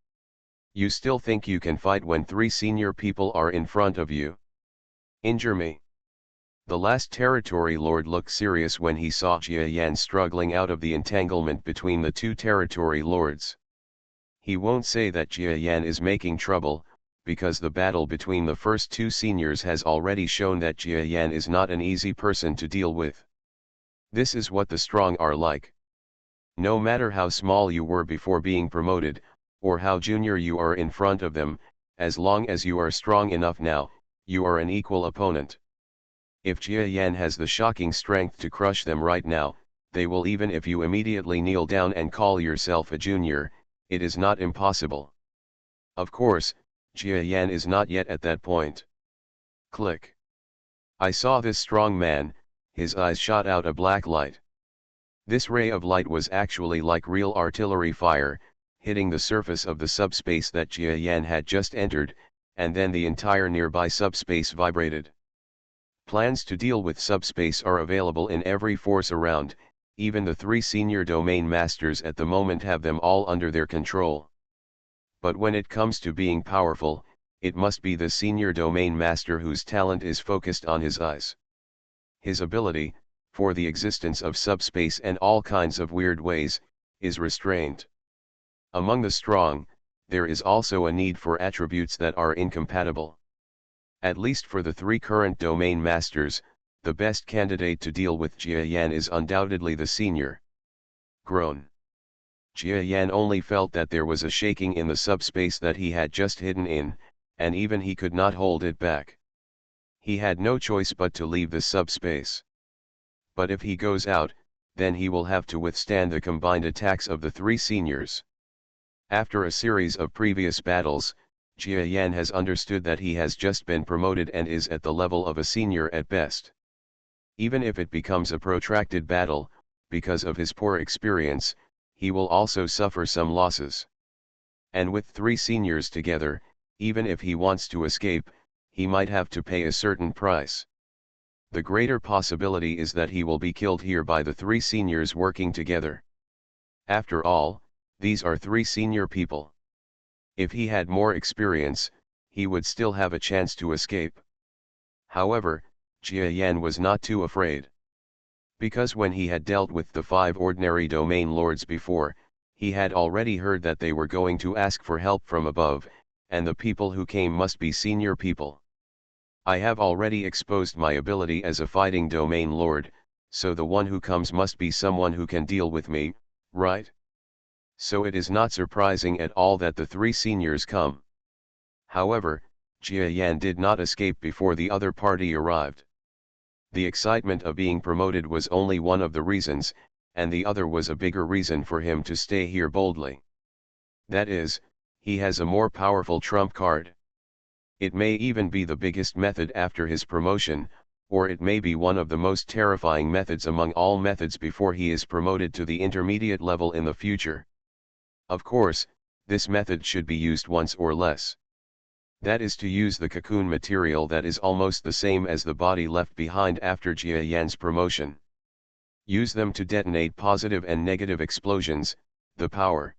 A: You still think you can fight when three senior people are in front of you? Injure me. The last territory lord looked serious when he saw Jia Yan struggling out of the entanglement between the two territory lords. He won't say that Jia Yan is making trouble, because the battle between the first two seniors has already shown that Jia Yan is not an easy person to deal with. This is what the strong are like. No matter how small you were before being promoted, or how junior you are in front of them, as long as you are strong enough now, you are an equal opponent. If Jia Yan has the shocking strength to crush them right now, they will even if you immediately kneel down and call yourself a junior, it is not impossible. Of course, Jia Yan is not yet at that point. Click. I saw this strong man, his eyes shot out a black light. This ray of light was actually like real artillery fire, hitting the surface of the subspace that Jia Yan had just entered, and then the entire nearby subspace vibrated. Plans to deal with subspace are available in every force around, even the three senior domain masters at the moment have them all under their control. But when it comes to being powerful, it must be the senior domain master whose talent is focused on his eyes. His ability, for the existence of subspace and all kinds of weird ways, is restrained. Among the strong, there is also a need for attributes that are incompatible. At least for the three current domain masters, the best candidate to deal with Jia Yan is undoubtedly the senior. Groan. Jia Yan only felt that there was a shaking in the subspace that he had just hidden in, and even he could not hold it back. He had no choice but to leave the subspace. But if he goes out, then he will have to withstand the combined attacks of the three seniors. After a series of previous battles, Jia Yan has understood that he has just been promoted and is at the level of a senior at best. Even if it becomes a protracted battle, because of his poor experience, he will also suffer some losses. And with three seniors together, even if he wants to escape, he might have to pay a certain price. The greater possibility is that he will be killed here by the three seniors working together. After all, these are three senior people. If he had more experience, he would still have a chance to escape. However, Jia Yan was not too afraid. Because when he had dealt with the five ordinary domain lords before, he had already heard that they were going to ask for help from above, and the people who came must be senior people. I have already exposed my ability as a fighting domain lord, so the one who comes must be someone who can deal with me, right? So it is not surprising at all that the three seniors come. However, Jia Yan did not escape before the other party arrived. The excitement of being promoted was only one of the reasons, and the other was a bigger reason for him to stay here boldly. That is, he has a more powerful trump card. It may even be the biggest method after his promotion, or it may be one of the most terrifying methods among all methods before he is promoted to the intermediate level in the future. Of course, this method should be used once or less. That is to use the cocoon material that is almost the same as the body left behind after Jia Yan's promotion. Use them to detonate positive and negative explosions, the power.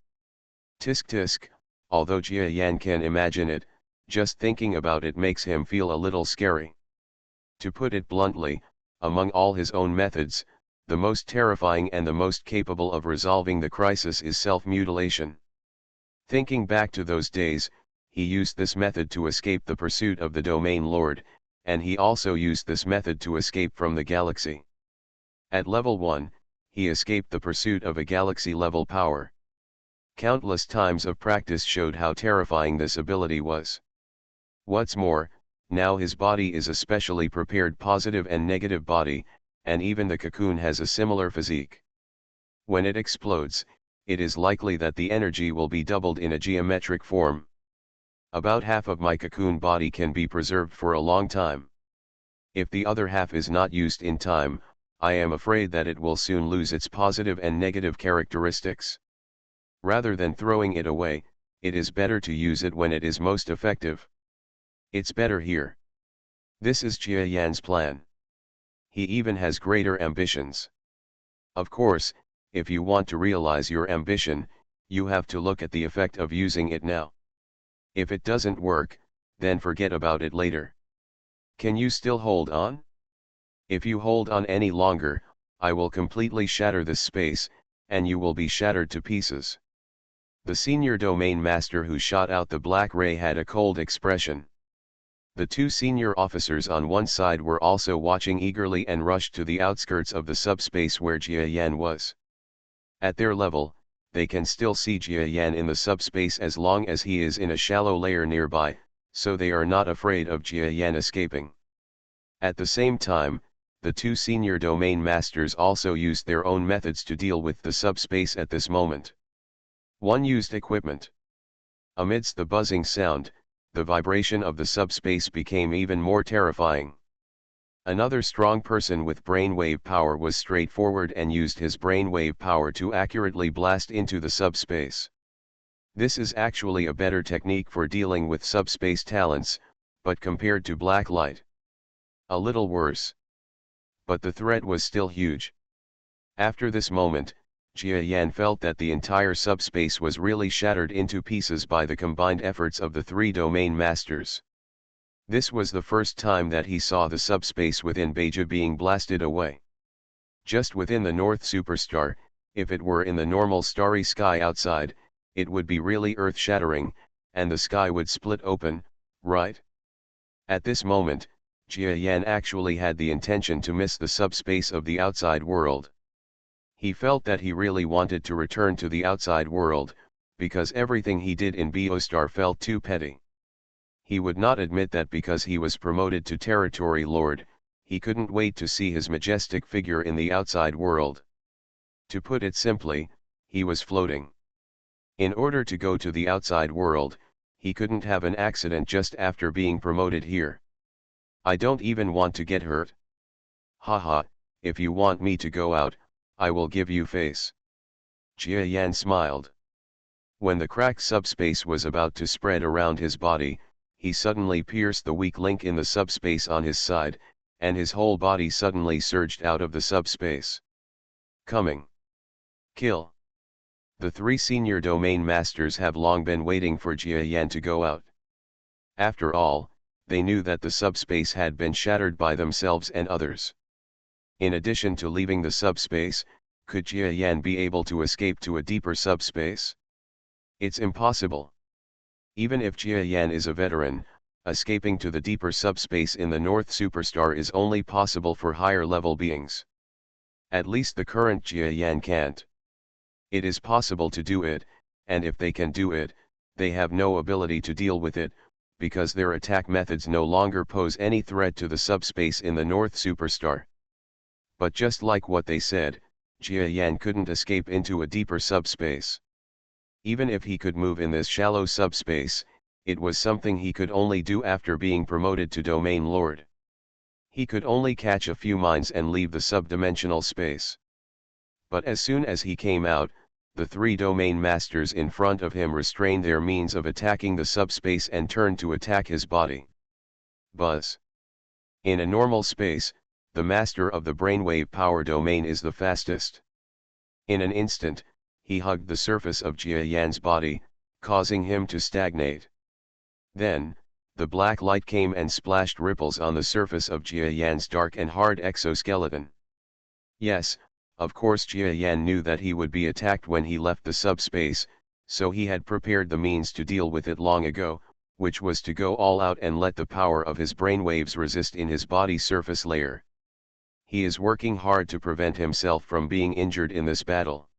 A: Tisk tisk, although Jia Yan can imagine it, just thinking about it makes him feel a little scary. To put it bluntly, among all his own methods, the most terrifying and the most capable of resolving the crisis is self-mutilation. Thinking back to those days, he used this method to escape the pursuit of the domain lord, and he also used this method to escape from the galaxy. At level 1, he escaped the pursuit of a galaxy-level power. Countless times of practice showed how terrifying this ability was. What's more, Now his body is a specially prepared positive and negative body, and even the cocoon has a similar physique. When it explodes, it is likely that the energy will be doubled in a geometric form. About half of my cocoon body can be preserved for a long time. If the other half is not used in time, I am afraid that it will soon lose its positive and negative characteristics. Rather than throwing it away, it is better to use it when it is most effective. It's better here. This is Jia Yan's plan. He even has greater ambitions. Of course, if you want to realize your ambition, you have to look at the effect of using it now. If it doesn't work, then forget about it later. Can you still hold on? If you hold on any longer, I will completely shatter this space, and you will be shattered to pieces. The senior domain master who shot out the black ray had a cold expression. The two senior officers on one side were also watching eagerly and rushed to the outskirts of the subspace where Jia Yan was. At their level, they can still see Jia Yan in the subspace as long as he is in a shallow layer nearby, so they are not afraid of Jia Yan escaping. At the same time, the two senior domain masters also used their own methods to deal with the subspace at this moment. One used equipment. Amidst the buzzing sound, the vibration of the subspace became even more terrifying. Another strong person with brainwave power was straightforward and used his brainwave power to accurately blast into the subspace. This is actually a better technique for dealing with subspace talents, but compared to black light, a little worse. But the threat was still huge. After this moment, Jia Yan felt that the entire subspace was really shattered into pieces by the combined efforts of the three domain masters. This was the first time that he saw the subspace within Beija being blasted away. Just within the North Superstar, if it were in the normal starry sky outside, it would be really earth-shattering, and the sky would split open, right? At this moment, Jia Yan actually had the intention to miss the subspace of the outside world. He felt that he really wanted to return to the outside world, because everything he did in Biostar felt too petty. He would not admit that because he was promoted to Territory Lord, he couldn't wait to see his majestic figure in the outside world. To put it simply, he was floating. In order to go to the outside world, he couldn't have an accident just after being promoted here. I don't even want to get hurt. Haha, if you want me to go out, I will give you face. Jia Yan smiled. When the cracked subspace was about to spread around his body, he suddenly pierced the weak link in the subspace on his side, and his whole body suddenly surged out of the subspace. Coming. Kill. The three senior domain masters have long been waiting for Jia Yan to go out. After all, they knew that the subspace had been shattered by themselves and others. In addition to leaving the subspace, could Jia Yan be able to escape to a deeper subspace? It's impossible. Even if Jia Yan is a veteran, escaping to the deeper subspace in the North Superstar is only possible for higher level beings. At least the current Jia Yan can't. It is possible to do it, and if they can do it, they have no ability to deal with it, because their attack methods no longer pose any threat to the subspace in the North Superstar. But just like what they said, Jia Yan couldn't escape into a deeper subspace. Even if he could move in this shallow subspace, it was something he could only do after being promoted to Domain Lord. He could only catch a few mines and leave the subdimensional space. But as soon as he came out, the three domain masters in front of him restrained their means of attacking the subspace and turned to attack his body. Buzz. In a normal space, the master of the brainwave power domain is the fastest. In an instant, he hugged the surface of Jia Yan's body, causing him to stagnate. Then, the black light came and splashed ripples on the surface of Jia Yan's dark and hard exoskeleton. Yes, of course Jia Yan knew that he would be attacked when he left the subspace, so he had prepared the means to deal with it long ago, which was to go all out and let the power of his brainwaves resist in his body surface layer. He is working hard to prevent himself from being injured in this battle.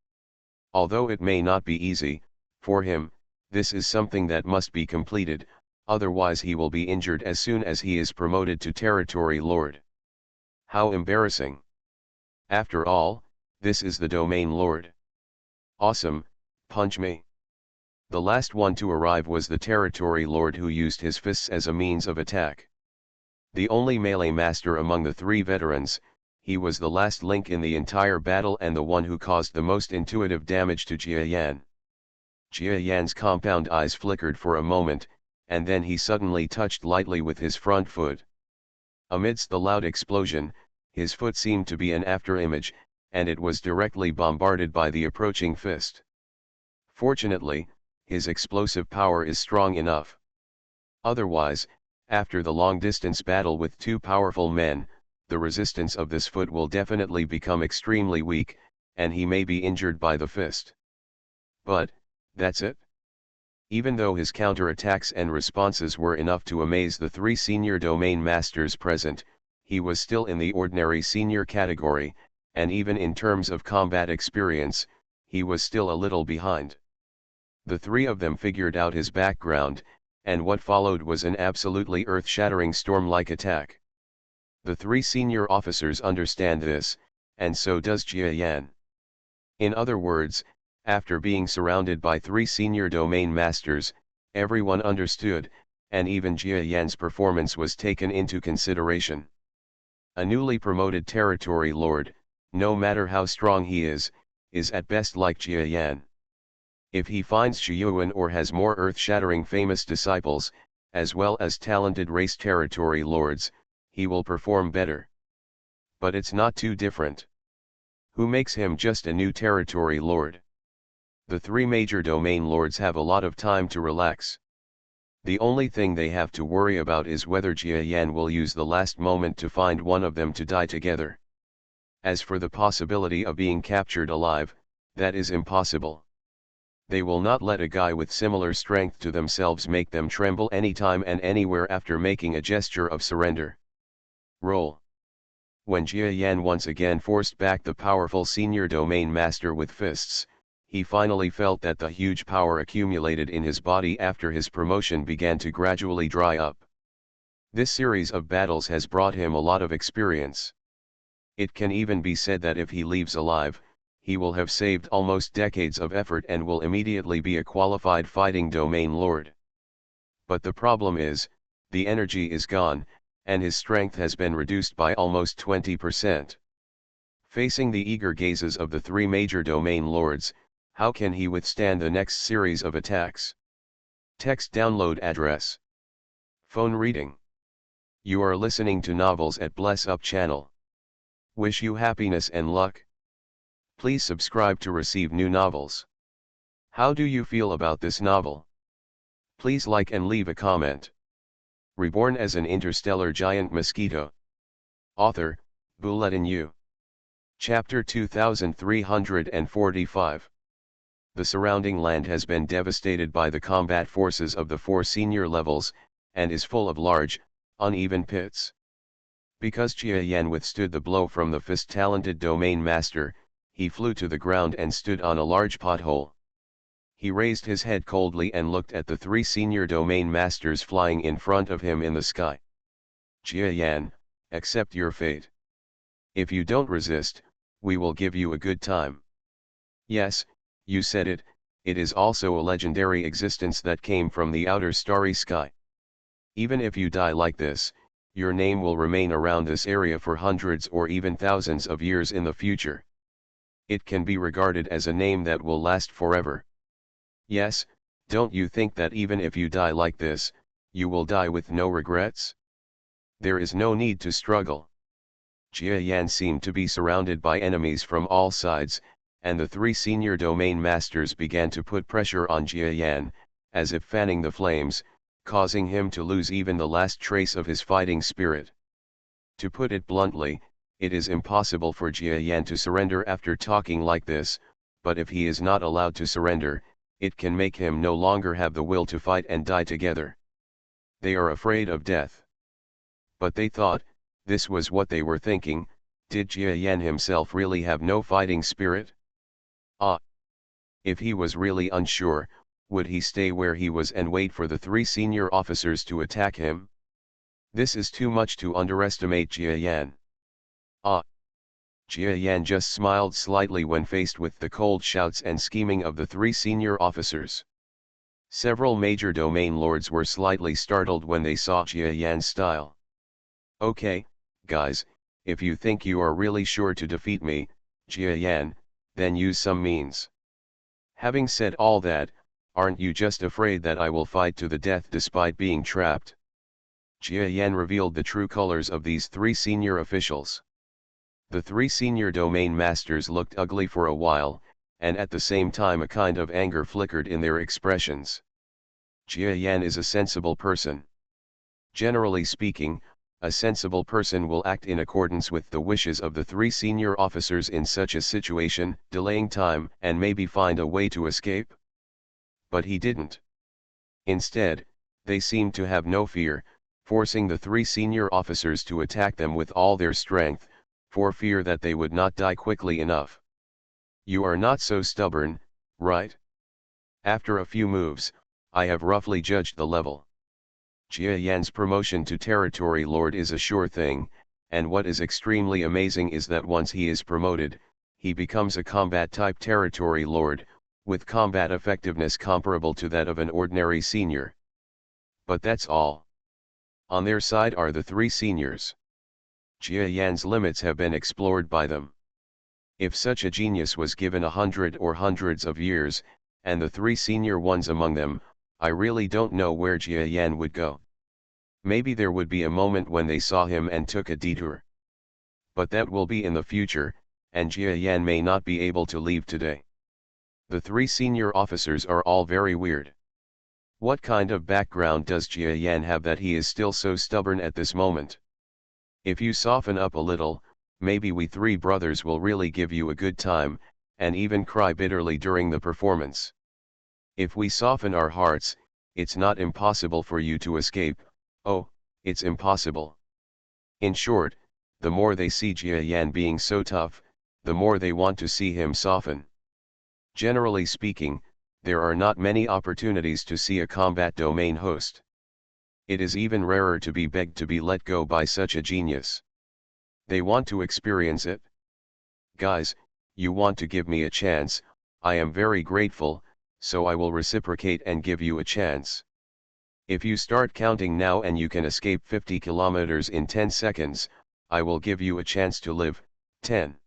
A: Although it may not be easy, for him, this is something that must be completed, otherwise he will be injured as soon as he is promoted to Territory Lord. How embarrassing. After all, this is the Domain Lord. Awesome, punch me. The last one to arrive was the Territory Lord, who used his fists as a means of attack. The only melee master among the three veterans, he was the last link in the entire battle and the one who caused the most intuitive damage to Jia Yan. Jia Yan's compound eyes flickered for a moment, and then he suddenly touched lightly with his front foot. Amidst the loud explosion, his foot seemed to be an afterimage, and it was directly bombarded by the approaching fist. Fortunately, his explosive power is strong enough. Otherwise, after the long-distance battle with two powerful men, the resistance of this foot will definitely become extremely weak, and he may be injured by the fist. But, that's it. Even though his counterattacks and responses were enough to amaze the three senior domain masters present, he was still in the ordinary senior category, and even in terms of combat experience, he was still a little behind. The three of them figured out his background, and what followed was an absolutely earth-shattering storm-like attack. The three senior officers understand this, and so does Jia Yan. In other words, after being surrounded by three senior domain masters, everyone understood, and even Jia Yan's performance was taken into consideration. A newly promoted Territory Lord, no matter how strong he is at best like Jia Yan. If he finds Shiyuan or has more earth-shattering famous disciples, as well as talented race Territory Lords, he will perform better. But it's not too different. Who makes him just a new Territory Lord? The three major domain lords have a lot of time to relax. The only thing they have to worry about is whether Jia Yan will use the last moment to find one of them to die together. As for the possibility of being captured alive, that is impossible. They will not let a guy with similar strength to themselves make them tremble anytime and anywhere after making a gesture of surrender. Roll. When Jia Yan once again forced back the powerful senior domain master with fists, he finally felt that the huge power accumulated in his body after his promotion began to gradually dry up. This series of battles has brought him a lot of experience. It can even be said that if he leaves alive, he will have saved almost decades of effort and will immediately be a qualified fighting domain lord. But the problem is, the energy is gone, and his strength has been reduced by almost 20%. Facing the eager gazes of the three major domain lords, how can he withstand the next series of attacks? Text download address. Phone reading. You are listening to novels at Bless Up channel. Wish you happiness and luck. Please subscribe to receive new novels. How do you feel about this novel? Please like and leave a comment. Reborn as an interstellar giant mosquito. Author, Bulletin U. Chapter 2345. The surrounding land has been devastated by the combat forces of the four senior levels, and is full of large, uneven pits. Because Jia Yan withstood the blow from the fist-talented domain master, he flew to the ground and stood on a large pothole. He raised his head coldly and looked at the three senior domain masters flying in front of him in the sky. Jia Yan, accept your fate. If you don't resist, we will give you a good time. Yes, you said it, it is also a legendary existence that came from the outer starry sky. Even if you die like this, your name will remain around this area for hundreds or even thousands of years in the future. It can be regarded as a name that will last forever. Yes, don't you think that even if you die like this, you will die with no regrets? There is no need to struggle. Jia Yan seemed to be surrounded by enemies from all sides, and the three senior domain masters began to put pressure on Jia Yan, as if fanning the flames, causing him to lose even the last trace of his fighting spirit. To put it bluntly, it is impossible for Jia Yan to surrender after talking like this, but if he is not allowed to surrender, it can make him no longer have the will to fight and die together. They are afraid of death. But they thought, this was what they were thinking, did Jia Yan himself really have no fighting spirit? Ah! If he was really unsure, Would he stay where he was and wait for the three senior officers to attack him? This is too much to underestimate Jia Yan. Ah! Jia Yan just smiled slightly when faced with the cold shouts and scheming of the three senior officers. Several major domain lords were slightly startled when they saw Jia Yan's style. Okay, guys, if you think you are really sure to defeat me, Jia Yan, then use some means. Having said all that, aren't you just afraid that I will fight to the death despite being trapped? Jia Yan revealed the true colors of these three senior officials. The three senior domain masters looked ugly for a while, and at the same time a kind of anger flickered in their expressions. Jia Yan is a sensible person. Generally speaking, a sensible person will act in accordance with the wishes of the three senior officers in such a situation, delaying time and maybe find a way to escape. But he didn't. Instead, they seemed to have no fear, forcing the three senior officers to attack them with all their strength, for fear that they would not die quickly enough. You are not so stubborn, right? After a few moves, I have roughly judged the level. Jia Yan's promotion to Territory Lord is a sure thing, and what is extremely amazing is that once he is promoted, he becomes a combat-type Territory Lord, with combat effectiveness comparable to that of an ordinary senior. But that's all. On their side are the three seniors. Jia Yan's limits have been explored by them. If such a genius was given 100 or hundreds of years, and the three senior ones among them, I really don't know where Jia Yan would go. Maybe there would be a moment when they saw him and took a detour. But that will be in the future, and Jia Yan may not be able to leave today. The three senior officers are all very weird. What kind of background does Jia Yan have that he is still so stubborn at this moment? If you soften up a little, maybe we three brothers will really give you a good time, and even cry bitterly during the performance. If we soften our hearts, it's not impossible for you to escape. Oh, it's impossible. In short, the more they see Jia Yan being so tough, the more they want to see him soften. Generally speaking, there are not many opportunities to see a combat domain host. It is even rarer to be begged to be let go by such a genius. They want to experience it. Guys, you want to give me a chance, I am very grateful, so I will reciprocate and give you a chance. If you start counting now and you can escape 50 kilometers in 10 seconds, I will give you a chance to live. 10.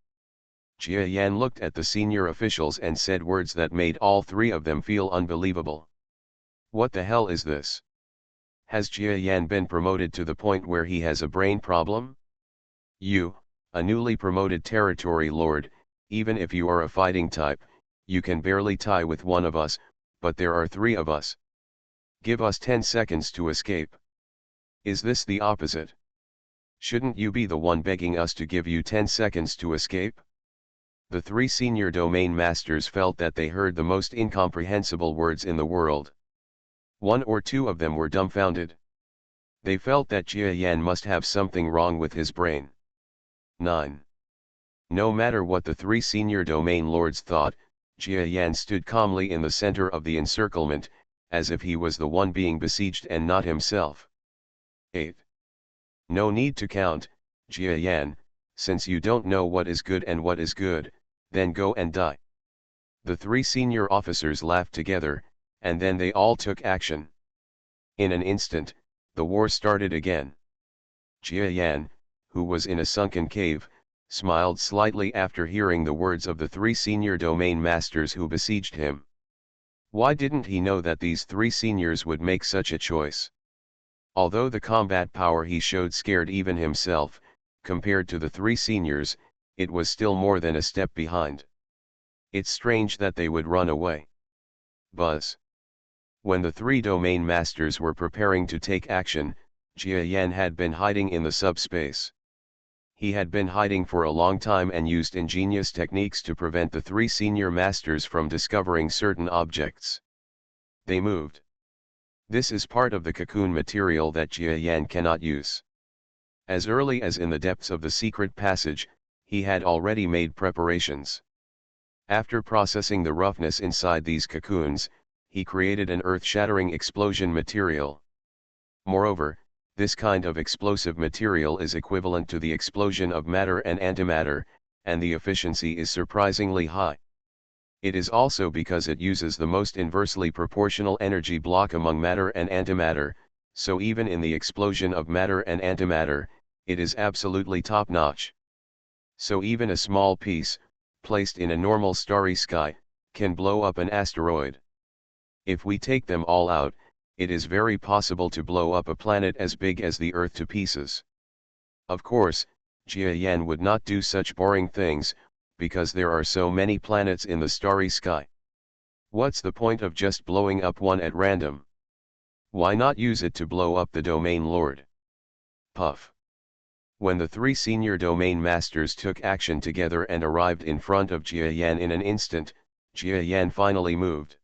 A: Jia Yan looked at the senior officials and said words that made all three of them feel unbelievable. What the hell is this? Has Jia Yan been promoted to the point where he has a brain problem? You, a newly promoted Territory Lord, even if you are a fighting type, you can barely tie with one of us, but there are three of us. Give us 10 seconds to escape. Is this the opposite? Shouldn't you be the one begging us to give you 10 seconds to escape? The three senior domain masters felt that they heard the most incomprehensible words in the world. One or two of them were dumbfounded. They felt that Jia Yan must have something wrong with his brain. 9. No matter what the three senior domain lords thought, Jia Yan stood calmly in the center of the encirclement, as if he was the one being besieged and not himself. 8. No need to count, Jia Yan, since you don't know what is good and what is good, then go and die. The three senior officers laughed together, and then they all took action. In an instant, the war started again. Jia Yan, who was in a sunken cave, smiled slightly after hearing the words of the three senior domain masters who besieged him. Why didn't he know that these three seniors would make such a choice? Although the combat power he showed scared even himself, compared to the three seniors, it was still more than a step behind. It's strange that they would run away. Buzz. When the three domain masters were preparing to take action, Jia Yan had been hiding in the subspace. He had been hiding for a long time and used ingenious techniques to prevent the three senior masters from discovering certain objects. They moved. This is part of the cocoon material that Jia Yan cannot use. As early as in the depths of the secret passage, he had already made preparations. After processing the roughness inside these cocoons, he created an earth-shattering explosion material. Moreover, this kind of explosive material is equivalent to the explosion of matter and antimatter, and the efficiency is surprisingly high. It is also because it uses the most inversely proportional energy block among matter and antimatter, so even in the explosion of matter and antimatter, it is absolutely top-notch. So even a small piece, placed in a normal starry sky, can blow up an asteroid. If we take them all out, it is very possible to blow up a planet as big as the Earth to pieces. Of course, Jia Yan would not do such boring things, because there are so many planets in the starry sky. What's the point of just blowing up one at random? Why not use it to blow up the domain lord? Puff. When the three senior domain masters took action together and arrived in front of Jia Yan in an instant, Jia Yan finally moved.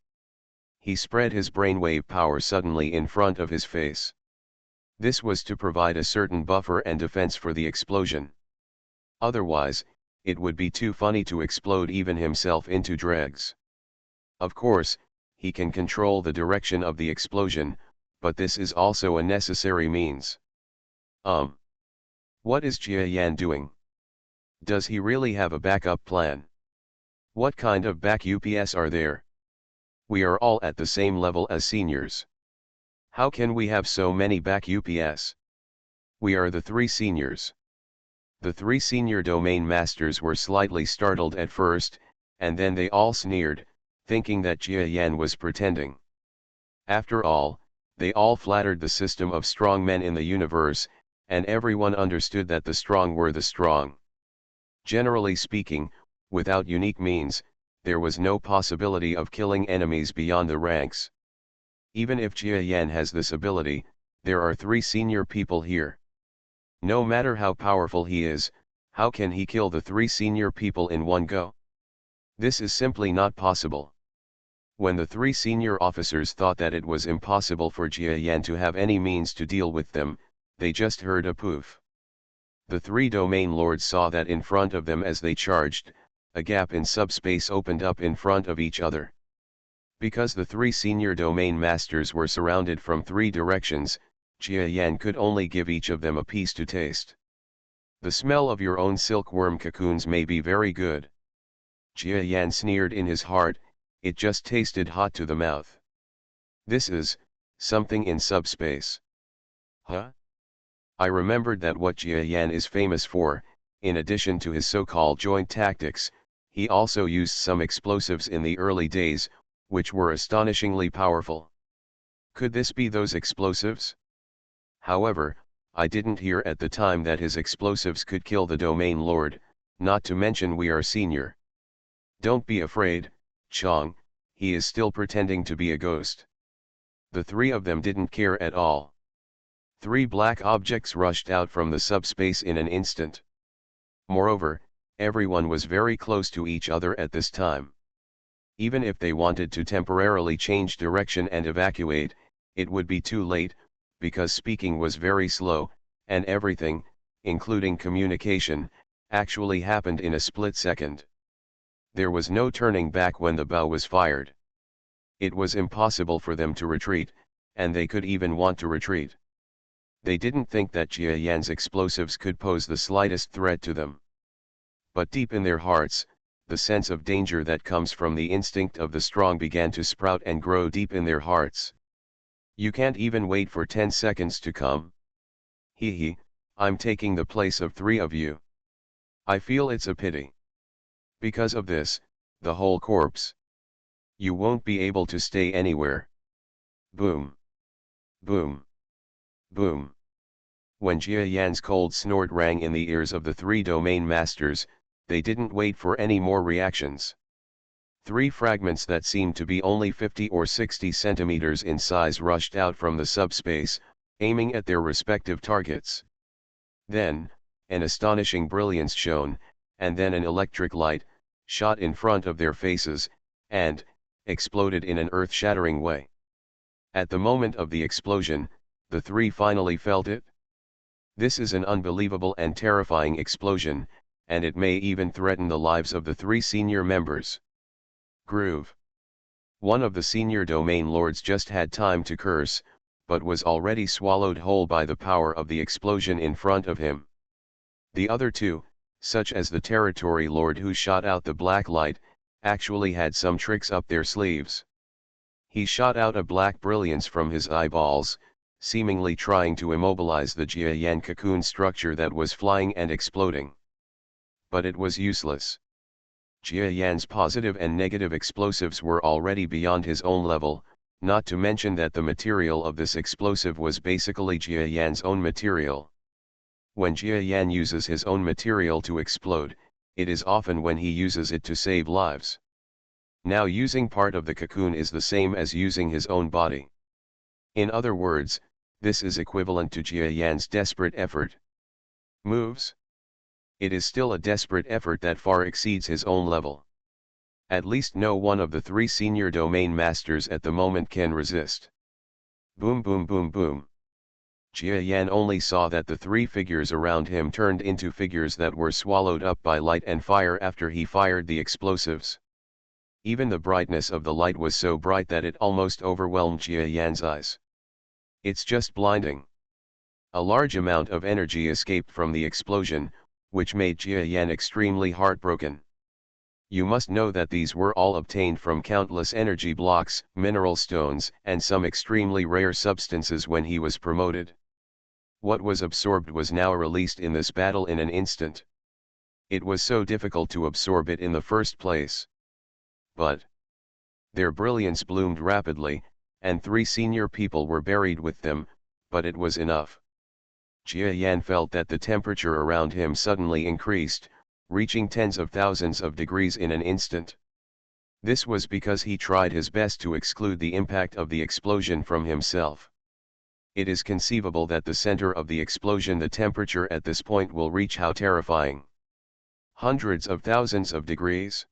A: He spread his brainwave power suddenly in front of his face. This was to provide a certain buffer and defense for the explosion. Otherwise, it would be too funny to explode even himself into dregs. Of course, he can control the direction of the explosion, but this is also a necessary means. What is Jia Yan doing? Does he really have a backup plan? What kind of back UPS are there? We are all at the same level as seniors. How can we have so many back UPS? We are the three seniors. The three senior domain masters were slightly startled at first, and then they all sneered, thinking that Jia Yan was pretending. After all, they all flattered the system of strong men in the universe, and everyone understood that the strong were the strong. Generally speaking, without unique means, there was no possibility of killing enemies beyond the ranks. Even if Jia Yan has this ability, there are three senior people here. No matter how powerful he is, how can he kill the three senior people in one go? This is simply not possible. When the three senior officers thought that it was impossible for Jia Yan to have any means to deal with them, they just heard a poof. The three domain lords saw that in front of them as they charged, a gap in subspace opened up in front of each other. Because the three senior domain masters were surrounded from three directions, Jia Yan could only give each of them a piece to taste. The smell of your own silkworm cocoons may be very good. Jia Yan sneered in his heart, it just tasted hot to the mouth. This is something in subspace. Huh? I remembered that what Jia Yan is famous for, in addition to his so-called joint tactics, he also used some explosives in the early days, which were astonishingly powerful. Could this be those explosives? However, I didn't hear at the time that his explosives could kill the domain lord, not to mention we are senior. Don't be afraid, Chong, he is still pretending to be a ghost. The three of them didn't care at all. Three black objects rushed out from the subspace in an instant. Moreover, everyone was very close to each other at this time. Even if they wanted to temporarily change direction and evacuate, it would be too late, because speaking was very slow, and everything, including communication, actually happened in a split second. There was no turning back when the bow was fired. It was impossible for them to retreat, and they could even want to retreat. They didn't think that Jia Yan's explosives could pose the slightest threat to them. But deep in their hearts, the sense of danger that comes from the instinct of the strong began to sprout and grow deep in their hearts. You can't even wait for 10 seconds to come. Hee, I'm taking the place of three of you. I feel it's a pity. Because of this, the whole corpse. You won't be able to stay anywhere. Boom. Boom. Boom. When Jia Yan's cold snort rang in the ears of the three domain masters, they didn't wait for any more reactions. Three fragments that seemed to be only 50 or 60 centimeters in size rushed out from the subspace, aiming at their respective targets. Then, an astonishing brilliance shone, and then an electric light, shot in front of their faces, and exploded in an earth-shattering way. At the moment of the explosion, the three finally felt it. This is an unbelievable and terrifying explosion, and it may even threaten the lives of the three senior members. Groove. One of the senior domain lords just had time to curse, but was already swallowed whole by the power of the explosion in front of him. The other two, such as the territory lord who shot out the black light, actually had some tricks up their sleeves. He shot out a black brilliance from his eyeballs, seemingly trying to immobilize the Jiayan cocoon structure that was flying and exploding. But it was useless. Jiayan's positive and negative explosives were already beyond his own level, not to mention that the material of this explosive was basically Jiayan's own material. When Jiayan uses his own material to explode, it is often when he uses it to save lives. Now using part of the cocoon is the same as using his own body. In other words, this is equivalent to Jiayan's desperate effort. Moves? It is still a desperate effort that far exceeds his own level. At least no one of the three senior domain masters at the moment can resist. Boom boom boom boom. Jiayan only saw that the three figures around him turned into figures that were swallowed up by light and fire after he fired the explosives. Even the brightness of the light was so bright that it almost overwhelmed Jiayan's eyes. It's just blinding. A large amount of energy escaped from the explosion, which made Jiayan extremely heartbroken. You must know that these were all obtained from countless energy blocks, mineral stones, and some extremely rare substances when he was promoted. What was absorbed was now released in this battle in an instant. It was so difficult to absorb it in the first place. But their brilliance bloomed rapidly, and three senior people were buried with them, but it was enough. Jiayan felt that the temperature around him suddenly increased, reaching tens of thousands of degrees in an instant. This was because he tried his best to exclude the impact of the explosion from himself. It is conceivable that the center of the explosion, the temperature at this point will reach how terrifying? Hundreds of thousands of degrees?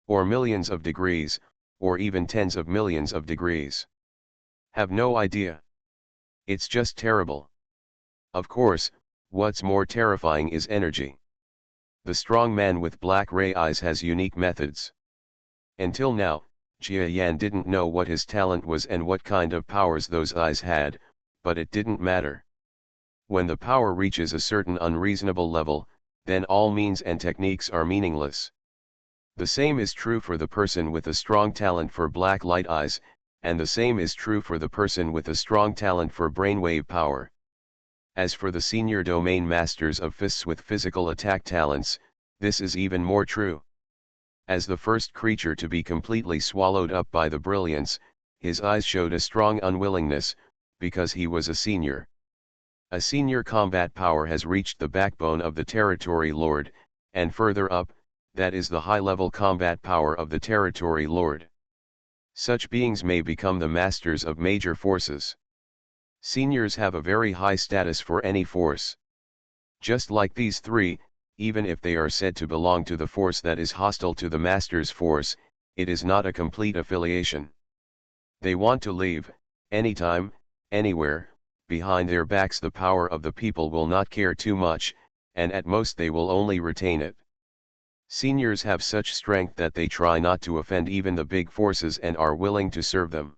A: Or millions of degrees, or even tens of millions of degrees? Have no idea. It's just terrible. Of course, what's more terrifying is energy. The strong man with black ray eyes has unique methods. Until now, Jiayan didn't know what his talent was and what kind of powers those eyes had, but it didn't matter. When the power reaches a certain unreasonable level, then all means and techniques are meaningless. The same is true for the person with a strong talent for black light eyes, and the same is true for the person with a strong talent for brainwave power. As for the senior domain masters of fists with physical attack talents, this is even more true. As the first creature to be completely swallowed up by the brilliance, his eyes showed a strong unwillingness, because he was a senior. A senior combat power has reached the backbone of the territory lord, and further up, that is the high-level combat power of the territory lord. Such beings may become the masters of major forces. Seniors have a very high status for any force. Just like these three, even if they are said to belong to the force that is hostile to the master's force, it is not a complete affiliation. They want to leave, anytime, anywhere, behind their backs the power of the people will not care too much, and at most they will only retain it. Seniors have such strength that they try not to offend even the big forces and are willing to serve them.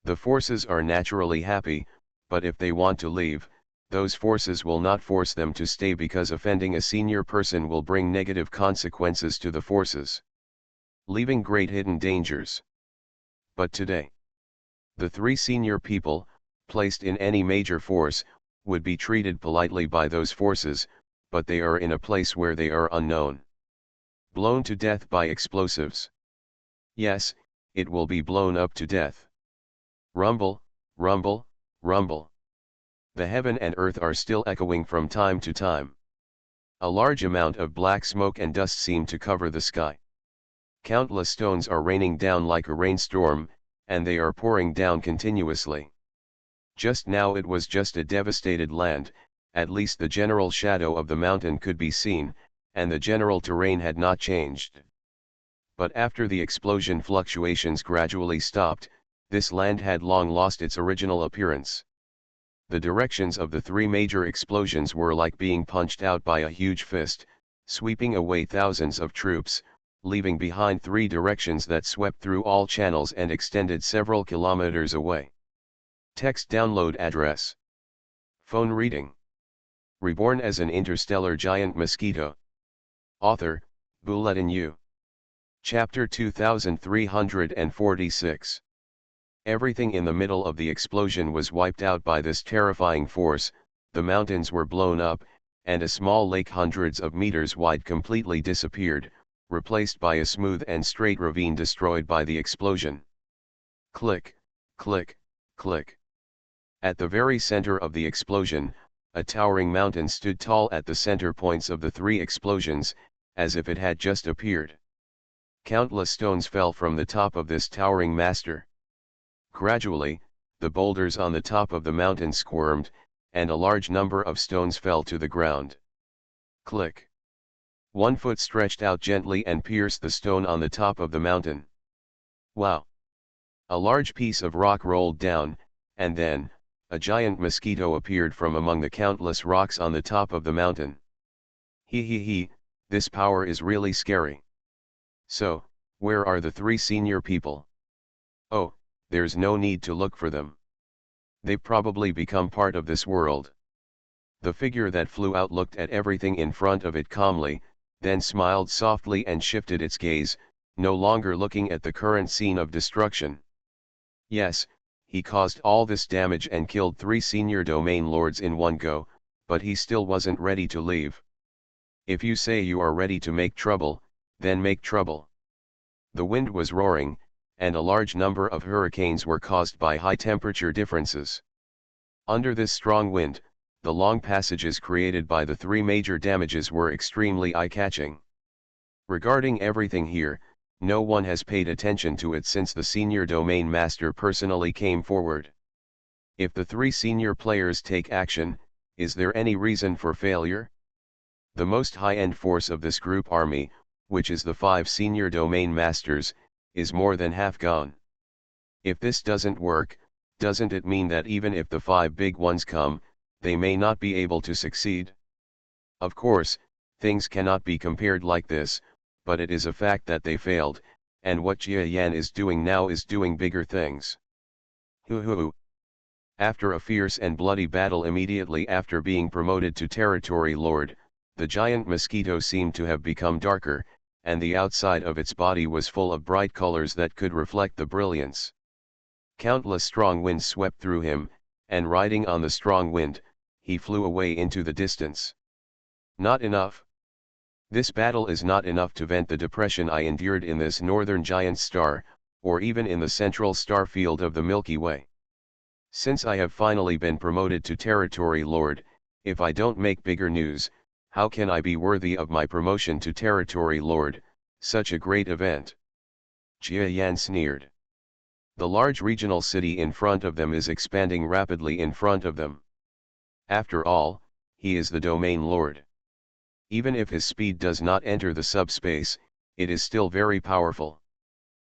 A: The forces are naturally happy, but if they want to leave, those forces will not force them to stay because offending a senior person will bring negative consequences to the forces, leaving great hidden dangers. But today, the three senior people, placed in any major force, would be treated politely by those forces, but they are in a place where they are unknown. Blown to death by explosives. Yes, it will be blown up to death. Rumble, rumble, rumble. The heaven and earth are still echoing from time to time. A large amount of black smoke and dust seem to cover the sky. Countless stones are raining down like a rainstorm, and they are pouring down continuously. Just now it was just a devastated land, at least the general shadow of the mountain could be seen, and the general terrain had not changed. But after the explosion fluctuations gradually stopped, this land had long lost its original appearance. The directions of the three major explosions were like being punched out by a huge fist, sweeping away thousands of troops, leaving behind 3 directions that swept through all channels and extended several kilometers away. Text download address. Phone reading. Reborn as an interstellar giant mosquito. Author, Bulletin U. Chapter 2346. Everything in the middle of the explosion was wiped out by this terrifying force. The mountains were blown up, and a small lake hundreds of meters wide completely disappeared, replaced by a smooth and straight ravine destroyed by the explosion. Click, click, click. At the very center of the explosion, a towering mountain stood tall at the center points of the 3 explosions, as if it had just appeared. Countless stones fell from the top of this towering master. Gradually, the boulders on the top of the mountain squirmed, and a large number of stones fell to the ground. Click. One foot stretched out gently and pierced the stone on the top of the mountain. Wow! A large piece of rock rolled down, and then, a giant mosquito appeared from among the countless rocks on the top of the mountain. He, this power is really scary. So, where are the 3 senior people? Oh, there's no need to look for them. They've probably become part of this world. The figure that flew out looked at everything in front of it calmly, then smiled softly and shifted its gaze, no longer looking at the current scene of destruction. Yes, he caused all this damage and killed 3 senior domain lords in one go, but he still wasn't ready to leave. If you say you are ready to make trouble, then make trouble. The wind was roaring, and a large number of hurricanes were caused by high temperature differences. Under this strong wind, the long passages created by the 3 major damages were extremely eye-catching. Regarding everything here, no one has paid attention to it since the senior domain master personally came forward. If the 3 senior players take action, is there any reason for failure? The most high-end force of this group army, which is the 5 senior domain masters, is more than half gone. If this doesn't work, doesn't it mean that even if the 5 big ones come, they may not be able to succeed? Of course, things cannot be compared like this, but it is a fact that they failed, and what Jia Yan is doing now is doing bigger things. Hoo. After a fierce and bloody battle immediately after being promoted to Territory Lord, the giant mosquito seemed to have become darker, and the outside of its body was full of bright colors that could reflect the brilliance. Countless strong winds swept through him, and riding on the strong wind, he flew away into the distance. Not enough. This battle is not enough to vent the depression I endured in this northern giant star, or even in the central star field of the Milky Way. Since I have finally been promoted to Territory Lord, if I don't make bigger news, how can I be worthy of my promotion to Territory Lord, such a great event? Jia Yan sneered. The large regional city in front of them is expanding rapidly in front of them. After all, he is the domain lord. Even if his speed does not enter the subspace, it is still very powerful.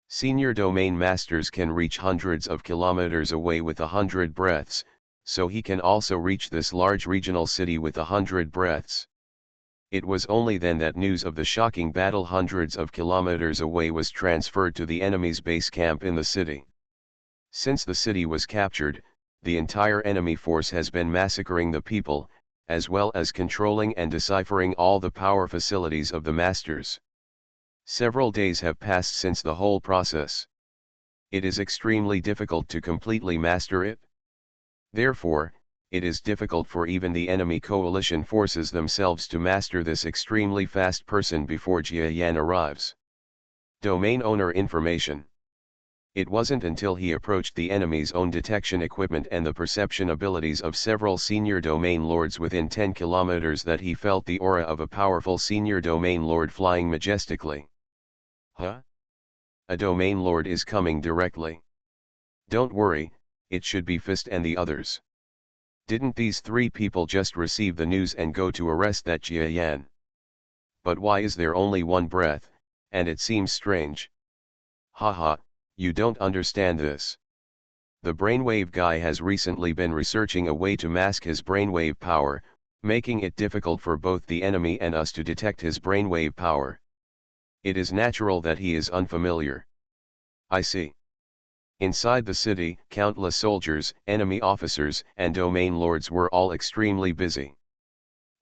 A: Senior domain masters can reach hundreds of kilometers away with 100 breaths, so he can also reach this large regional city with 100 breaths. It was only then that news of the shocking battle hundreds of kilometers away was transferred to the enemy's base camp in the city. Since the city was captured, the entire enemy force has been massacring the people, as well as controlling and deciphering all the power facilities of the masters. Several days have passed since the whole process. It is extremely difficult to completely master it. Therefore, it is difficult for even the enemy coalition forces themselves to master this extremely fast person before Jia Yan arrives. Domain owner information. It wasn't until he approached the enemy's own detection equipment and the perception abilities of several senior domain lords within 10 kilometers that he felt the aura of a powerful senior domain lord flying majestically. Huh? A domain lord is coming directly. Don't worry, it should be Fist and the others. Didn't these 3 people just receive the news and go to arrest that Jia Yan? But why is there only 1 breath, and it seems strange? Haha, you don't understand this. The brainwave guy has recently been researching a way to mask his brainwave power, making it difficult for both the enemy and us to detect his brainwave power. It is natural that he is unfamiliar. I see. Inside the city, countless soldiers, enemy officers, and domain lords were all extremely busy.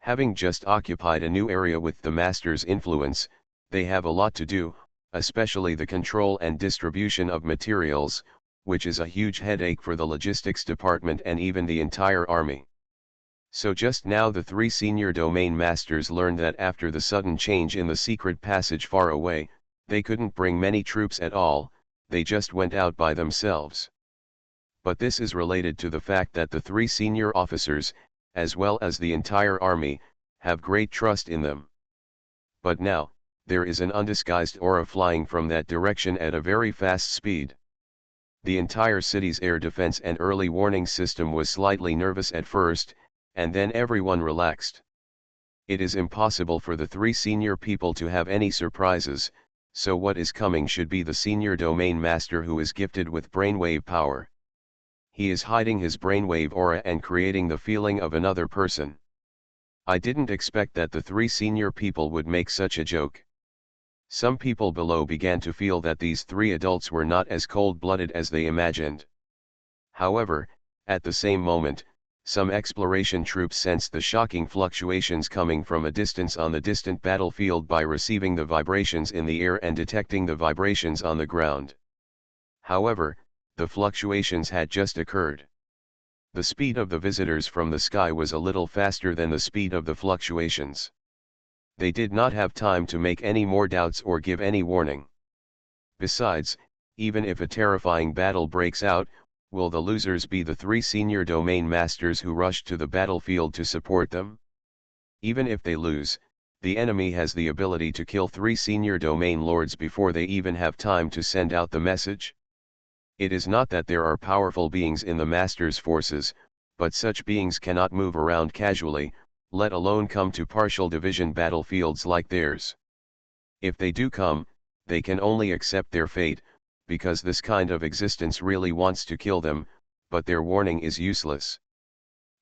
A: Having just occupied a new area with the master's influence, they have a lot to do, especially the control and distribution of materials, which is a huge headache for the logistics department and even the entire army. So just now the three senior domain masters learned that after the sudden change in the secret passage far away, they couldn't bring many troops at all, they just went out by themselves. But this is related to the fact that the three senior officers, as well as the entire army, have great trust in them. But now, there is an undisguised aura flying from that direction at a very fast speed. The entire city's air defense and early warning system was slightly nervous at first, and then everyone relaxed. It is impossible for the three senior people to have any surprises, so what is coming should be the senior domain master who is gifted with brainwave power. He is hiding his brainwave aura and creating the feeling of another person. I didn't expect that the three senior people would make such a joke. Some people below began to feel that these three adults were not as cold-blooded as they imagined. However, at the same moment, some exploration troops sensed the shocking fluctuations coming from a distance on the distant battlefield by receiving the vibrations in the air and detecting the vibrations on the ground. However, the fluctuations had just occurred. The speed of the visitors from the sky was a little faster than the speed of the fluctuations. They did not have time to make any more doubts or give any warning. Besides, even if a terrifying battle breaks out, will the losers be the three senior domain masters who rushed to the battlefield to support them? Even if they lose, the enemy has the ability to kill three senior domain lords before they even have time to send out the message. It is not that there are powerful beings in the master's forces, but such beings cannot move around casually, let alone come to partial division battlefields like theirs. If they do come, they can only accept their fate, because this kind of existence really wants to kill them, but their warning is useless.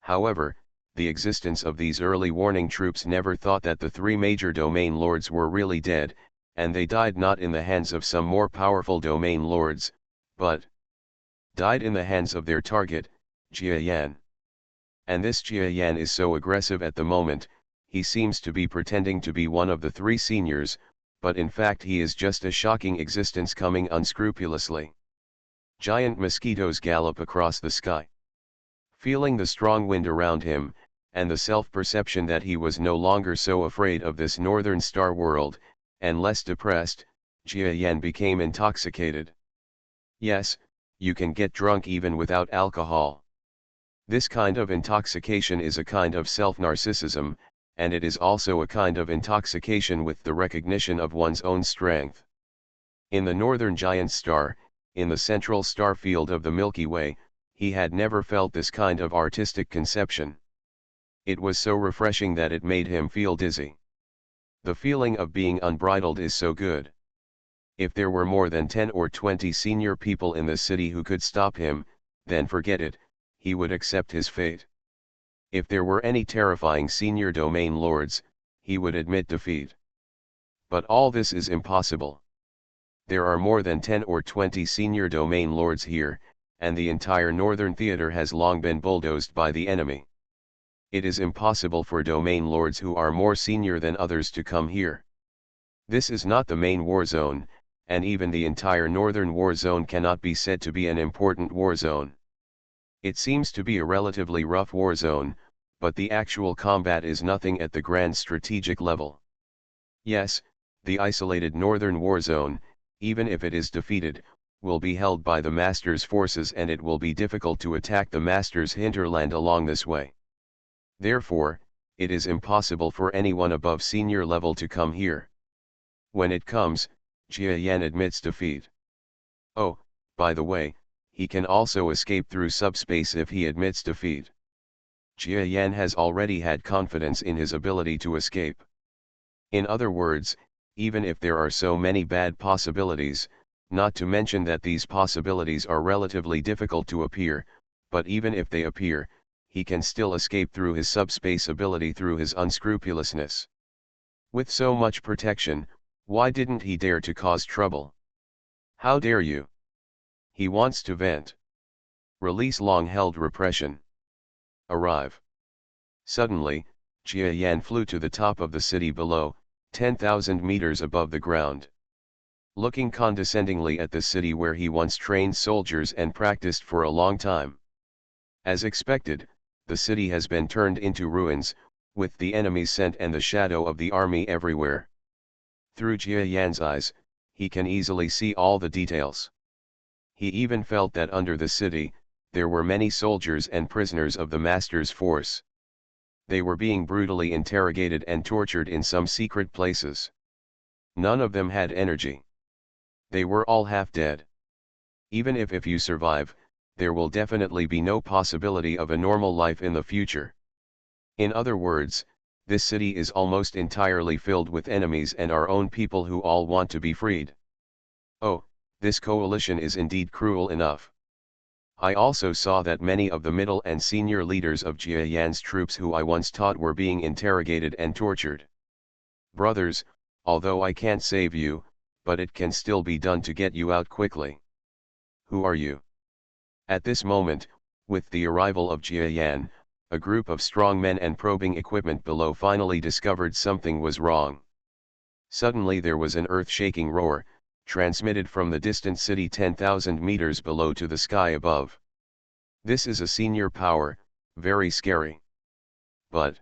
A: However, the existence of these early warning troops never thought that the three major domain lords were really dead, and they died not in the hands of some more powerful domain lords, but died in the hands of their target, Jia Yan. And this Jia Yan is so aggressive at the moment, he seems to be pretending to be one of the three seniors, but in fact he is just a shocking existence coming unscrupulously. Giant mosquitoes gallop across the sky. Feeling the strong wind around him, and the self-perception that he was no longer so afraid of this northern star world, and less depressed, Jia Yan became intoxicated. Yes, you can get drunk even without alcohol. This kind of intoxication is a kind of self-narcissism, and it is also a kind of intoxication with the recognition of one's own strength. In the northern giant star, in the central star field of the Milky Way, he had never felt this kind of artistic conception. It was so refreshing that it made him feel dizzy. The feeling of being unbridled is so good. If there were more than 10 or 20 senior people in the city who could stop him, then forget it, he would accept his fate. If there were any terrifying senior domain lords, he would admit defeat. But all this is impossible. There are more than 10 or 20 senior domain lords here, and the entire northern theater has long been bulldozed by the enemy. It is impossible for domain lords who are more senior than others to come here. This is not the main war zone, and even the entire northern war zone cannot be said to be an important war zone. It seems to be a relatively rough war zone, but the actual combat is nothing at the grand strategic level. Yes, the isolated northern war zone, even if it is defeated, will be held by the Master's forces and it will be difficult to attack the Master's hinterland along this way. Therefore, it is impossible for anyone above senior level to come here. When it comes, Jia Yan admits defeat. Oh, by the way, he can also escape through subspace if he admits defeat. Jia Yan has already had confidence in his ability to escape. In other words, even if there are so many bad possibilities, not to mention that these possibilities are relatively difficult to appear, but even if they appear, he can still escape through his subspace ability through his unscrupulousness. With so much protection, Why didn't he dare to cause trouble? How dare you? He wants to vent. Release long-held repression. Arrive. Suddenly, Jia Yan flew to the top of the city below, 10,000 meters above the ground. Looking condescendingly at the city where he once trained soldiers and practiced for a long time. As expected, the city has been turned into ruins, with the enemy's scent and the shadow of the army everywhere. Through Jia Yan's eyes, he can easily see all the details. He even felt that under the city, there were many soldiers and prisoners of the master's force. They were being brutally interrogated and tortured in some secret places. None of them had energy. They were all half dead. Even if you survive, there will definitely be no possibility of a normal life in the future. In other words, this city is almost entirely filled with enemies and our own people who all want to be freed. Oh, this coalition is indeed cruel enough. I also saw that many of the middle and senior leaders of Jia Yan's troops who I once taught were being interrogated and tortured. Brothers, although I can't save you, but it can still be done to get you out quickly. Who are you? At this moment, with the arrival of Jia Yan, a group of strong men and probing equipment below finally discovered something was wrong. Suddenly there was an earth-shaking roar, transmitted from the distant city 10,000 meters below to the sky above. This is a senior power, very scary. But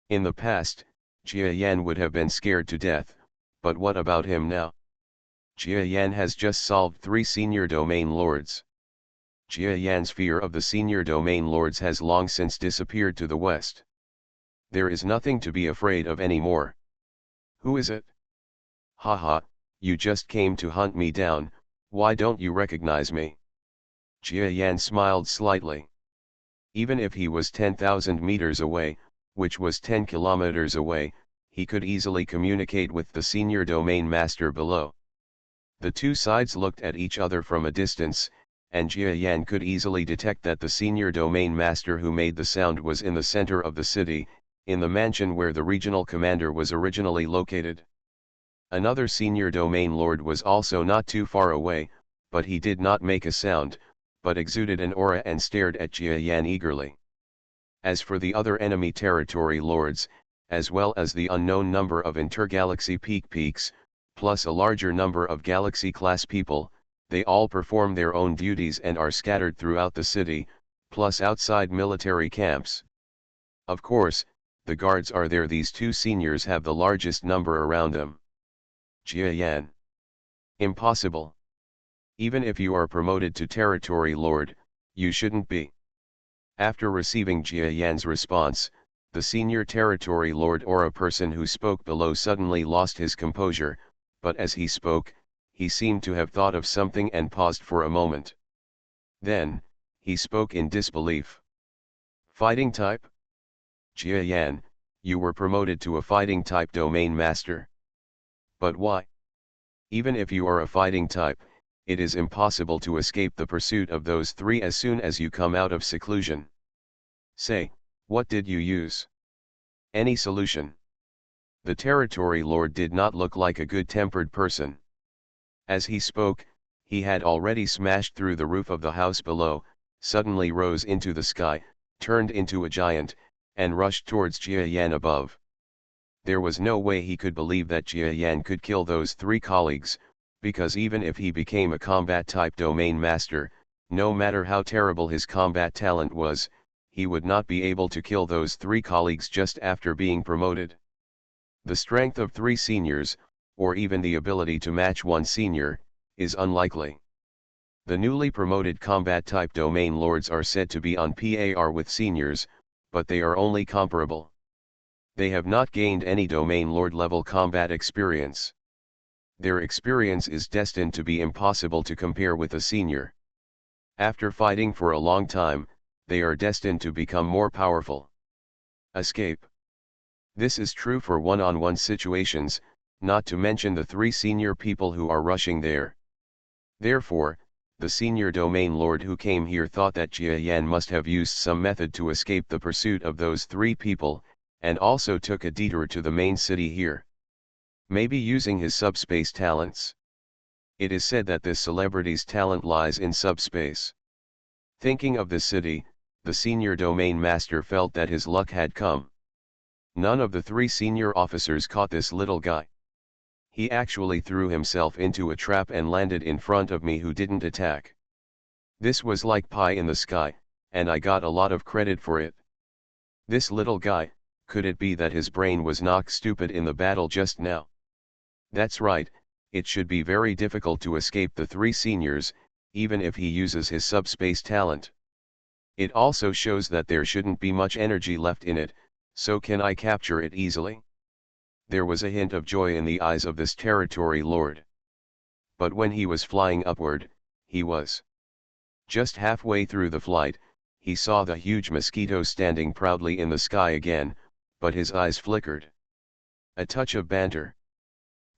A: in the past, Jia Yan would have been scared to death, but what about him now? Jia Yan has just solved 3 senior domain lords. Jia Yan's fear of the senior domain lords has long since disappeared to the west. There is nothing to be afraid of anymore. Who is it? Haha, you just came to hunt me down, why don't you recognize me? Jia Yan smiled slightly. Even if he was 10,000 meters away, which was 10 kilometers away, he could easily communicate with the senior domain master below. The two sides looked at each other from a distance, and Jia Yan could easily detect that the senior domain master who made the sound was in the center of the city, in the mansion where the regional commander was originally located. Another senior domain lord was also not too far away, but he did not make a sound, but exuded an aura and stared at Jia Yan eagerly. As for the other enemy territory lords, as well as the unknown number of intergalaxy peaks, plus a larger number of galaxy-class people, they all perform their own duties and are scattered throughout the city, plus outside military camps. Of course, the guards are there. These 2 seniors have the largest number around them. Jia Yan. Impossible. Even if you are promoted to territory lord, you shouldn't be. After receiving Jia Yan's response, the senior territory lord or a person who spoke below suddenly lost his composure, but as he spoke, he seemed to have thought of something and paused for a moment. Then, he spoke in disbelief. Fighting type? Jia Yan, you were promoted to a fighting type domain master. But why? Even if you are a fighting type, it is impossible to escape the pursuit of those 3 as soon as you come out of seclusion. Say, what did you use? Any solution? The territory lord did not look like a good-tempered person. As he spoke, he had already smashed through the roof of the house below, suddenly rose into the sky, turned into a giant, and rushed towards Jia Yan above. There was no way he could believe that Jia Yan could kill those 3 colleagues, because even if he became a combat-type domain master, no matter how terrible his combat talent was, he would not be able to kill those 3 colleagues just after being promoted. The strength of 3 seniors, or even the ability to match 1 senior, is unlikely. The newly promoted combat-type domain lords are said to be on par with seniors, but they are only comparable. They have not gained any domain lord level combat experience. Their experience is destined to be impossible to compare with a senior. After fighting for a long time, they are destined to become more powerful. Escape. This is true for one-on-one situations, not to mention the 3 senior people who are rushing there. Therefore, the senior domain lord who came here thought that Jia Yan must have used some method to escape the pursuit of those 3 people, and also took a detour to the main city here. Maybe using his subspace talents. It is said that this celebrity's talent lies in subspace. Thinking of the city, the senior domain master felt that his luck had come. None of the three senior officers caught this little guy. He actually threw himself into a trap and landed in front of me who didn't attack. This was like pie in the sky, and I got a lot of credit for it. This little guy, could it be that his brain was knocked stupid in the battle just now? That's right, it should be very difficult to escape the three seniors, even if he uses his subspace talent. It also shows that there shouldn't be much energy left in it, so can I capture it easily? There was a hint of joy in the eyes of this territory lord. But when he was flying upward, he was just halfway through the flight. He saw the huge Mosquito standing proudly in the sky again, but his eyes flickered. A touch of banter.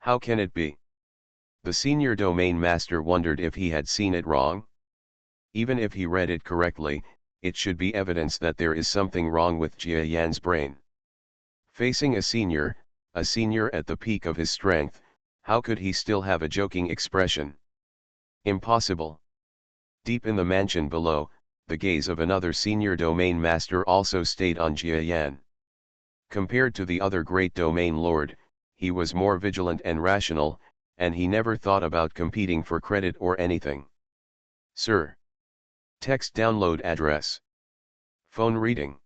A: How can it be? The senior domain master wondered if he had seen it wrong. Even if he read it correctly, it should be evidence that there is something wrong with Jia Yan's brain. Facing a senior at the peak of his strength, how could he still have a joking expression? Impossible. Deep in the mansion below, the gaze of another senior domain master also stayed on Jia Yan. Compared to the other great domain lord, he was more vigilant and rational, and he never thought about competing for credit or anything. Sir. Text download address. Phone reading.